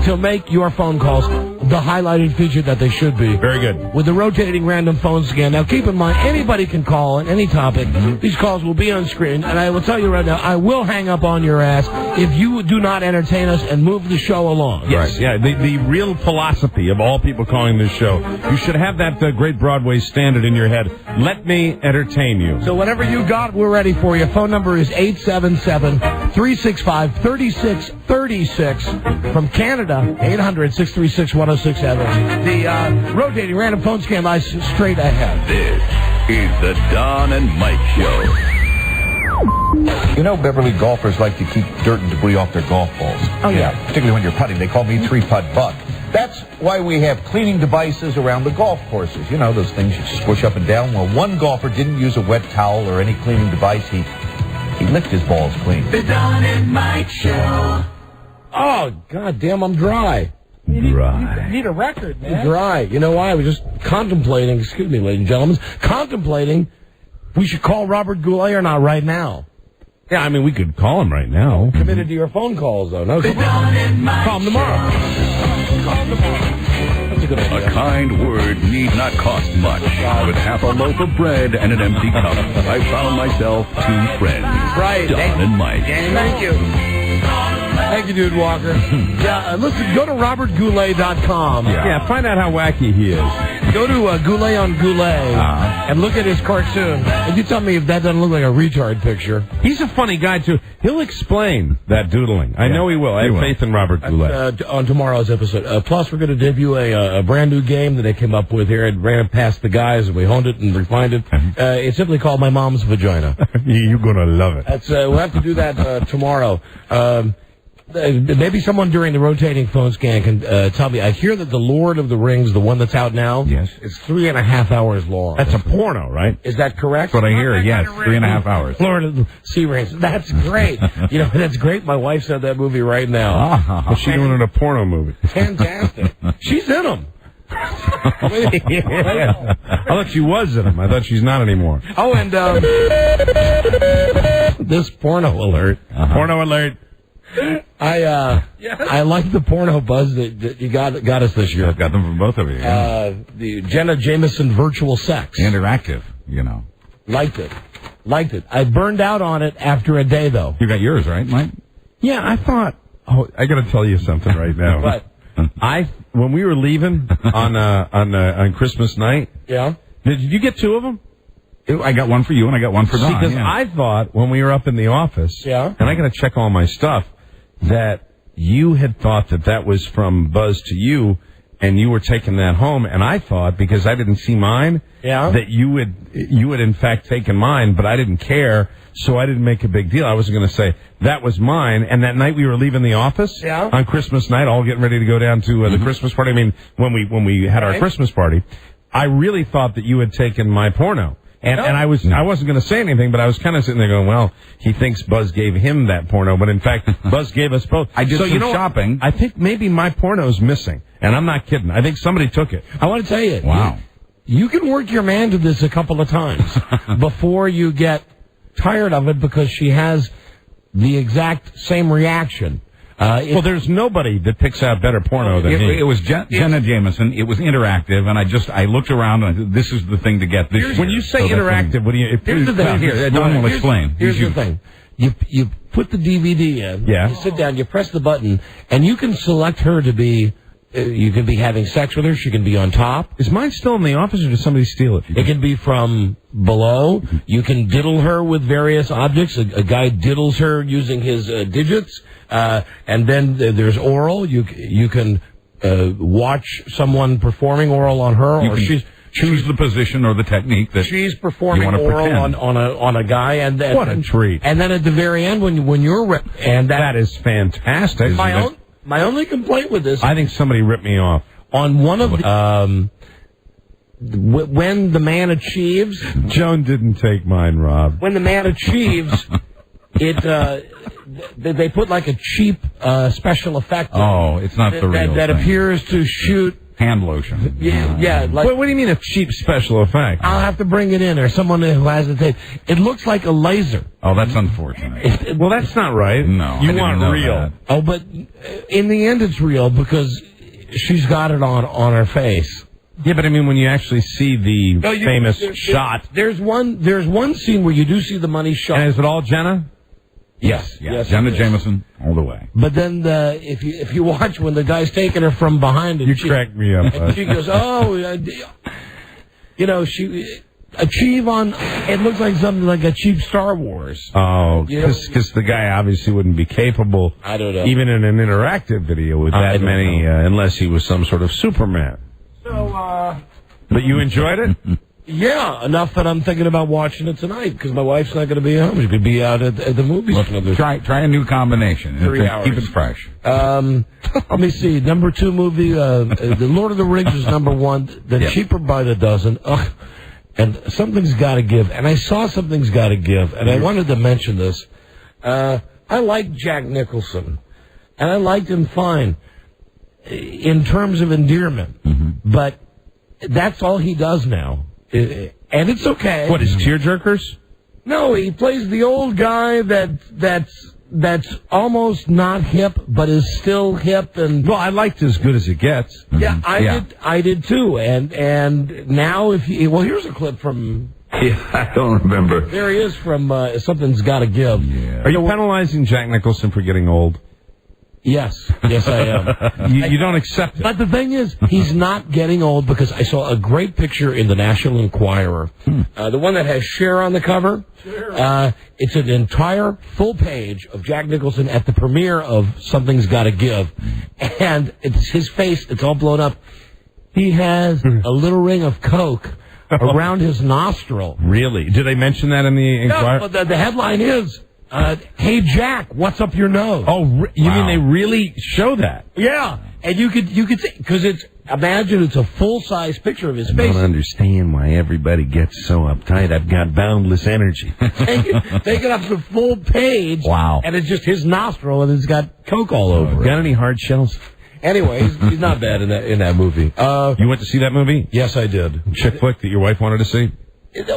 S4: to make your phone calls the highlighted feature that they should be.
S7: Very good.
S4: With the rotating random phone scan. Now, keep in mind, anybody can call on any topic. These calls will be on screen, and I will tell you right now, I will hang up on your ass if you do not entertain us and move the show along.
S7: Yes, right. Yeah. The real philosophy of all people calling this show, you should have that great Broadway standard in your head. Let me entertain you.
S4: So whatever you got, we're ready for you. Phone number is 877-365-3636. From Canada, 800-636-1067. The rotating random phone scan lies straight ahead.
S1: This is the Don and Mike Show.
S19: You know, Beverly golfers like to keep dirt and debris off their golf balls.
S4: Oh, yeah.
S19: Particularly when you're putting. They call me 3-putt Buck. That's why we have cleaning devices around the golf courses. You know, those things you squish up and down. Well, one golfer didn't use a wet towel or any cleaning device. He licked his balls clean.
S3: The Don and Mike Show.
S4: Oh, God damn, I'm dry.
S6: You need a record, man.
S4: Dry. You know why? I was just contemplating, excuse me, ladies and gentlemen, contemplating we should call Robert Goulet or not right now.
S7: Yeah, I mean, we could call him right now.
S4: Committed to your phone calls, though. No, call him tomorrow. That's a good idea.
S1: A kind word need not cost much. With half a loaf of bread and an empty cup, I found myself 2 friends.
S4: Right.
S1: Don and Mike.
S4: Thank you. Thank you, Dude Walker. Yeah, listen, go to robertgoulet.com.
S7: Yeah, find out how wacky he is.
S4: Go to Goulet on Goulet and look at his cartoon. And you tell me if that doesn't look like a retard picture.
S7: He's a funny guy, too. He'll explain that doodling. I know he will. I have faith in Robert Goulet.
S4: On tomorrow's episode. Plus, we're going to debut a brand new game that they came up with here. It ran it past the guys, and we honed it and refined it. It's simply called My Mom's Vagina.
S7: You're going to love it.
S4: That's we'll have to do that tomorrow. Maybe someone during the rotating phone scan can tell me. I hear that the Lord of the Rings, the one that's out now, is 3.5 hours long.
S7: That's a porno, right?
S4: Is that correct?
S12: That's what I hear, yes. 3.5 hours.
S4: Lord of the Sea Rings. That's great. That's great. My wife said that movie right now.
S7: What's she doing in a porno movie?
S4: Fantastic. She's in them.
S7: Yeah. I thought she was in them. I thought she's not anymore.
S4: Oh, and this porno alert.
S7: Porno alert.
S4: I like the porno buzz that you got us this year.
S12: I've got them from both of you. Yeah.
S4: The Jenna Jameson virtual sex.
S12: Interactive,
S4: Liked it. I burned out on it after a day, though.
S12: You got yours, right, Mike?
S7: Yeah, I thought. Oh, I got to tell you something right now.
S4: What?
S7: When we were leaving on Christmas night.
S4: Yeah.
S7: Did you get 2 of them?
S12: I got one for you and I got one for Don.
S7: Because I thought when we were up in the office, and I got to check all my stuff, that you had thought that was from Buzz to you, and you were taking that home. And I thought, because I didn't see mine, that you had in fact taken mine, but I didn't care, so I didn't make a big deal. I wasn't going to say that was mine. And that night we were leaving the office on Christmas night, all getting ready to go down to the Christmas party. I mean, when we had our Christmas party, I really thought that you had taken my porno. And I wasn't going to say anything, but I was kind of sitting there going, well, he thinks Buzz gave him that porno, but in fact, Buzz gave us both.
S12: I did some shopping.
S7: I think maybe my porno's missing, and I'm not kidding. I think somebody took it.
S4: I want to tell you.
S12: Wow.
S4: You can work your man to this a couple of times before you get tired of it, because she has the exact same reaction.
S7: Well, there's nobody that picks out better porno than me.
S12: It was Jenna Jameson. It was interactive, and I looked around, and this is the thing to get this year.
S7: When you say interactive, what do you...
S4: Here's the thing.
S12: Here, Don will explain.
S4: Here's the thing. You put the DVD in, you sit down, you press the button, and you can select her to be... you can be having sex with her. She can be on top.
S7: Is mine still in the office, or did somebody steal it?
S4: It can be from below. You can diddle her with various objects. A guy diddles her using his digits. And then there's oral. You can watch someone performing oral on her, or she's
S12: choose the position or the technique that
S4: she's performing oral on a guy, and then
S7: what a treat.
S4: And then at the very end, when you're and
S7: that is fantastic.
S4: My only complaint with this,
S7: I think somebody ripped me off
S4: on one of the. When the man achieves,
S7: Joan didn't take mine, Rob.
S4: When the man achieves, they put like a cheap special effect.
S12: It's not the real
S4: that
S12: thing.
S4: Appears to shoot
S12: hand lotion.
S4: Yeah.
S7: Like, what do you mean a cheap special effect?
S4: I'll have to bring it in, or someone who has the tape. It looks like a laser.
S12: Oh, that's unfortunate.
S7: Well, that's not right.
S12: No,
S7: you want real.
S12: That.
S4: Oh, but in the end, it's real because she's got it on her face.
S7: Yeah, but I mean, when you actually see the famous shot,
S4: there's one scene where you do see the money shot.
S7: And is it all Jenna?
S4: Yes.
S12: Jenna Jameson all the way.
S4: But then if you watch when the guy's taking her from behind, and
S7: you crack me up.
S4: And she goes, she achieve on. It looks like something like a cheap Star Wars.
S7: Oh, because the guy obviously wouldn't be capable.
S4: I don't know.
S7: Even in an interactive video with that many, unless he was some sort of Superman.
S4: So,
S7: but you enjoyed it?
S4: Yeah, enough that I'm thinking about watching it tonight because my wife's not going to be home. She could be out at the movies.
S12: Try a new combination.
S4: 3 hours.
S12: Keep it fresh.
S4: Let me see. Number 2 movie, The Lord of the Rings is number 1. Then cheaper by the dozen. And Something's Got to Give. And I saw Something's Got to Give, and I wanted to mention this. I like Jack Nicholson, and I liked him fine in terms of endearment. Mm-hmm. But that's all he does now. And it's okay.
S7: What, is tearjerkers?
S4: No, he plays the old guy that's almost not hip, but is still hip. And
S7: well, I liked As Good as It Gets.
S4: Yeah, I did too. And now here's a clip from.
S5: Yeah, I don't remember.
S4: There he is from Something's Gotta Give.
S7: Yeah. Are you penalizing Jack Nicholson for getting old?
S4: Yes, I am.
S7: You don't accept it.
S4: But the thing is, he's not getting old because I saw a great picture in the National Enquirer. The one that has Cher on the cover. It's an entire full page of Jack Nicholson at the premiere of Something's Gotta Give. And it's his face, it's all blown up. He has a little ring of Coke around his nostril.
S7: Really? Did they mention that in the Enquirer?
S4: No, but the headline is... hey Jack, what's up your nose?
S7: Oh, you mean they really show that?
S4: Yeah, and you could see because imagine it's a full size picture of his face.
S7: I don't understand why everybody gets so uptight. I've got boundless energy.
S4: Take it up the full page.
S7: Wow,
S4: and it's just his nostril, and it's got Coke all over.
S7: Got any hard shells?
S4: Anyway, he's not bad in that movie.
S7: You went to see that movie?
S4: Yes, I did.
S7: Chick flick that your wife wanted to see.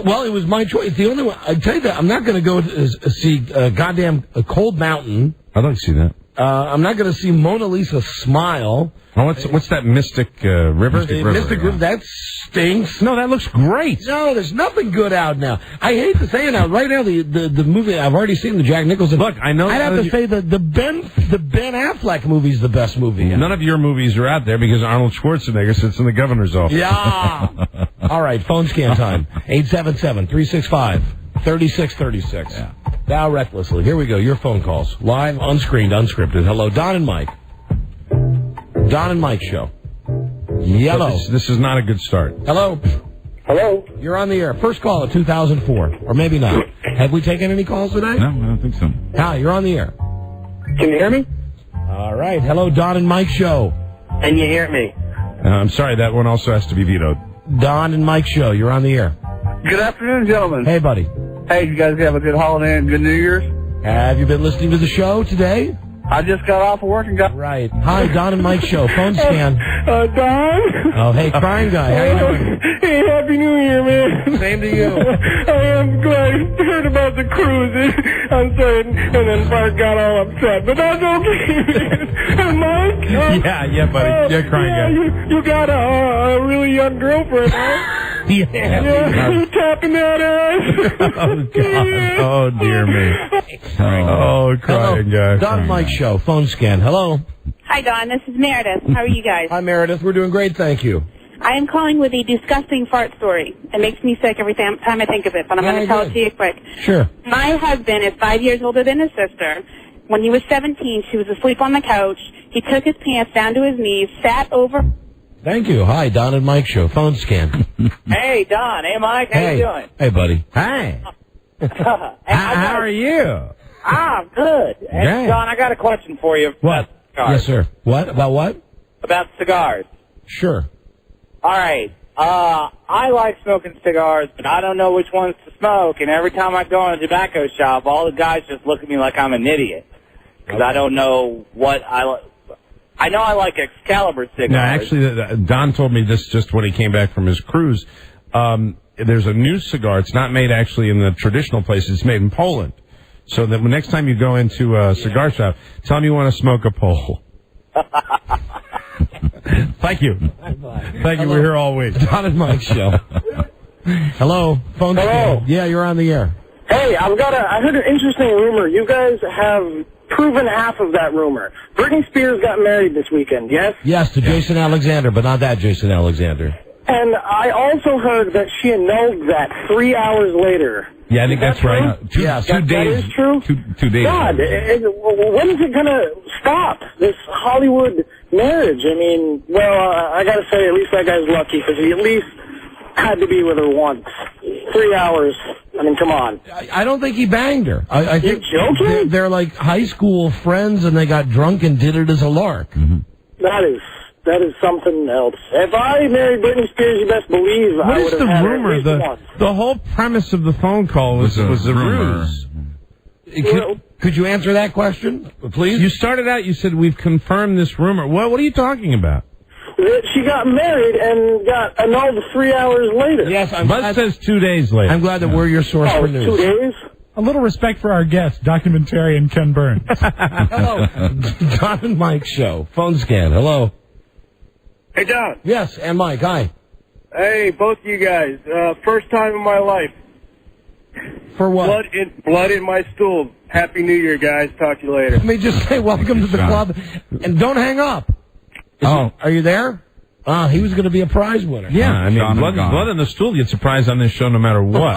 S4: Well, it was my choice. The only one I tell you that I'm not going to go to see goddamn Cold Mountain.
S7: I'd like to see that.
S4: I'm not going to see Mona Lisa Smile.
S7: Oh, what's that Mystic River?
S4: Mystic River. That stinks.
S7: No, that looks great.
S4: No, there's nothing good out now. I hate to say it now. Right now, the movie I've already seen, the Jack Nicholson.
S7: Look, I know.
S4: I'd have to say that the Ben Affleck movie's the best movie.
S7: Yeah. None of your movies are out there because Arnold Schwarzenegger sits in the governor's office.
S4: Yeah. All right, phone scan time. 877-365-3636. Yeah. Now recklessly. Here we go. Your phone calls. Live, unscreened, unscripted. Hello, Don and Mike. Don and Mike show. Yellow.
S7: This is not a good start.
S4: Hello.
S17: Hello.
S4: You're on the air. First call of 2004. Or maybe not. Have we taken any calls today?
S7: No, I don't think so.
S4: Hi, you're on the air.
S17: Can you hear me?
S4: All right. Hello, Don and Mike show.
S17: Can you hear me?
S7: I'm sorry, that one also has to be vetoed.
S4: Don and Mike show. You're on the air.
S20: Good afternoon, gentlemen.
S4: Hey, buddy.
S20: Hey, you guys have a good holiday and good New Year's?
S4: Have you been listening to the show today?
S20: I just got off of work and got...
S4: Right. Hi, Don and Mike show. Phone scan.
S17: Don?
S4: Oh, hey, crying guy. How you doing?
S17: Hey, Happy New Year, man.
S4: Same to you.
S17: I am glad I heard about the cruise. I'm sorry, and then Bart got all upset, but that's okay. And Mike?
S7: Yeah, buddy. Yeah, crying guy.
S17: You got a really young girlfriend, huh?
S7: Yeah.
S17: You tapping that ass?
S7: Oh, God. Oh, dear me. Oh, crying guy.
S4: Don and Mike show. Phone scan. Hello.
S21: Hi, Don. This is Meredith. How are you guys?
S4: Hi, Meredith. We're doing great, thank you.
S21: I am calling with a disgusting fart story. It makes me sick every time I think of it, but I'm going to tell it to you quick.
S4: Sure.
S21: My husband is 5 years older than his sister. When he was 17, she was asleep on the couch. He took his pants down to his knees, sat over...
S4: Thank you. Hi, Don and Mike show. Phone scan.
S20: Hey, Don. Hey, Mike. How you doing?
S4: Hey, buddy.
S7: Hi.
S20: How
S7: are you?
S20: I'm good. Hey, Don, I got a question for you.
S4: What? Yes, sir. What? About what?
S20: About cigars.
S4: Sure.
S20: All right. I like smoking cigars, but I don't know which ones to smoke. And every time I go in a tobacco shop, all the guys just look at me like I'm an idiot. Because I don't know what I like. I know I like Excalibur cigars.
S7: No, actually, Don told me this just when he came back from his cruise. There's a new cigar. It's not made actually in the traditional places. It's made in Poland. So that next time you go into a cigar shop, tell them you want to smoke a pole. Thank you. Thank you. We're here all week.
S4: Don and Mike show. Hello. Phone scan. Yeah, you're on the air.
S17: Hey, I heard an interesting rumor. You guys have proven half of that rumor. Britney Spears got married this weekend, yes?
S4: Yes, to Jason Alexander, but not that Jason Alexander.
S17: And I also heard that she annulled that 3 hours later.
S7: Yeah, I think that's right. Two days.
S17: That is true?
S7: 2 days.
S17: God, when is it going to stop, this Hollywood marriage? I mean, well, I got to say, at least that guy's lucky, because he at least had to be with her once. 3 hours. I mean, come on.
S4: I don't think he banged her. I think
S17: you're joking?
S4: They're like high school friends, and they got drunk and did it as a lark.
S7: Mm-hmm.
S17: That is something else. If I married Britney Spears, you best believe I would have had
S7: rumor? The whole premise of the phone call was a ruse.
S4: Could you answer that question, please?
S7: You started out, you said, we've confirmed this rumor. What are you talking about?
S15: that she got married and got annulled 3 hours later.
S4: Yes,
S7: Buzz says 2 days later.
S4: I'm glad that we're your source for news.
S15: 2 days?
S6: A little respect for our guest, documentarian Ken Burns.
S4: Hello. Don and Mike show. Phone scan. Hello.
S2: Hey, Don.
S4: Yes, and Mike. Hi.
S2: Hey, both you guys. First time in my life.
S4: For what?
S2: Blood in my stool. Happy New Year, guys. Talk to you later.
S4: Let me just say welcome to the club, and don't hang up. Are you there? He was going to be a prize winner.
S7: Yeah, I mean, blood in the stool gets a prize on this show no matter what.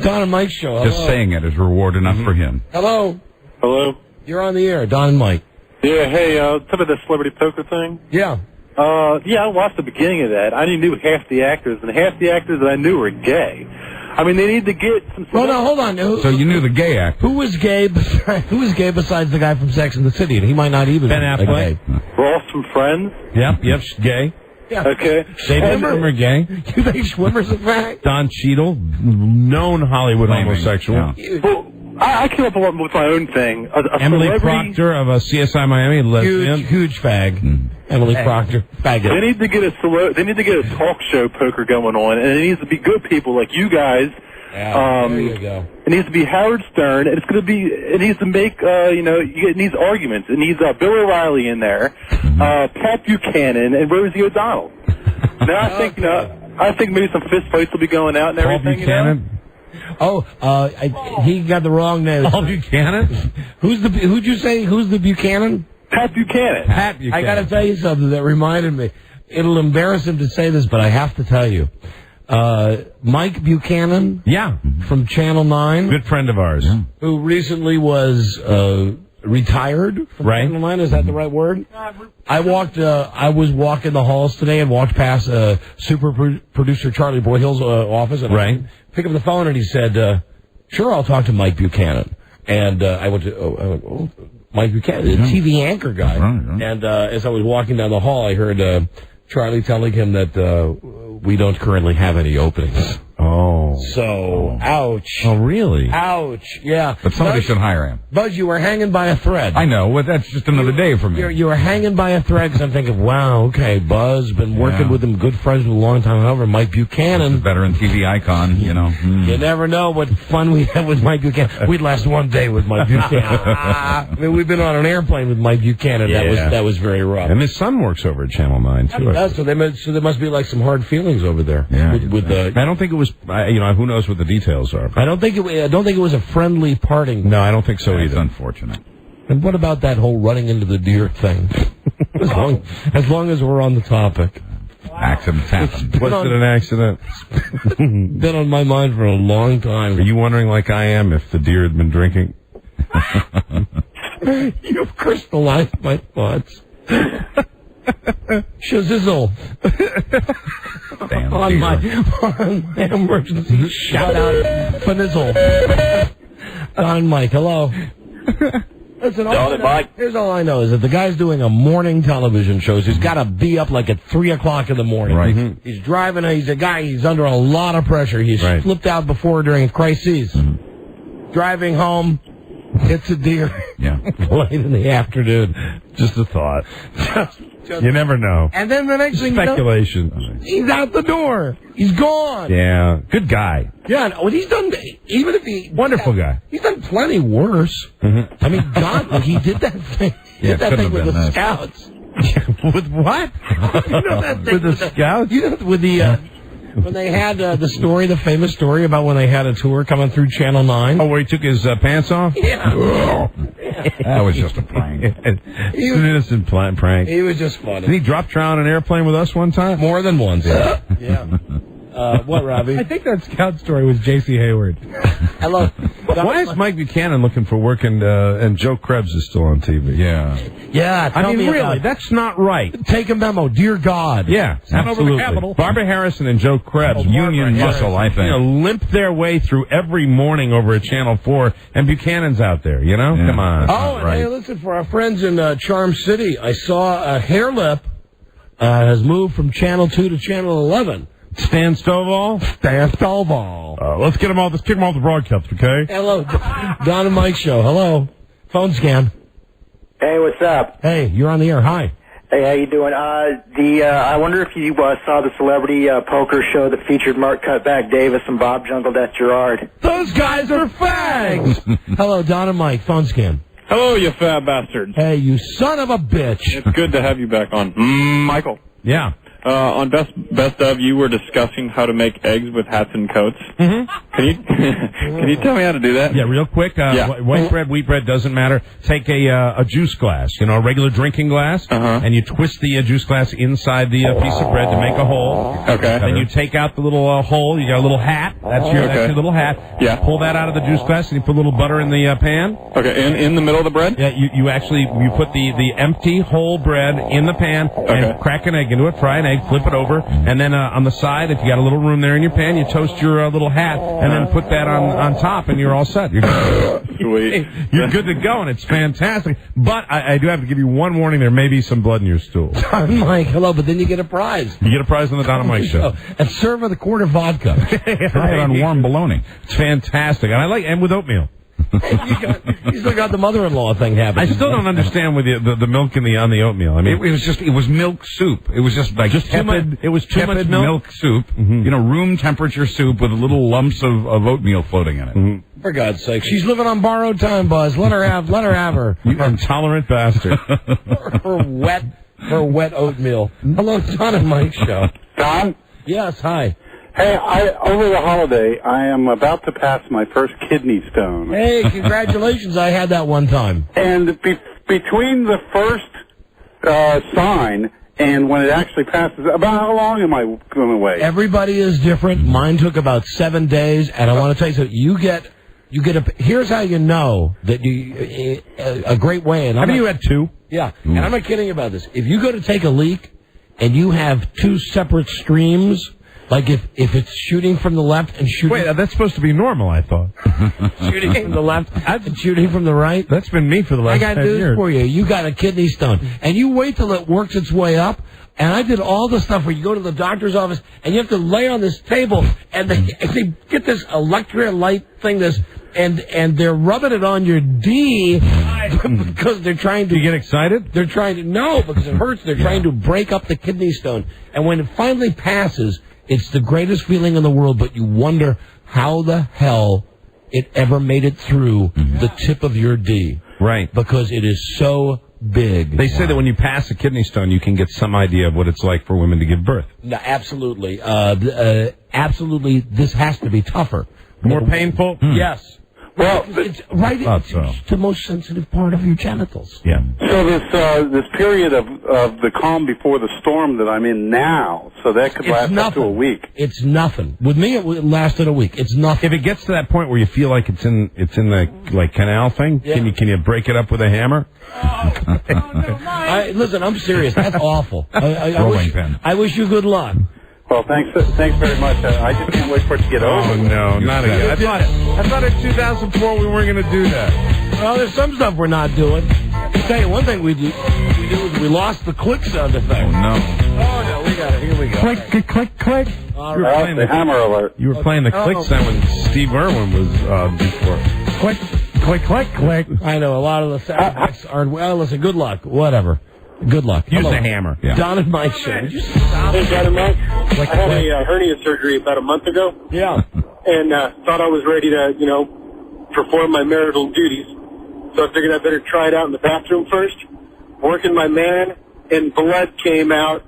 S4: Don and Mike's show. Hello.
S12: Just saying it is reward enough for him.
S4: Hello.
S22: Hello.
S4: You're on the air, Don and Mike.
S22: Yeah, hey, some of the celebrity poker thing.
S4: Yeah.
S22: Yeah, I watched the beginning of that. I only knew half the actors, and half the actors that I knew were gay. I mean, they need to get some.
S4: Well, no, hold on.
S12: So you knew the gay actor.
S4: Who was gay? Who was gay besides the guy from Sex and the City? And he might not even
S7: Ben
S4: be
S7: Affleck.
S4: gay.
S22: We're all some friends.
S7: Yep, gay.
S4: Yeah.
S22: Okay.
S7: David Schwimmer, gay.
S4: You think Schwimmer's a fact?
S7: Don Cheadle, known Hollywood homosexual.
S22: Yeah. Well, I came up with my own thing.
S7: Emily Proctor of CSI Miami, lesbian.
S4: Huge fag. Emily Proctor, faggot.
S22: They need to get a talk show poker going on, and it needs to be good people like you guys.
S4: Yeah, there you go.
S22: It needs to be Howard Stern. And it needs to make it needs arguments. It needs Bill O'Reilly in there, Pat Buchanan, and Rosie O'Donnell. Now I think maybe some fist fights will be going out and everything.
S7: Buchanan.
S4: He got the wrong name.
S7: Paul Buchanan?
S4: Who'd you say? Who's the Buchanan?
S22: Pat Buchanan.
S7: Pat Buchanan.
S4: I got to tell you something that reminded me. It'll embarrass him to say this, but I have to tell you. Mike Buchanan.
S7: Yeah.
S4: From Channel 9.
S7: Good friend of ours.
S4: Who recently was retired from Channel 9. Is that the right word? I was walking the halls today and walked past super producer Charlie Boyhill's office. And I picked up the phone and he said, sure, I'll talk to Mike Buchanan. And I went to Mike Buchanan, the TV anchor guy. And as I was walking down the hall, I heard Charlie telling him that we don't currently have any openings. So, ouch.
S7: Oh, really?
S4: Ouch. Yeah.
S12: But somebody should hire him.
S4: Buzz, you were hanging by a thread.
S12: I know. Well, that's just another day for me.
S4: You were hanging by a thread because I'm thinking, wow, okay, Buzz, been working with him, good friends for a long time. However, Mike Buchanan.
S12: Veteran TV icon, you know.
S4: You never know what fun we have with Mike Buchanan. We'd last one day with Mike Buchanan. I mean, we've been on an airplane with Mike Buchanan.
S7: Yeah.
S4: That was very rough.
S7: And his son works over at Channel 9, too.
S4: So there must be like some hard feelings over there.
S7: Yeah. I don't think it was, who knows what the details are.
S4: I don't think it was a friendly parting.
S7: No, I don't think so either.
S12: It's unfortunate.
S4: And what about that whole running into the deer thing? as long as we're on the topic.
S12: Accidents happen.
S7: Was it an accident?
S4: Been on my mind for a long time.
S7: Are you wondering, like I am, if the deer had been drinking?
S4: You've crystallized my thoughts. Shazizzle. on my emergency shout out Fanizzle. Don Mike, hello. Listen, here's all I know is that the guy's doing a morning television show. So he's got to be up like at 3 o'clock in the morning.
S12: Right.
S4: Mm-hmm. He's driving. He's a guy. He's under a lot of pressure. He's flipped out before during crises. Driving home, hits a deer.
S12: Yeah.
S4: Late in the afternoon.
S7: Just a thought. You never know.
S4: And then the next thing
S7: speculation.
S4: He's out the door. He's gone.
S7: Yeah. Good guy.
S4: Yeah. What he's done, even if he...
S7: Wonderful guy.
S4: He's done plenty worse. Mm-hmm. I mean, God, he did that thing. He did that thing with the Scouts.
S7: With what?
S4: You know that thing
S7: with the Scouts?
S4: You know, with the... when they had the famous story about when they had a tour coming through Channel 9.
S7: Oh, where he took his pants off?
S4: Yeah.
S12: That was just a prank.
S7: It's an innocent prank.
S4: He was just funny.
S7: Did he drop down an airplane with us one time?
S4: More than once. Yeah. What, Robbie?
S6: I think that Scout story was J.C. Hayward.
S4: Hello.
S7: Why is Mike Buchanan looking for work and Joe Krebs is still on TV?
S12: Yeah.
S4: Yeah.
S7: I mean, really, that's not right.
S4: Take a memo, dear God.
S7: Yeah, absolutely. Barbara Harrison and Joe Krebs, union muscle, I think. Limp their way through every morning over at Channel 4, and Buchanan's out there, you know? Yeah. Come on.
S4: Oh, and hey, listen, for our friends in Charm City, I saw Hair Lip has moved from Channel 2 to Channel 11.
S7: Stan Stovall?
S4: Stan Stovall.
S7: Let's kick him off the broadcast, okay?
S4: Hello, Don and Mike show. Hello. Phone scan.
S23: Hey, what's up?
S4: Hey, you're on the air. Hi.
S10: Hey, how you doing? I wonder if you saw the celebrity poker show that featured Mark Cutback Davis and Bob Jungle Death Gerard.
S4: Those guys are fags! Hello, Don and Mike, phone scan.
S22: Hello, you fat bastards.
S4: Hey, you son of a bitch.
S22: It's good to have you back on. Michael.
S7: Yeah.
S22: On Best of, you were discussing how to make eggs with hats and coats.
S7: Mm-hmm.
S22: Can you tell me how to do that?
S7: Yeah, real quick. White bread, wheat bread, doesn't matter. Take a juice glass, a regular drinking glass, and you twist the juice glass inside the piece of bread to make a hole.
S22: Okay.
S7: Then you take out the little hole. You got a little hat. That's your little hat.
S22: Yeah.
S7: Pull that out of the juice glass, and you put a little butter in the pan.
S22: Okay. In the middle of the bread?
S7: Yeah. You put the empty whole bread in the pan and crack an egg into it. Fry an egg. Flip it over, and then on the side, if you got a little room there in your pan, you toast your little hat, and then put that on top, and you're all set. You're good.
S22: Sweet.
S7: You're good to go, and it's fantastic. But I do have to give you one warning: there may be some blood in your stool.
S4: Don Mike, hello, but then you get a prize.
S7: You get a prize on the Don and Mike show,
S4: and serve with a quart of vodka.
S12: Try it on warm bologna.
S7: It's fantastic, and with oatmeal.
S4: You still got the mother-in-law thing happening.
S7: I still don't understand with the milk on the oatmeal. I mean,
S12: it was milk soup. It was just like tepid. It was too much milk soup.
S7: Mm-hmm.
S12: Room temperature soup with little lumps of oatmeal floating in it.
S7: Mm-hmm.
S4: For God's sake, she's living on borrowed time, Buzz. Let her have her.
S7: You intolerant bastard.
S4: her wet oatmeal. Hello, Don and Mike show.
S22: Don?
S4: Yes, hi.
S22: Hey, over the holiday, I am about to pass my first kidney stone.
S4: Hey, congratulations. I had that one time.
S22: And between the first sign and when it actually passes, about how long am I going to wait?
S4: Everybody is different. Mine took about 7 days, and I want to tell you something. You get here's how you know that a great way. And
S7: you had two?
S4: Yeah, and I'm not kidding about this. If you go to take a leak and you have two separate streams, like if it's shooting from the left and shooting...
S7: Wait, that's supposed to be normal, I thought.
S4: Shooting from the left and shooting from the right?
S7: That's been me for the last 10 years.
S4: I got news for you. You got a kidney stone. And you wait till it works its way up. And I did all the stuff where you go to the doctor's office and you have to lay on this table and they get this electrolyte thing, and they're rubbing it on your D because they're trying to...
S7: Do you get excited?
S4: They're trying to... No, because it hurts. They're trying to break up the kidney stone. And when it finally passes... It's the greatest feeling in the world, but you wonder how the hell it ever made it through the tip of your D.
S7: Right.
S4: Because it is so big.
S7: They say that when you pass a kidney stone, you can get some idea of what it's like for women to give birth.
S4: No, absolutely. Absolutely, this has to be tougher.
S7: More painful?
S4: Yes.
S22: Well,
S4: it's right into the most sensitive part of your genitals.
S7: Yeah.
S22: So this period of the calm before the storm that I'm in now, so that could last up to a week.
S4: It's nothing. With me, it lasted a week. It's nothing.
S7: If it gets to that point where you feel like it's in the canal thing, can you break it up with a hammer?
S4: Listen, I'm serious. That's awful. I wish you good luck.
S22: Well, thanks very much. I just can't wait for it to get over.
S7: Oh, no, not again. I thought in 2004 we weren't going to do that.
S4: Well, there's some stuff we're not doing. I'll tell you one thing we do is we lost the click sound effect.
S12: Oh, no.
S4: Oh, no, we got it. Here we go.
S7: Click, click, click.
S22: All right, the hammer alert.
S7: You were playing the click sound when Steve Irwin was before. Click, click, click, click.
S4: I know, a lot of the sound effects aren't... Well, listen, good luck. Whatever. Good luck.
S7: Use the hammer.
S4: Yeah. Don and Mike show.
S22: Hey, Don and Mike. I had a hernia surgery about a month ago.
S4: Yeah.
S22: And thought I was ready to, perform my marital duties. So I figured I better try it out in the bathroom first. Working my man, and blood came out.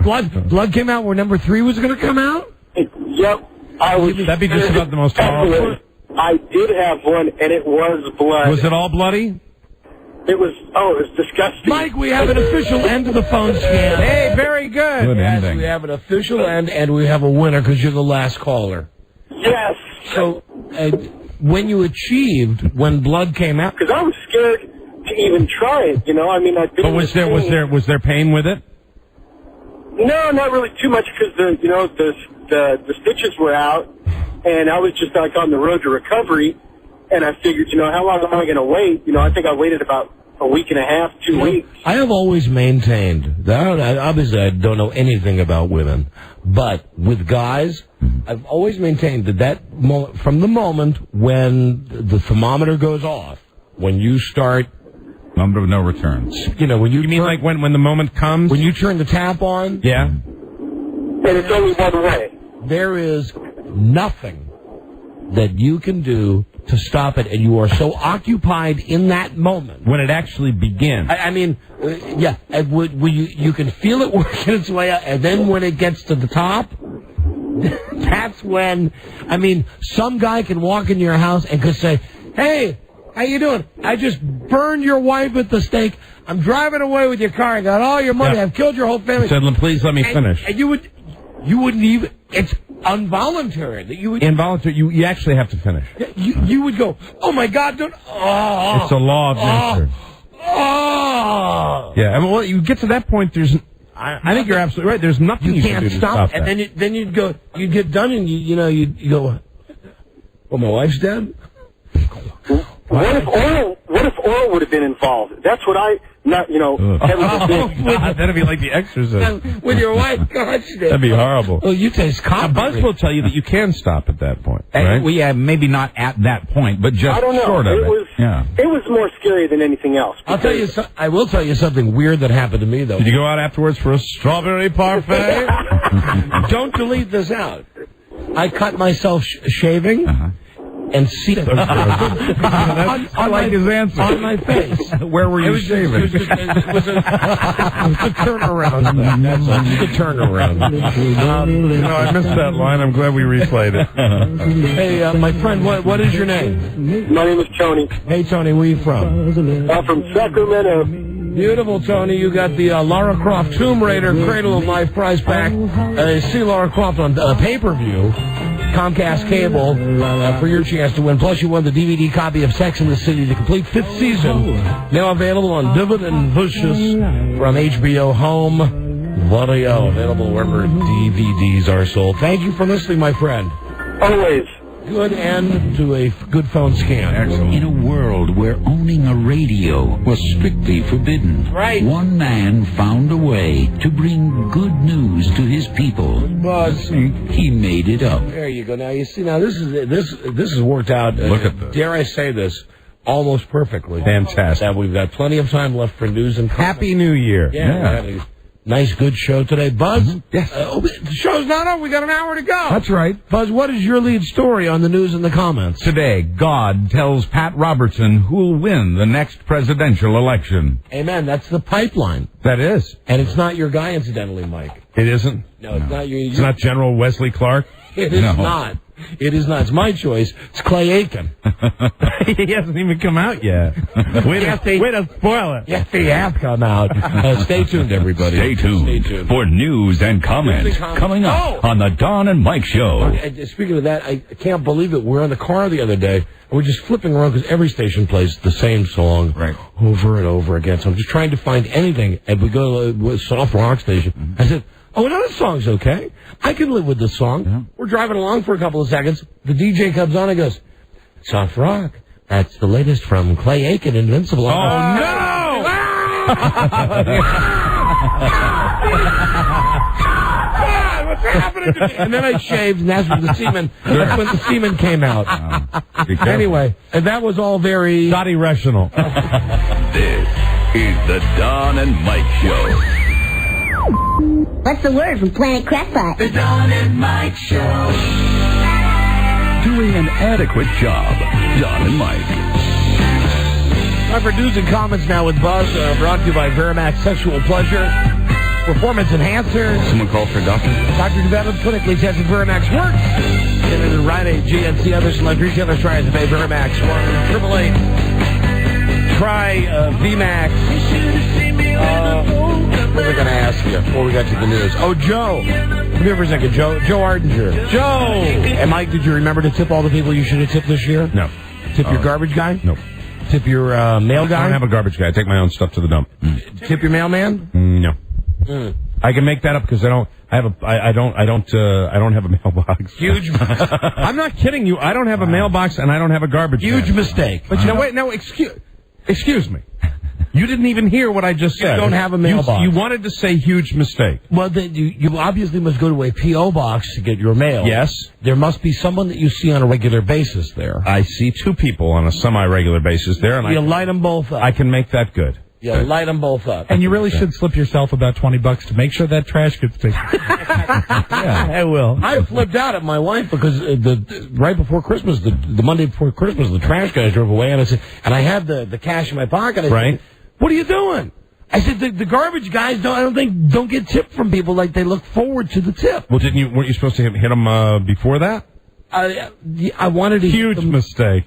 S4: Blood came out where number 3 was going to come out?
S22: Yep.
S7: That'd be just about the most horrible.
S22: I did have one, and it was blood.
S7: Was it all bloody?
S22: It was disgusting.
S4: Mike, we have an official end to the phone scan.
S7: Hey, very good.
S12: Good
S4: yes,
S12: ending.
S4: We have an official end, and we have a winner because you're the last caller.
S22: Yes.
S4: So, when you achieved, when blood came out...
S22: Because I was scared to even try it, I'd been...
S7: But was there pain with it?
S22: No, not really too much because the stitches were out, and I was just like on the road to recovery. And I figured, how long am I going to wait? I think I waited about a week and a half, 2 weeks.
S4: I have always maintained that, obviously I don't know anything about women, but with guys, I've always maintained that from the moment when the thermometer goes off, when you start
S12: Moment of no return.
S4: You know, when you
S7: mean like when the moment comes?
S4: When you turn the tap on?
S7: Yeah.
S22: And it's only one way.
S4: There is nothing that you can do to stop it, and you are so occupied in that moment.
S7: When it actually begins.
S4: I mean, yeah, you can feel it working its way out, and then when it gets to the top, that's when, I mean, some guy can walk into your house and could say, hey, how you doing? I just burned your wife at the stake. I'm driving away with your car. I got all your money. I've killed your whole family.
S7: Said, please let me finish.
S4: And you wouldn't even, it's involuntary. That you would,
S7: involuntary, you actually have to finish.
S4: You would go, oh my God, don't, oh.
S7: It's a law of nature.
S4: Oh.
S7: Yeah, I mean, well, you get to that point, I think you're absolutely right. There's nothing you can do to stop that.
S4: And then you'd get done and you'd go, well, my wife's dead?
S22: What if oil would have been involved? That's what
S7: that'd be like The Exorcist.
S4: With your wife, gosh,
S7: that'd be horrible.
S4: Well, you taste copper.
S7: Buzz will tell you that you can stop at that point, right?
S12: Well, yeah, maybe not at that point, but just
S22: I don't know.
S12: Sort of.
S22: It was more scary than anything else.
S4: I will tell you something weird that happened to me, though.
S7: Did you go out afterwards for a strawberry parfait?
S4: Don't delete this out. I cut myself shaving. And see it.
S7: I like his answer.
S4: On my face.
S12: Where were you shaving?
S4: It was a turnaround. That's a turnaround.
S7: I missed that line. I'm glad we replayed it.
S4: Hey, my friend, what is your name?
S22: My name is Tony.
S4: Hey, Tony, where are you from?
S22: I'm from Sacramento.
S4: Beautiful, Tony. You got the Lara Croft Tomb Raider Cradle of Life prize pack. See Lara Croft on pay-per-view. Comcast Cable for your chance to win. Plus, you won the DVD copy of Sex and the City, the complete 5th season. Now available on Vivid and Vicious from HBO Home Video. Available wherever DVDs are sold. Thank you for listening, my friend.
S22: Always.
S4: Good end to a good phone scam.
S5: Excellent. In a world where owning a radio was strictly forbidden, one man found a way to bring good news to his people.
S4: Buzz.
S5: He made it up.
S4: There you go. Now you see. Now this has worked out.
S12: Look at this.
S4: Dare I say this? Almost perfectly.
S7: Fantastic.
S4: Now we've got plenty of time left for news and comments.
S7: Happy New Year.
S4: Yeah. Nice, good show today. Buzz?
S12: Yes.
S4: The show's not over. We got an hour to go.
S12: That's right.
S4: Buzz, what is your lead story on the news and the comments?
S12: Today, God tells Pat Robertson who'll win the next presidential election.
S4: Amen. That's the pipeline.
S12: That is.
S4: And it's not your guy, incidentally, Mike.
S7: It isn't?
S4: No, it's not your...
S7: It's not General Wesley Clark?
S4: It is not. It is not. It's my choice. It's Clay Aiken.
S7: He hasn't even come out yet. Way to spoil it.
S4: Yes, he has come out. Stay tuned, everybody.
S1: Stay tuned for news and comments coming up on the Don and Mike Show.
S4: Speaking of that, I can't believe it. We're in the car the other day, and we're just flipping around because every station plays the same song over and over again. So I'm just trying to find anything, and we go to a soft rock station. I said, oh, another song's okay. I can live with this song. Yeah. We're driving along for a couple of seconds. The DJ comes on and goes, soft rock. That's the latest from Clay Aiken, Invincible.
S7: Oh, no!
S4: What's happening to me? And then I shaved, and that's when the semen came out. Anyway, and that was all very...
S7: not irrational.
S1: This is the Don and Mike Show.
S9: What's the word from Planet Crackpot?
S3: The Don and Mike Show.
S1: Doing an adequate job. Don and Mike.
S4: Time for news and comments now with Buzz, brought to you by Verimax Sexual Pleasure. Performance enhancer.
S12: Someone call for a doctor?
S4: Dr. Developed clinically tested Verimax works. It is Rite GNC, other select retailers try to pay Verimax 1-888. Try VMAX. What was I going to ask you before we got to the news? Oh, Joe. Come here for a second, Joe. Joe Ardinger. Joe! And Mike, did you remember to tip all the people you should have tipped this year?
S7: No.
S4: Tip your garbage guy?
S7: No.
S4: Tip your mail guy?
S7: I don't have a garbage guy. I take my own stuff to the dump.
S4: Tip your mailman?
S7: No. I can make that up because I don't have a mailbox.
S4: Huge.
S7: I'm not kidding you. I don't have a mailbox and I don't have a garbage.
S4: Huge
S7: man.
S4: mistake.
S7: But you know, wait, no, excuse me. You didn't even hear what I just said.
S4: You don't have a mailbox.
S7: You wanted to say huge mistake.
S4: Well, then you obviously must go to a P.O. box to get your mail.
S7: Yes.
S4: There must be someone that you see on a regular basis there.
S7: I see 2 people on a semi-regular basis there, and
S4: you light them both up.
S7: I can make that good.
S4: Yeah, light them both up.
S6: And you really should slip yourself about $20 to make sure that trash gets taken.
S4: Yeah,
S6: I will.
S4: I flipped out at my wife because right before Christmas, the Monday before Christmas, the trash guys drove away, and I said, and I had the cash in my pocket. I said, what are you doing? I said, the garbage guys don't get tipped from people like they look forward to the tip.
S7: Well, weren't you supposed to hit them before that?
S4: I wanted to
S7: huge
S4: hit them.
S7: Mistake.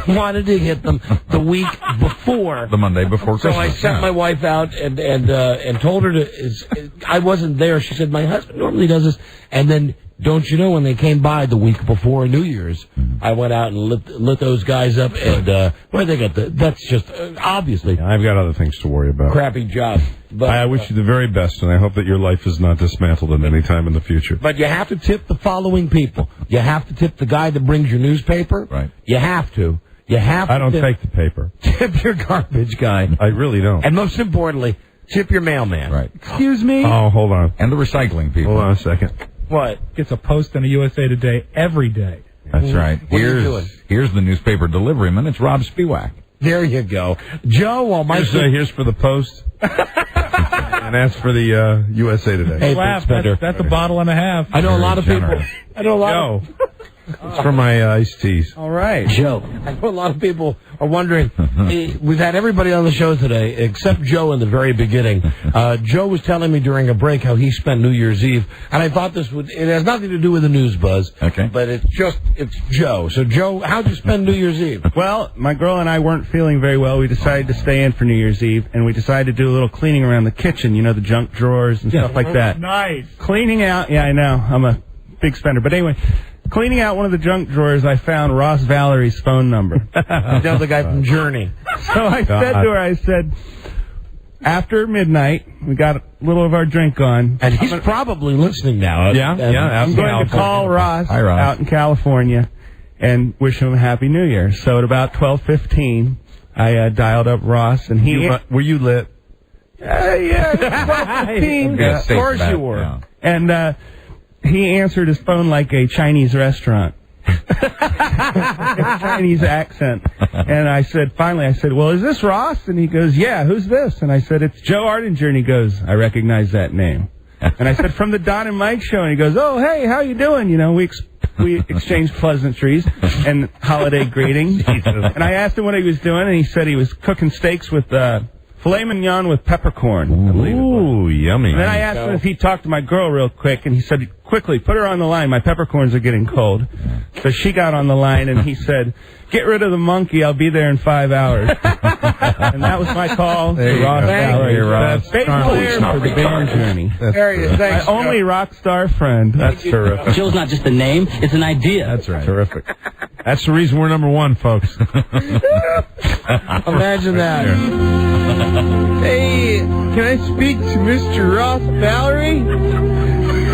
S4: Wanted to hit them the week before.
S12: The Monday before Christmas.
S4: So I sent my wife out and told her to. I wasn't there. She said, my husband normally does this. And then, don't you know, when they came by the week before New Year's, I went out and lit those guys up. And they got that's just obviously.
S7: I've got other things to worry about.
S4: Crappy job. But
S7: I wish you the very best, and I hope that your life is not dismantled at any time in the future.
S4: But you have to tip the following people. You have to tip the guy that brings your newspaper.
S12: Right.
S4: You have to. You have to.
S7: I don't take the paper.
S4: Tip your garbage guy.
S7: I really don't.
S4: And most importantly, tip your mailman.
S12: Right.
S6: Excuse me?
S7: Oh, hold on.
S12: And the recycling people.
S7: Hold on a second.
S4: What?
S6: Gets a post in a USA Today every day.
S12: That's right.
S4: What are you doing?
S12: Here's the newspaper deliveryman. It's Rob Spiewak.
S4: There you go. Joe,
S7: here's for the Post. And that's for the USA Today.
S4: Hey,
S6: laugh. That's a bottle and a half.
S4: I know a lot of people. I know a lot of
S7: It's for my iced teas.
S6: All right.
S4: Joe, I know a lot of people are wondering. We've had everybody on the show today except Joe in the very beginning. Joe was telling me during a break how he spent New Year's Eve, and I thought it has nothing to do with the news buzz.
S12: Okay.
S4: But it's Joe. So Joe, how'd you spend New Year's Eve?
S11: Well, my girl and I weren't feeling very well. We decided to stay in for New Year's Eve, and we decided to do a little cleaning around the kitchen, the junk drawers and stuff like that.
S6: Nice.
S11: Cleaning out, I know, I'm a big spender. But anyway, cleaning out one of the junk drawers, I found Ross Valerie's phone number.
S4: The guy from Journey.
S11: So I said to her, after midnight, we got a little of our drink on.
S4: And he's probably listening now.
S11: I'm going to call Ross out in California and wish him a Happy New Year. So at about 12:15, I dialed up Ross, and
S7: Were you lit?
S11: Yeah, 12:15.
S4: Of course you were.
S12: Yeah.
S11: And he answered his phone like a Chinese restaurant. Chinese accent. And I said, well, is this Ross? And he goes, yeah, who's this? And I said, it's Joe Ardinger. And he goes, I recognize that name. And I said, from the Don and Mike show. And he goes, oh, hey, how you doing? We exchanged pleasantries and holiday greetings. And I asked him what he was doing, and he said he was cooking steaks with filet mignon with peppercorn.
S7: Ooh, yummy.
S11: And then I asked him if he'd talk to my girl real quick, and he said, quickly, put her on the line. My peppercorns are getting cold. So she got on the line, and he said, get rid of the monkey. I'll be there in 5 hours. And that was my call to Ross Valerie. Bass player for the band Journey. My only rock star friend.
S7: That's terrific.
S13: Joe's not just a name, it's an idea.
S7: That's right. Terrific. That's the reason we're number one, folks.
S4: Imagine that.
S23: Hey, can I speak to Mr. Ross Valerie?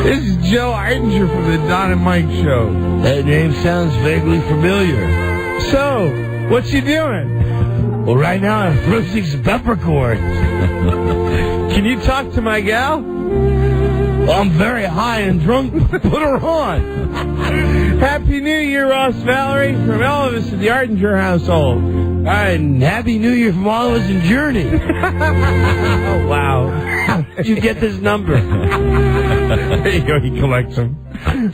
S23: This is Joe Ardinger from the Don and Mike show.
S4: That name sounds vaguely familiar.
S23: So, what you doing?
S4: Well, right now I'm roasting some peppercorns.
S23: Can you talk to my gal?
S4: Well, I'm very high and drunk. Put her on.
S23: Happy New Year, Ross Valerie, from all of us at the Ardinger household.
S4: And Happy New Year from all of us in Journey.
S23: Oh, wow.
S4: How'd you get this number?
S7: There you go. He collects them.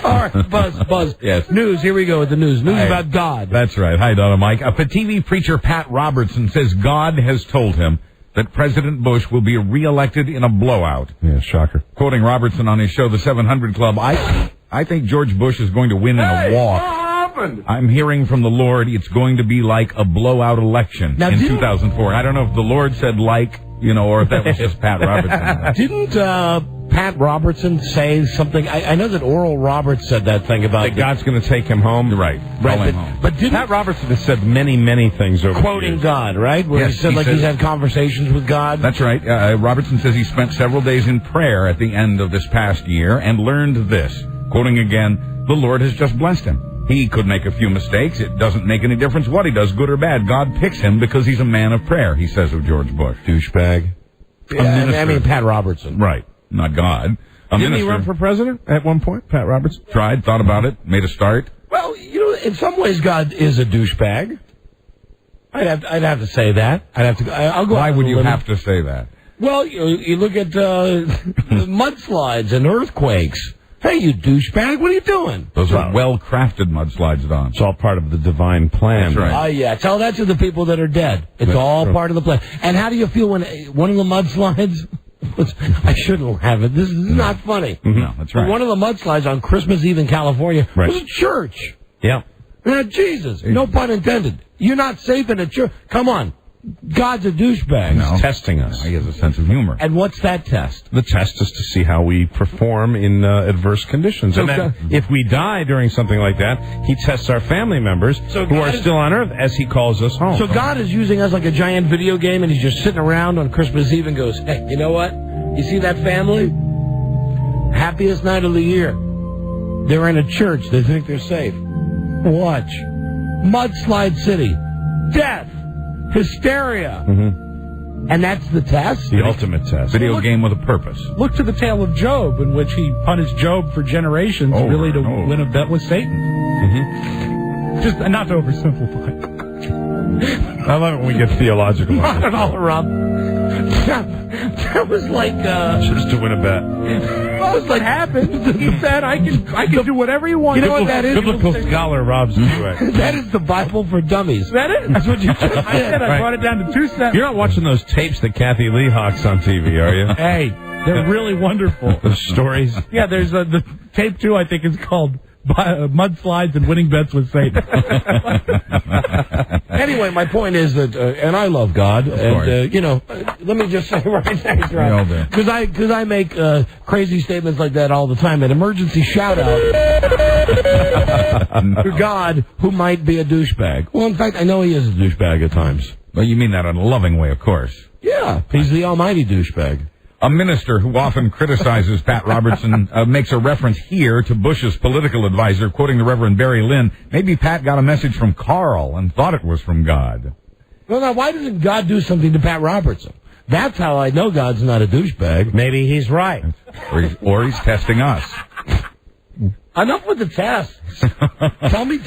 S4: All right, Buzz.
S12: Yes.
S4: News. Here we go with the news. News about God.
S12: That's right. Hi, Donna Mike. A TV preacher, Pat Robertson, says God has told him that President Bush will be reelected in a blowout.
S7: Yeah, shocker.
S12: Quoting Robertson on his show, The 700 Club, I think George Bush is going to win in a walk.
S23: What happened?
S12: I'm hearing from the Lord it's going to be like a blowout election in 2004. I don't know if the Lord said or if that was just Pat Robertson.
S4: Didn't Pat Robertson say something? I know that Oral Roberts said that thing about
S7: that God's going to take him home.
S12: Right.
S4: But didn't
S7: Pat Robertson has said many, many things over
S4: quoting
S7: the years.
S4: God, right? Where
S12: Yes,
S4: he said he's had conversations with God.
S12: That's right. Robertson says he spent several days in prayer at the end of this past year and learned this. Quoting again, the Lord has just blessed him. He could make a few mistakes. It doesn't make any difference what he does, good or bad. God picks him because he's a man of prayer, he says of George Bush.
S7: Douchebag.
S4: I mean, Pat Robertson.
S12: Right. Not God.
S7: Didn't he run for president at one point, Pat Robertson?
S12: Tried, thought about it, made a start.
S4: Well, in some ways, God is a douchebag. I'd have to say that. I'll go.
S12: Why would you have to say that?
S4: Well, you look at mudslides and earthquakes. Hey, you douchebag, what are you doing?
S12: Those are well-crafted mudslides, Don.
S7: It's all part of the divine plan.
S12: That's right.
S4: Yeah. Tell that to the people that are dead. It's all part of the plan. And how do you feel when one of the mudslides... I shouldn't have it. This is not funny.
S12: Mm-hmm. No, that's right.
S4: One of the mudslides on Christmas Eve in California was a church.
S7: Yeah.
S4: Jesus, no pun intended. You're not safe in a church. Come on. God's a douchebag.
S7: No. He's testing us.
S12: He has a sense of humor.
S4: And what's that test?
S7: The test is to see how we perform in adverse conditions.
S4: So
S7: and then if we die during something like that, he tests our family members who are still on Earth as he calls us home.
S4: So God is using us like a giant video game, and he's just sitting around on Christmas Eve and goes, hey, you know what? You see that family? Happiest night of the year. They're in a church. They think they're safe. Watch. Mudslide City. Death. Hysteria.
S7: Mm-hmm.
S4: And that's the test?
S7: The ultimate test.
S12: Video game with a purpose.
S6: Look to the tale of Job, in which he punished Job for generations, really to win a bet with Satan.
S7: Mm-hmm.
S6: Just not to oversimplify.
S7: I love it when we get theological.
S4: Not at all, Rob. That was like
S7: just to win a bet.
S6: That was like happened. He said, "I can do whatever you want."
S4: You know what that is?
S7: Biblical scholar Rob Stewart.
S4: That is the Bible for dummies.
S6: Is that it?
S4: That's what you just said.
S6: I said I brought it down to 2 cents.
S7: You're not watching those tapes that Kathy Lee hawks on TV, are you?
S6: Hey, they're really wonderful.
S7: Those stories.
S6: Yeah, there's the tape 2. I think it's called Mudslides and Winning Bets with Satan.
S4: Anyway, my point is that, and I love God, and let me just say right now, because I make crazy statements like that all the time. An emergency shout out to God, who might be a douchebag. Well, in fact, I know he is a douchebag at times.
S12: Well, you mean that in a loving way, of course.
S4: Yeah, he's the almighty douchebag.
S12: A minister who often criticizes Pat Robertson makes a reference here to Bush's political advisor, quoting the Reverend Barry Lynn. Maybe Pat got a message from Carl and thought it was from God.
S4: Well, now, why doesn't God do something to Pat Robertson? That's how I know God's not a douchebag.
S7: Maybe he's right.
S12: Or he's testing us.
S4: Enough with the tests. Tell me.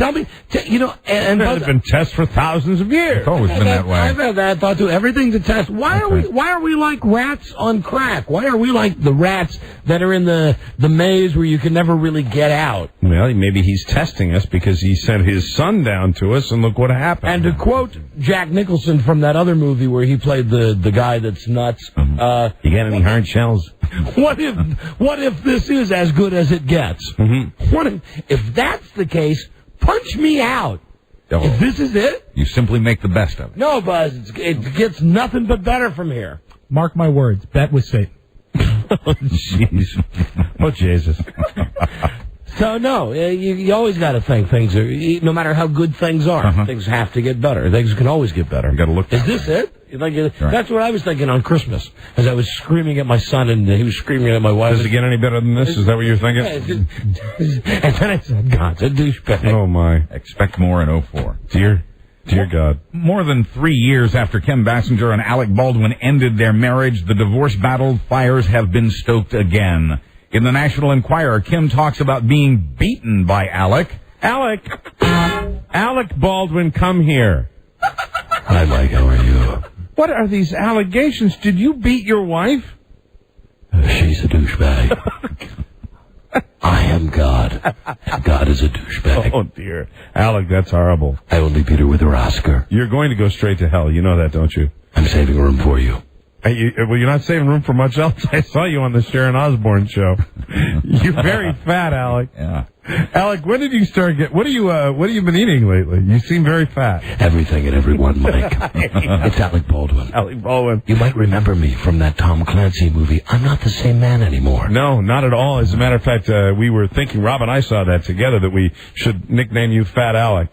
S4: And
S7: there's been tests for thousands of years.
S12: It's always been that way.
S4: I've had that thought too. Everything's a test. Why are we like rats on crack? Why are we like the rats that are in the maze where you can never really get out?
S7: Well, maybe he's testing us because he sent his son down to us, and look what happened.
S4: And to quote Jack Nicholson from that other movie where he played the guy that's nuts.
S7: You got any hard shells?
S4: What if this is as good as it gets?
S7: Mm-hmm.
S4: If that's the case, punch me out. If this is it,
S12: you simply make the best of it.
S4: No, Buzz, it gets nothing but better from here.
S6: Mark my words. Bet with Satan.
S7: Oh, jeez. Oh, Jesus.
S4: So, no, you always got to think things are, no matter how good things are, things have to get better. Things can always get better.
S12: You got to look.
S4: Is this it? That's what I was thinking on Christmas, as I was screaming at my son and he was screaming at my wife.
S7: Does it get any better than this? Is that what you're thinking?
S4: And then I said, God's a douchebag.
S7: Oh, my.
S12: Expect more in 04.
S7: Dear God.
S12: More than 3 years after Kim Basinger and Alec Baldwin ended their marriage, the divorce battle fires have been stoked again. In the National Enquirer, Kim talks about being beaten by Alec.
S7: Alec Baldwin, come here.
S4: Hi, Mike. How are you?
S7: What are these allegations? Did you beat your wife?
S4: She's a douchebag. I am God. God is a douchebag.
S7: Oh, dear. Alec, that's horrible.
S4: I only beat her with her Oscar.
S7: You're going to go straight to hell. You know that, don't you?
S4: I'm saving room for you.
S7: Well, you're not saving room for much else. I saw you on the Sharon Osbourne show. You're very fat, Alec.
S12: Yeah.
S7: Alec, when did you start what have you been eating lately? You seem very fat.
S4: Everything and everyone, Mike. It's Alec Baldwin.
S7: Alec Baldwin.
S4: You might remember me from that Tom Clancy movie, I'm Not the Same Man Anymore.
S7: No, not at all. As a matter of fact, we were thinking, Rob and I saw that together, that we should nickname you Fat Alec.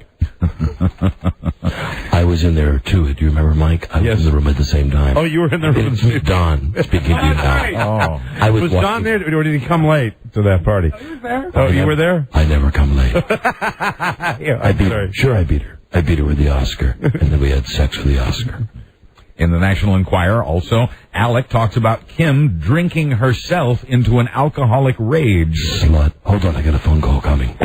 S4: I I was in there, too. Do you remember, Mike? I was in the room at the same time.
S7: Oh, you were in the room.
S4: It's Don speaking to you now. I was
S7: Don there, or did he come late to that party?
S6: He was there.
S7: Oh, you were there?
S4: I never come late.
S7: Yeah,
S4: I beat her. Sure, I beat her. I beat her with the Oscar. And then we had sex with the Oscar.
S12: In the National Enquirer, also, Alec talks about Kim drinking herself into an alcoholic rage.
S4: Slut. Hold on, I got a phone call coming.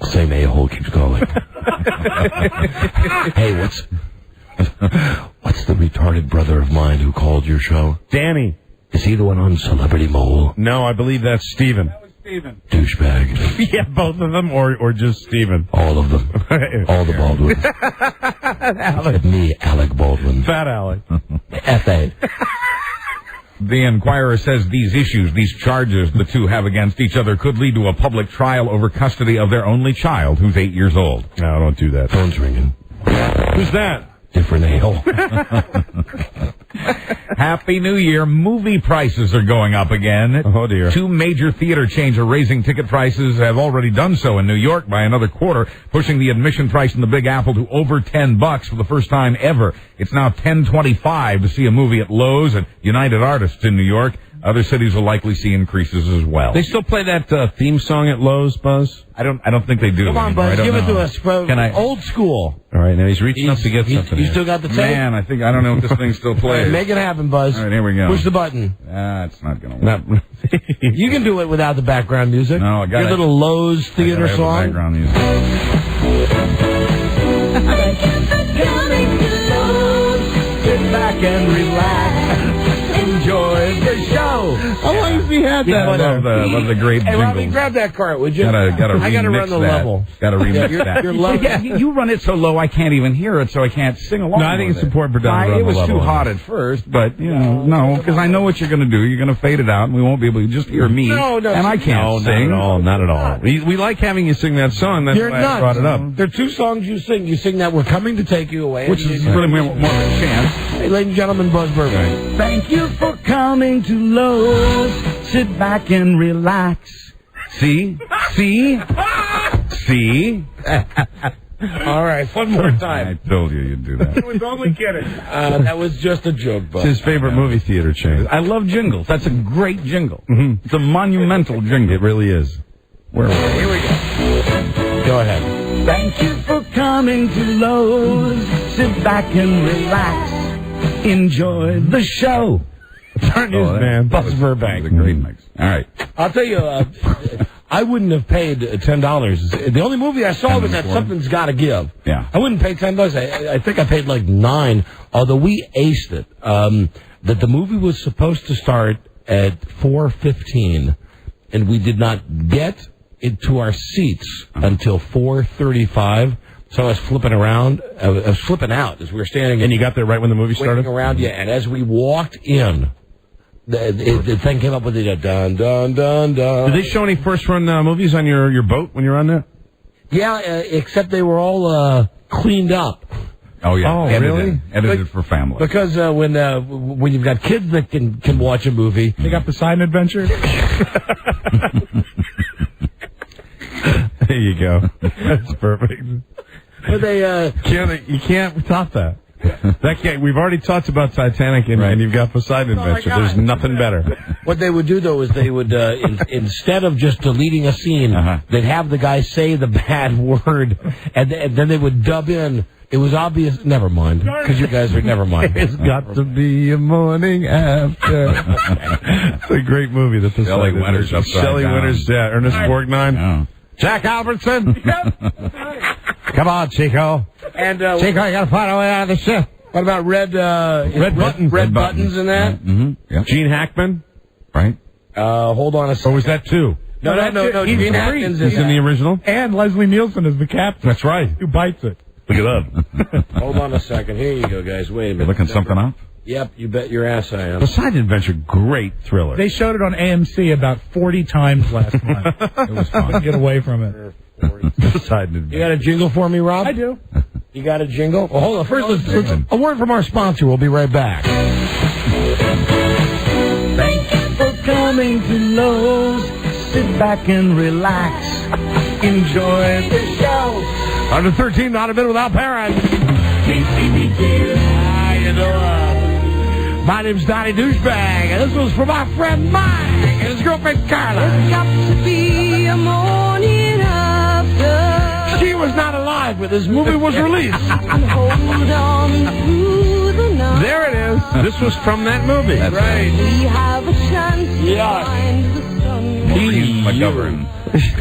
S4: Same a-hole keeps calling. Hey, what's the retarded brother of mine who called your show?
S7: Danny.
S4: Is he the one on Celebrity Mole?
S7: No, I believe that's Steven.
S6: Steven.
S4: Douchebag.
S7: Yeah, both of them, or just Steven?
S4: All of them. All the Baldwins.
S7: Alec.
S4: Me, Alec Baldwin.
S7: Fat Alec.
S4: F.A.
S12: The Enquirer says these issues, these charges the two have against each other could lead to a public trial over custody of their only child, who's 8 years old.
S7: No, don't do that.
S4: Phone's ringing.
S7: Who's that?
S4: Different a-hole.
S12: Happy New Year. Movie prices are going up again.
S7: Oh, dear.
S12: 2 major theater chains are raising ticket prices, have already done so in New York by another quarter, pushing the admission price in the Big Apple to over $10 for the first time ever. It's now $10.25 to see a movie at Lowe's and United Artists in New York. Other cities will likely see increases as well.
S7: They still play that theme song at Lowe's, Buzz?
S12: I don't think they do.
S4: Come on, Buzz, give it to us.
S12: Can I?
S4: Old school.
S7: All right, now he's reaching up to get something.
S4: You still got the tape?
S12: Man, I don't know if this thing still plays.
S4: Right, make it happen, Buzz.
S12: All right, here we go.
S4: Push the button.
S12: It's not going to work.
S4: You can do it without the background music.
S12: No, I got
S4: your little Lowe's theater song.
S12: Background music.
S15: Sit back and relax. Enjoy the show. How long has he had that?
S12: Love the great
S4: Hey,
S12: jingles.
S4: Robbie, grab that cart, would you?
S12: I gotta
S4: run the level.
S12: Gotta remix that.
S4: You're low.
S12: Yeah, you run it so low I can't even hear it, so I can't sing along.
S7: No, I think it's important for Don to run
S12: It was
S7: the level
S12: too hot at first, but no, because I know what you're going to do. You're going to fade it out, and we won't be able to just hear me.
S4: No,
S12: and I can't sing.
S7: Not at all. We like having you sing that song. That's
S4: You're
S7: why
S4: nuts.
S7: I brought it up.
S4: There are 2 songs you sing. You sing that "We're Coming to Take You Away,"
S12: Which is really more of a chance.
S4: Hey, ladies and gentlemen, Buzz Burbank.
S15: Thank you for coming to Lowe's. Sit back and relax.
S12: See?
S4: All right, one more time.
S12: I told you you'd do that.
S6: It was only kidding.
S4: That was just a joke, Buzz.
S7: It's his favorite movie theater chain.
S12: I love jingles. That's a great jingle.
S7: Mm-hmm.
S12: It's a monumental jingle.
S7: It really is.
S12: Where were we?
S4: Here we go. Go ahead.
S15: Thank you for coming to Lowe's. Sit back and relax. Enjoy the show.
S7: It's our news, man.
S4: Buzz Burbank.
S12: It's a great mix. All right.
S4: I'll tell you, I wouldn't have paid $10. The only movie I saw was that Something's Gotta Give.
S12: Yeah.
S4: I wouldn't pay $10. I think I paid like $9, although we aced it. That the movie was supposed to start at 4:15, and we did not get into our seats until 4:35. So I was flipping around. I was flipping out as we were standing.
S7: And you got there right when the movie started?
S4: Around, yeah. And as we walked in, the thing came up with the dun, dun, dun, dun.
S7: Did they show any first-run movies on your boat when you were on there?
S4: Yeah, except they were all cleaned up.
S12: Oh, yeah.
S7: Oh, really?
S12: Edited for family.
S4: Because when you've got kids that can watch a movie...
S6: They got Poseidon Adventure?
S7: There you go. That's perfect.
S4: But they...
S7: You can't top that. We've already talked about Titanic, and you've got Poseidon Adventure. There's nothing better.
S4: What they would do, though, is they would, instead of just deleting a scene, they'd have the guy say the bad word, and then they would dub in. It was obvious. Never mind, because you guys are never mind.
S7: It's got to be a morning after. It's a great movie. The
S12: Shelley Winters upside
S7: Shelley
S12: down.
S7: Winters, Ernest Borgnine.
S12: Oh.
S7: Jack Albertson. Come on, Chico.
S4: And
S7: Chico, you got to find a way out of the ship.
S4: what about Red
S7: Buttons?
S4: Red Buttons in that?
S12: Mm-hmm. Yeah.
S7: Gene Hackman.
S12: Right?
S4: Hold on a second.
S7: Or was that 2?
S4: No.
S6: He's
S4: Gene
S6: three.
S4: Hackman's
S7: He's in the original?
S6: And Leslie Nielsen is the captain.
S7: That's right.
S6: Who bites it.
S7: Look it up.
S4: Hold on a second. Here you go, guys. Wait a minute.
S12: Looking something up?
S4: Yep, you bet your ass I am.
S7: Poseidon Adventure, great thriller.
S6: They showed it on AMC about 40 times last month. It was fun. Get away from it.
S7: Poseidon Adventure.
S4: You got a jingle for me, Rob?
S6: I do.
S4: You got a jingle? Well, hold on. First, let's a word from our sponsor. We'll be right back.
S15: Thank you for coming to Lowe's. Sit back and relax. Enjoy the show.
S4: Under 13, not a bit without parents. How you doing? My name's Donnie Douchebag, and this was for my friend Mike and his girlfriend Carla.
S3: There's got to be a morning after.
S4: She was not alive when this movie was released.
S3: Hold on through the night.
S7: There it is. This was from that movie.
S12: That's
S4: right.
S3: We have a chance to find the sun.
S12: McGovern.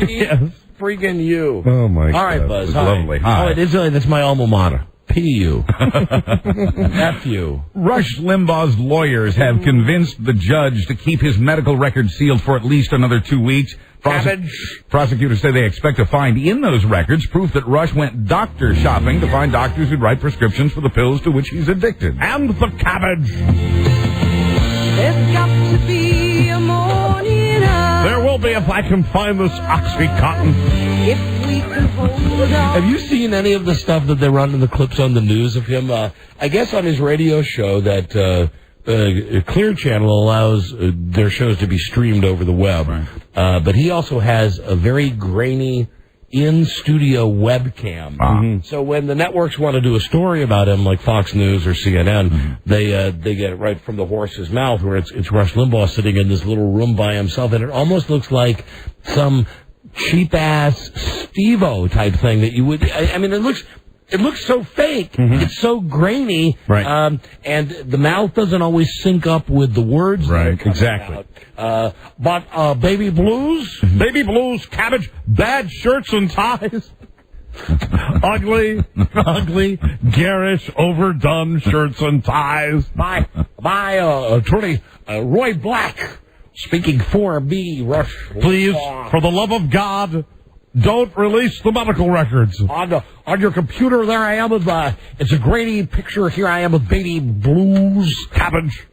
S4: Yes. Freaking you.
S7: Oh, my God.
S4: All right, Buzz.
S12: It was
S4: Hi.
S12: lovely. Hi.
S4: Oh, that's my alma mater. P.U. F.U.
S12: Rush Limbaugh's lawyers have convinced the judge to keep his medical records sealed for at least another 2 weeks. Prosecutors say they expect to find in those records proof that Rush went doctor shopping to find doctors who'd write prescriptions for the pills to which he's addicted.
S7: And the cabbage.
S3: There's got to be a morning after.
S7: There will be if I can find this Oxycontin.
S3: If we can hold on.
S4: Have you seen any of the stuff that they run in the clips on the news of him? I guess on his radio show that Clear Channel allows their shows to be streamed over the web.
S12: Right.
S4: But he also has a very grainy in-studio webcam.
S12: Uh-huh.
S4: So when the networks want to do a story about him, like Fox News or CNN, they get it right from the horse's mouth, where it's Rush Limbaugh sitting in this little room by himself, and it almost looks like some cheap-ass Steve-O type thing that you would... I mean, it looks so fake. It's so grainy.
S7: Right.
S4: And the mouth doesn't always sync up with the words.
S7: Right, exactly.
S4: But baby blues?
S7: Baby blues, cabbage, bad shirts and ties. ugly, garish, overdone shirts and ties.
S4: My attorney, Roy Black, speaking for me, Rush.
S7: Please, for the love of God, don't release the medical records.
S4: On your computer, there I am with, it's a grainy picture. Here I am with baby blues.
S7: Cabbage.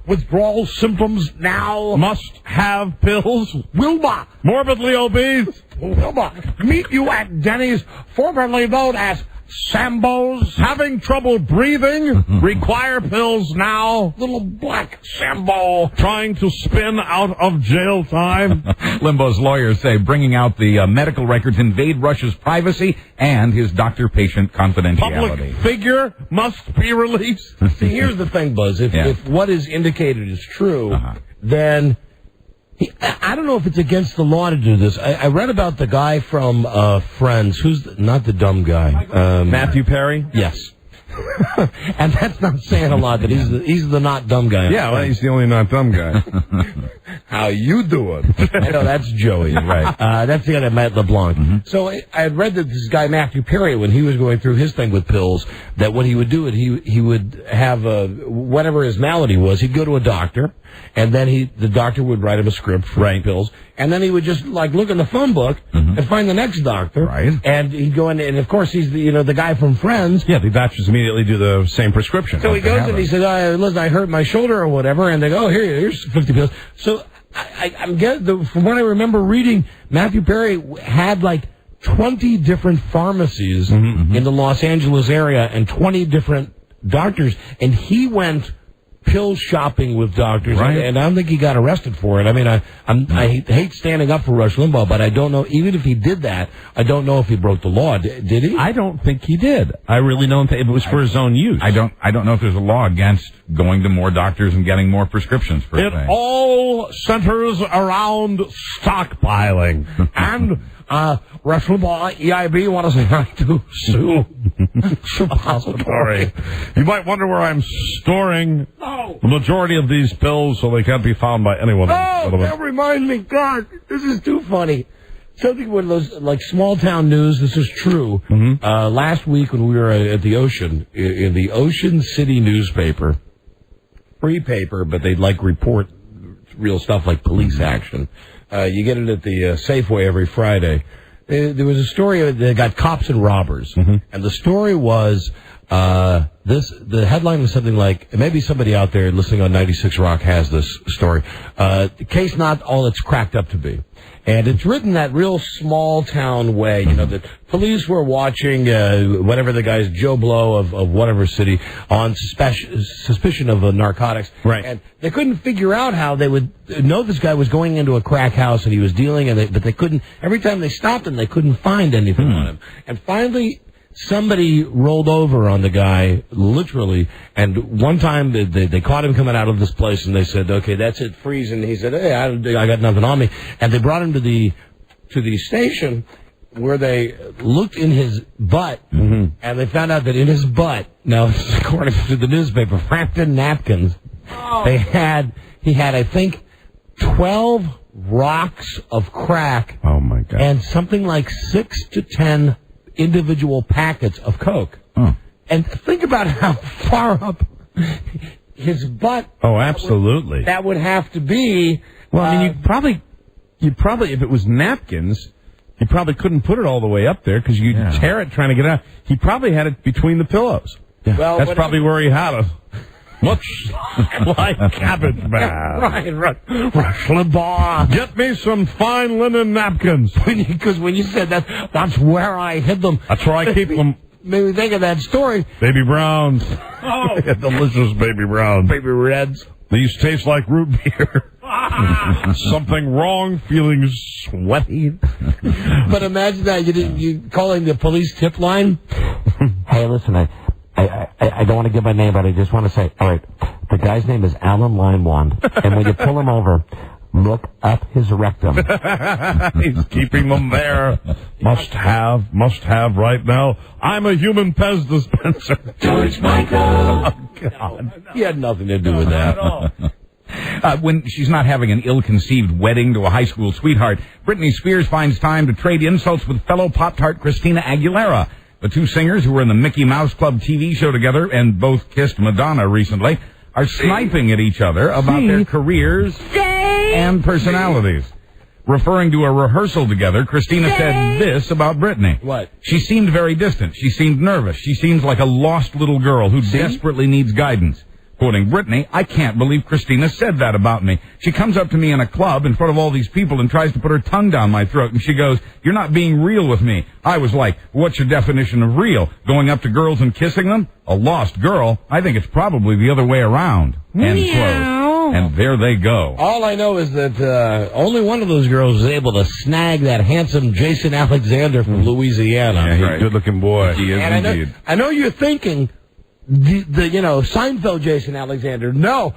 S4: Withdrawal symptoms now.
S7: Must have pills.
S4: Wilma.
S7: Morbidly obese.
S4: Wilma. Meet you at Denny's, formerly known as Sambo's.
S7: Having trouble breathing. Require pills now.
S4: Little black Sambo.
S7: Trying to spin out of jail time.
S12: Limbaugh's lawyers say bringing out the medical records invade Rush's privacy and his doctor-patient confidentiality.
S7: Public figure must be released.
S4: See, here's the thing, Buzz. If what is indicated is true, then... I don't know if it's against the law to do this. I read about the guy from Friends. Who's not the dumb guy?
S7: Matthew Perry?
S4: Yes. And that's not saying a lot, that he's the not dumb guy.
S7: Yeah, well, he's the only not dumb guy.
S4: How you doing? I know, that's Joey. Right. That's the guy that met LeBlanc. So I had read that this guy, Matthew Perry, when he was going through his thing with pills, that what he would do, he would have whatever his malady was, he'd go to a doctor, and then the doctor would write him a script for pills, and then he would just look in the phone book and find the next doctor, and he'd go in, and of course he's the guy from Friends.
S7: Yeah, the doctors immediately do the same prescription.
S4: So he goes and he says, listen, I hurt my shoulder or whatever, and they go, oh, here's 50 pills. So I'm getting, from what I remember reading, Matthew Perry had 20 different pharmacies in the Los Angeles area and 20 different doctors, and he went pill shopping with doctors, and I don't think he got arrested for it. I mean, I hate standing up for Rush Limbaugh, but I don't know, even if he did that, I don't know if he broke the law. Did he?
S7: I don't think he did. I really don't think it was for his own use.
S12: I don't know if there's a law against going to more doctors and getting more prescriptions for
S7: it. It all centers around stockpiling.
S4: And Rush Limbaugh, EIB, want us to sue suppository.
S7: You might wonder where I'm storing the majority of these pills so they can't be found by anyone.
S4: Oh, that reminds me, God, this is too funny. Something with those, small town news, this is true. Last week when we were at the Ocean, in the Ocean City newspaper, free paper, but they'd report real stuff like police action. You get it at the Safeway every Friday. There was a story that got cops and robbers, and the story was The headline was something like, maybe somebody out there listening on 96 Rock has this story. The case not all it's cracked up to be. And it's written that real small town way, that police were watching, whatever the guy's Joe Blow of whatever city on suspicion of narcotics.
S7: Right.
S4: And they couldn't figure out how they would know this guy was going into a crack house and he was dealing, but they couldn't, every time they stopped him, they couldn't find anything on him. And finally, somebody rolled over on the guy, literally, and one time they caught him coming out of this place, and they said, okay, that's it, freeze, and he said, hey, I got nothing on me. And they brought him to the station where they looked in his butt, and they found out that in his butt, now, according to the newspaper, Frampton napkins, he had, I think, 12 rocks of crack.
S7: Oh, my God.
S4: And something like 6 to 10 individual packets of Coke. And think about how far up his butt.
S7: Oh, absolutely.
S4: That would have to be.
S7: Well, I mean, you'd probably, if it was napkins, you probably couldn't put it all the way up there because you'd tear it trying to get it out. He probably had it between the pillows.
S4: Yeah. Well,
S7: that's probably where he had it. Much like cabbage man.
S4: Right. Rush Limbaugh.
S7: Get me some fine linen napkins.
S4: Because when you said that, that's where I hid them.
S7: That's where I keep them.
S4: Made me think of that story.
S7: Baby Browns. Oh. Delicious Baby Browns.
S4: Baby Reds.
S7: These taste like root beer. Something wrong, feeling sweaty.
S4: But imagine that, you calling the police tip line. Hey, listen, I don't want to give my name, but I just want to say, all right, the guy's name is Alan Limewand, and when you pull him over, look up his rectum.
S7: He's keeping them there. Must have right now. I'm a human Pez dispenser.
S5: George Michael.
S7: Oh, God.
S4: He had nothing to do with that.
S12: When she's not having an ill-conceived wedding to a high school sweetheart, Britney Spears finds time to trade insults with fellow Pop-Tart Christina Aguilera. The two singers, who were in the Mickey Mouse Club TV show together and both kissed Madonna recently, are sniping at each other about their careers and personalities. Referring to a rehearsal together, Christina said this about Britney.
S4: What?
S12: She seemed very distant. She seemed nervous. She seems like a lost little girl who desperately needs guidance. Quoting Britney, I can't believe Christina said that about me. She comes up to me in a club in front of all these people and tries to put her tongue down my throat, and she goes, you're not being real with me. I was like, what's your definition of real? Going up to girls and kissing them? A lost girl? I think it's probably the other way around. End quote. And there they go.
S4: All I know is that only one of those girls was able to snag that handsome Jason Alexander from Louisiana.
S7: Yeah, he's a good-looking boy.
S12: He is
S4: and
S12: indeed.
S4: I know you're thinking, the Seinfeld Jason Alexander. No.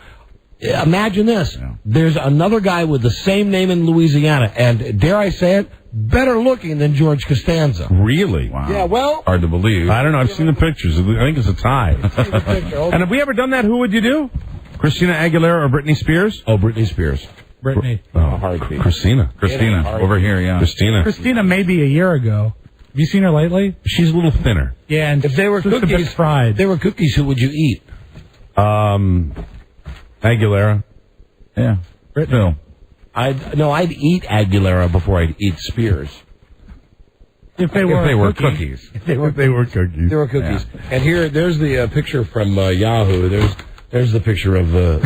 S4: Imagine this. Yeah. There's another guy with the same name in Louisiana, and dare I say it, better looking than George Costanza.
S7: Really?
S12: Wow.
S4: Yeah, well.
S12: Hard to believe.
S7: I don't know. I've seen the pictures. I think it's a tie. And have we ever done that? Who would you do? Christina Aguilera or Britney Spears?
S4: Oh, Britney Spears.
S6: Britney.
S7: Heartbeat. Christina
S12: over here, yeah.
S6: Christina maybe a year ago. Have you seen her lately?
S7: She's a little thinner.
S6: Yeah, and
S4: if they were cookies,
S6: fried.
S4: They were cookies. Who would you eat?
S7: Aguilera.
S12: Yeah.
S4: Britney. I'd eat Aguilera before I'd eat Spears.
S6: If they were
S7: cookies.
S4: If they were cookies. They were cookies. Yeah. And there's the picture from Yahoo. There's the picture of the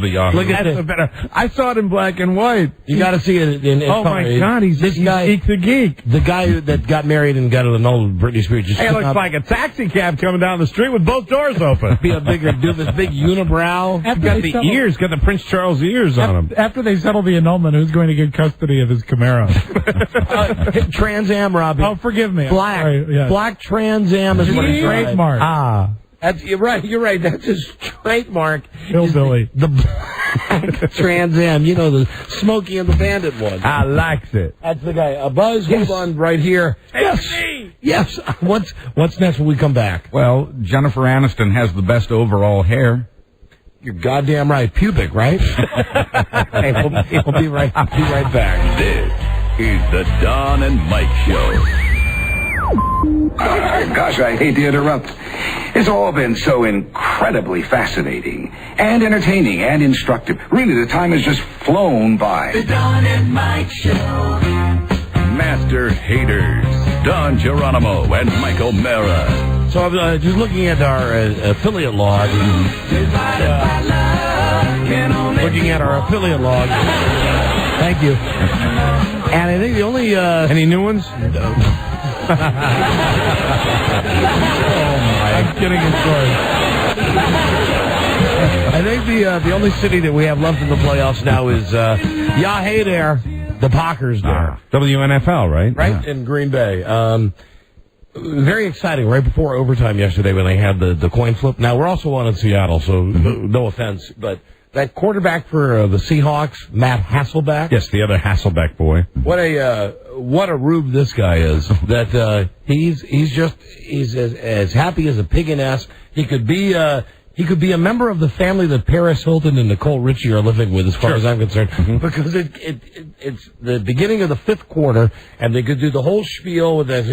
S4: Yahoo.
S7: Look at that. Better. I saw it in black and white.
S4: You got to see it in
S7: oh
S4: color.
S7: My God, he's Geek the Geek.
S4: The guy that got married and got an old Britney Spears.
S7: Hey, it looks like a taxi cab coming down the street with both doors open.
S4: Be a bigger dude, this big unibrow.
S7: Got the ears, got the Prince Charles ears on him.
S6: After they settle the annulment, who's going to get custody of his Camaro?
S4: Trans Am, Robbie.
S6: Oh, forgive me.
S4: Black.
S6: Sorry, yes.
S4: Black Trans Am is what it's
S6: trademark.
S4: You're right. That's his trademark.
S6: Hillbilly.
S4: The Black Trans Am. The Smokey and the Bandit one.
S7: I likes it.
S4: That's the guy. Buzz, hold on right here. Yes. What's next when we come back?
S12: Well, Jennifer Aniston has the best overall hair.
S4: You're goddamn right. Pubic, right? Hey, we'll be right back.
S1: This is the Don and Mike Show.
S8: Gosh, I hate to interrupt. It's all been so incredibly fascinating and entertaining and instructive. Really, the time has just flown by.
S5: The Don and Mike Show.
S1: Master haters, Don Geronimo and Mike O'Mara.
S4: So I'm just looking at our affiliate log. Looking at our affiliate log. Thank you. And I think the only...
S7: Any new ones?
S4: No.
S6: I'm kidding, of course.
S4: I think the only city that we have left in the playoffs now is hey there, the Packers there.
S7: WNFL, right?
S4: Right, in Green Bay. Very exciting, right before overtime yesterday when they had the coin flip. Now, we're also on in Seattle, so no offense, but that quarterback for the Seahawks, Matt Hasselbeck.
S7: Yes, the other Hasselbeck boy.
S4: What a rube this guy is. That he's as happy as a pig in ass. He could be a member of the family that Paris Hilton and Nicole Richie are living with, as far as I'm concerned, because it's the beginning of the fifth quarter, and they could do the whole spiel with this.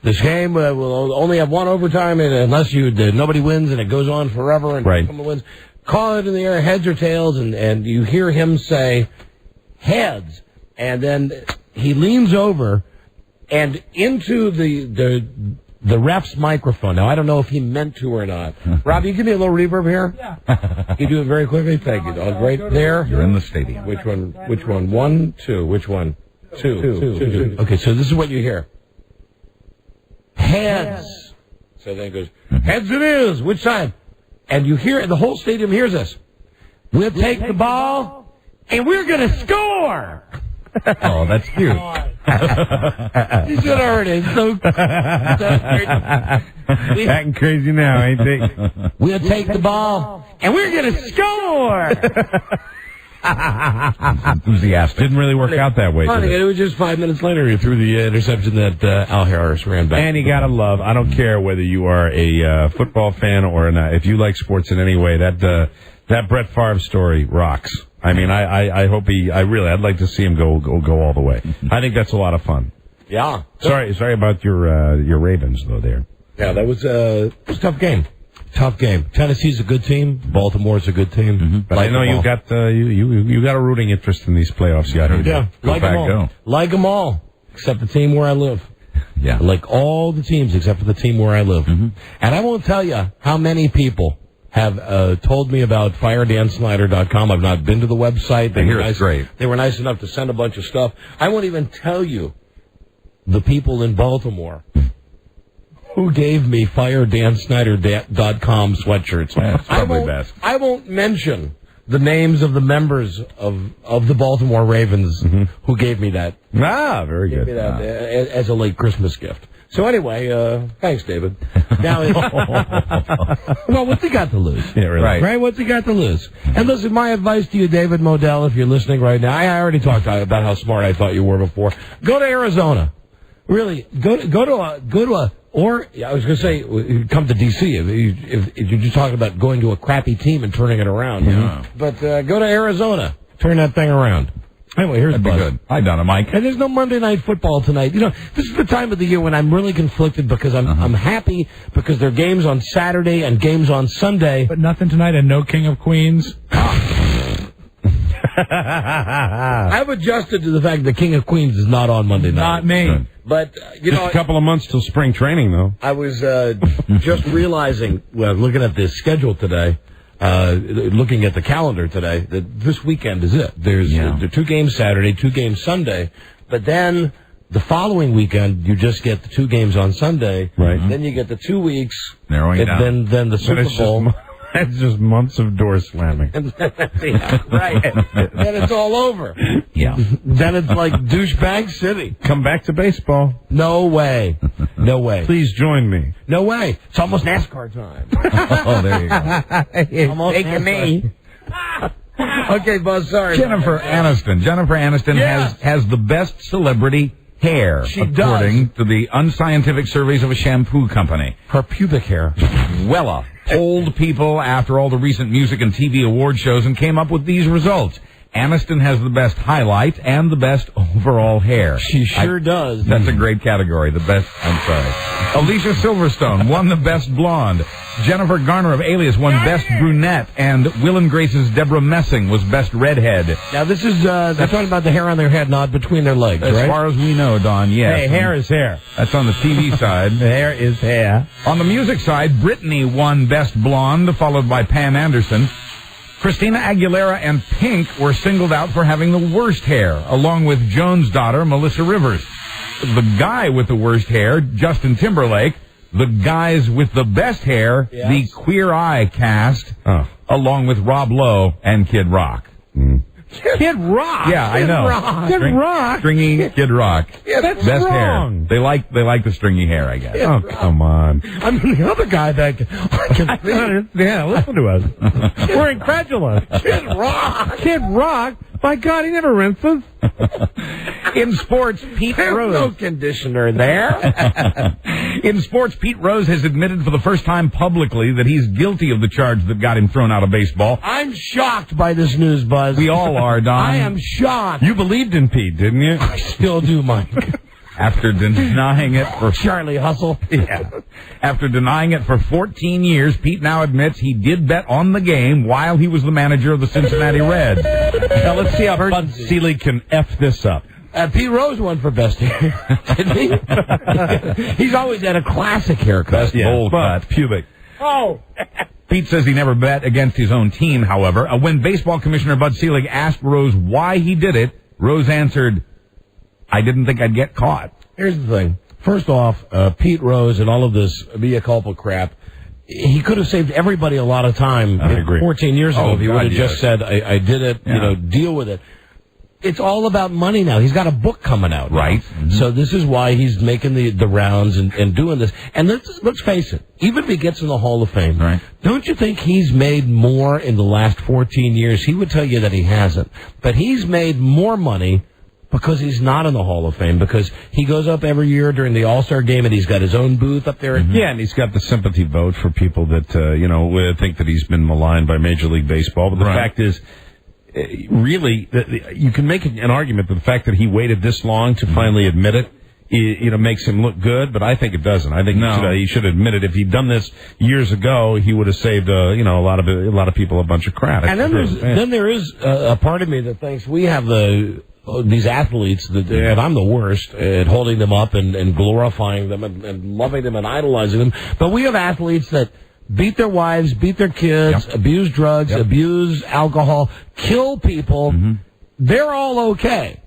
S4: This game will only have one overtime, and unless nobody wins, and it goes on forever, and someone wins. Call it in the air, heads or tails, and you hear him say heads, and then he leans over and into the ref's microphone. Now, I don't know if he meant to or not. Rob, you give me a little reverb here? Yeah. Can you do it very quickly? Thank you, dog. Right there.
S12: You're in the stadium.
S4: Which one? Which one? 1, 2. Which one? Two. Okay, so this is what you hear. Heads. So then it goes, heads it is. Which side? And you hear, the whole stadium hears us. We'll take the ball, and we're going to score.
S12: Oh, that's cute.
S4: You should have heard it.
S7: Acting crazy now, ain't they?
S4: We'll take the ball, and we're going to score.
S12: Enthusiastic.
S7: Didn't really work out that way.
S4: Funny, it was just 5 minutes later he threw the interception that Al Harris ran back.
S7: And you gotta love, I don't care whether you are a football fan or not, if you like sports in any way, that Brett Favre story rocks. I mean, I hope I'd like to see him go all the way. I think that's a lot of fun.
S4: Yeah.
S7: Sorry about your Ravens though there.
S4: Yeah, that was a tough game. Tough game. Tennessee's a good team. Baltimore's a good team.
S7: But I know you got you got a rooting interest in these playoffs. Yeah,
S4: like them all, except the team where I live.
S12: Yeah,
S4: like all the teams except for the team where I live. And I won't tell you how many people have told me about FireDanSnyder.com. I've not been to the website.
S12: I hear it's great.
S4: They were nice enough to send a bunch of stuff. I won't even tell you the people in Baltimore who gave me FireDanSnyder.com sweatshirts.
S12: That's probably best.
S4: I won't mention the names of the members of the Baltimore Ravens who gave me that.
S7: Ah, very good.
S4: Gave me that as a late Christmas gift. So anyway, thanks, David. Now, well, what's he got to lose?
S7: Yeah, really.
S4: Right? What's he got to lose? And listen, my advice to you, David Modell, if you're listening right now, I already talked about how smart I thought you were before. Go to Arizona. Really, go to a. Or, I was going to say, come to D.C. if you're just talking about going to a crappy team and turning it around.
S12: Yeah.
S4: But go to Arizona. Turn that thing around. Anyway, here's
S12: That'd
S4: Buzz.
S12: be good. Hi, Donna Mike.
S4: And there's no Monday Night Football tonight. This is the time of the year when I'm really conflicted because I'm happy because there are games on Saturday and games on Sunday.
S6: But nothing tonight and no King of Queens.
S4: I've adjusted to the fact that King of Queens is not on Monday night.
S6: Not me.
S12: Good.
S4: But,
S7: Just a couple of months till spring training, though.
S4: I was just realizing, looking at the schedule today, looking at the calendar today, that this weekend is it. There are 2 games Saturday, 2 games Sunday, but then the following weekend, you just get the 2 games on Sunday.
S7: Right.
S4: Then you get the 2 weeks.
S12: Narrowing it down.
S4: Then the Super Bowl.
S7: That's just months of door slamming.
S4: Yeah, right. Then it's all over.
S12: Yeah.
S4: Then it's like douchebag city.
S7: Come back to baseball.
S4: No way. No way.
S7: Please join me.
S4: No way. It's almost NASCAR time.
S12: Oh, there you go.
S4: Almost taking me. Okay, Buzz, sorry.
S12: Jennifer Aniston has the best celebrity hair, according to the unscientific surveys of a shampoo company.
S4: Her pubic hair.
S12: Polled people after all the recent music and TV award shows and came up with these results. Aniston has the best highlight and the best overall hair.
S4: She sure does.
S12: That's a great category. The best, I'm sorry. Alicia Silverstone won the best blonde. Jennifer Garner of Alias won best brunette. And Will and Grace's Deborah Messing was best redhead.
S4: Now, this is, they're talking about the hair on their head, not between their legs,
S12: As
S4: right?
S12: far as we know, Don, yes.
S11: Hey, hair is hair.
S12: That's on the TV side.
S11: Hair is hair.
S12: On the music side, Britney won best blonde, followed by Pam Anderson. Christina Aguilera and Pink were singled out for having the worst hair, along with Jones' daughter, Melissa Rivers. The guy with the worst hair, Justin Timberlake. The guys with the best hair, the Queer Eye cast, along with Rob Lowe and Kid Rock.
S11: Kid Rock?
S12: Yeah, I know.
S11: Rock. Kid Rock?
S12: Stringy Kid Rock.
S11: Yeah, that's
S12: best
S11: wrong.
S12: hair. They like the stringy hair, I guess.
S11: Oh, come on.
S4: I mean, the other guy that
S11: Yeah, listen to us. We're incredulous.
S4: Kid Rock.
S11: Kid Rock? My God, he never rinses.
S12: In sports, Pete Rose.
S4: No conditioner there.
S12: In sports, Pete Rose has admitted for the first time publicly that he's guilty of the charge that got him thrown out of baseball.
S4: I'm shocked by this news, Buzz.
S12: We all are, Don.
S4: I am shocked.
S11: You believed in Pete, didn't you?
S4: I still do, Mike.
S12: After denying it for
S4: Charlie Hustle.
S12: Yeah. After denying it for 14 years, Pete now admits he did bet on the game while he was the manager of the Cincinnati Reds.
S11: Now let's see how Bud Selig can F this up.
S4: Pete Rose won for best hair, didn't he? He's always had a classic haircut.
S12: Best bowl cut.
S11: Pubic.
S4: Oh.
S12: Pete says he never bet against his own team, however. When baseball commissioner Bud Selig asked Rose why he did it, Rose answered, I didn't think I'd get caught.
S4: Here's the thing. First off, Pete Rose and all of this mea culpa crap, he could have saved everybody a lot of time 14 years ago if he would have just said, I did it, deal with it. It's all about money now. He's got a book coming out.
S12: Right.
S4: Mm-hmm. So this is why he's making the rounds and doing this. And let's face it, even if he gets in the Hall of Fame,
S12: right,
S4: don't you think he's made more in the last 14 years? He would tell you that he hasn't. But he's made more money because he's not in the Hall of Fame, because he goes up every year during the All-Star game and he's got his own booth up there.
S11: Mm-hmm. Yeah, and he's got the sympathy vote for people that, think that he's been maligned by Major League Baseball. But the fact is, really, you can make an argument that the fact that he waited this long to finally admit it, makes him look good, but I think it doesn't. I think he should admit it. If he'd done this years ago, he would have saved, a lot of people a bunch of crap.
S4: And then there is a part of me that thinks we have these athletes and I'm the worst at holding them up and glorifying them and loving them and idolizing them. But we have athletes that beat their wives, beat their kids, abuse drugs, abuse alcohol, kill people. Mm-hmm. They're all okay.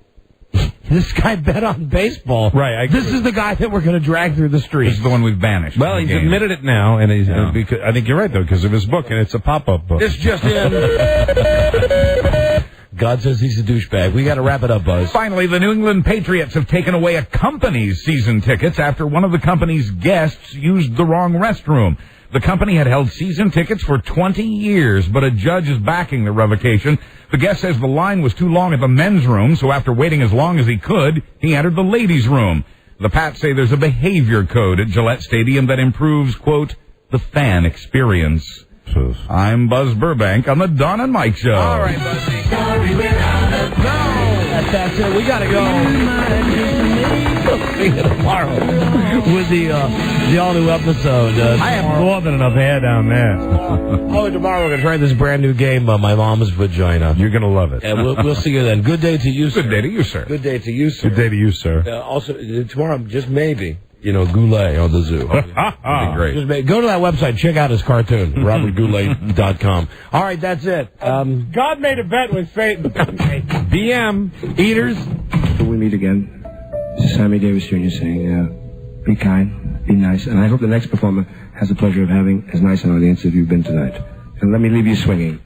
S4: This guy bet on baseball.
S11: Right.
S4: This is the guy that we're going to drag through the streets.
S12: This is the one we've banished.
S11: Well, he's admitted it now, and he's. Because, I think you're right though, because of his book, and it's a pop-up book.
S4: This just in. God says he's a douchebag. We got to wrap it up, Buzz.
S12: Finally, the New England Patriots have taken away a company's season tickets after one of the company's guests used the wrong restroom. The company had held season tickets for 20 years, but a judge is backing the revocation. The guest says the line was too long at the men's room, so after waiting as long as he could, he entered the ladies' room. The Pats say there's a behavior code at Gillette Stadium that improves, quote, the fan experience. I'm Buzz Burbank on the Don and Mike Show.
S4: All right, Buzzy. Sorry without a no. That's it. We got to go. See you tomorrow with the all-new episode.
S11: I have more than enough hair down there.
S4: Tomorrow we're going to try this brand new game, My Mom's Vagina.
S11: You're going to love it.
S4: And we'll see you then. Good day to you, sir.
S12: Good day to you, sir.
S4: Good day to you, sir.
S11: Good day to you, sir.
S4: Also, tomorrow, just maybe, Goulet on the zoo. That'd be great. Go to that website. Check out his cartoon, robertgoulet.com. All right, that's it.
S6: God made a bet with Satan.
S11: BM.
S4: Eaters.
S14: Till we meet again, this is Sammy Davis Jr. saying, be kind, be nice, and I hope the next performer has the pleasure of having as nice an audience as you've been tonight. And let me leave you swinging.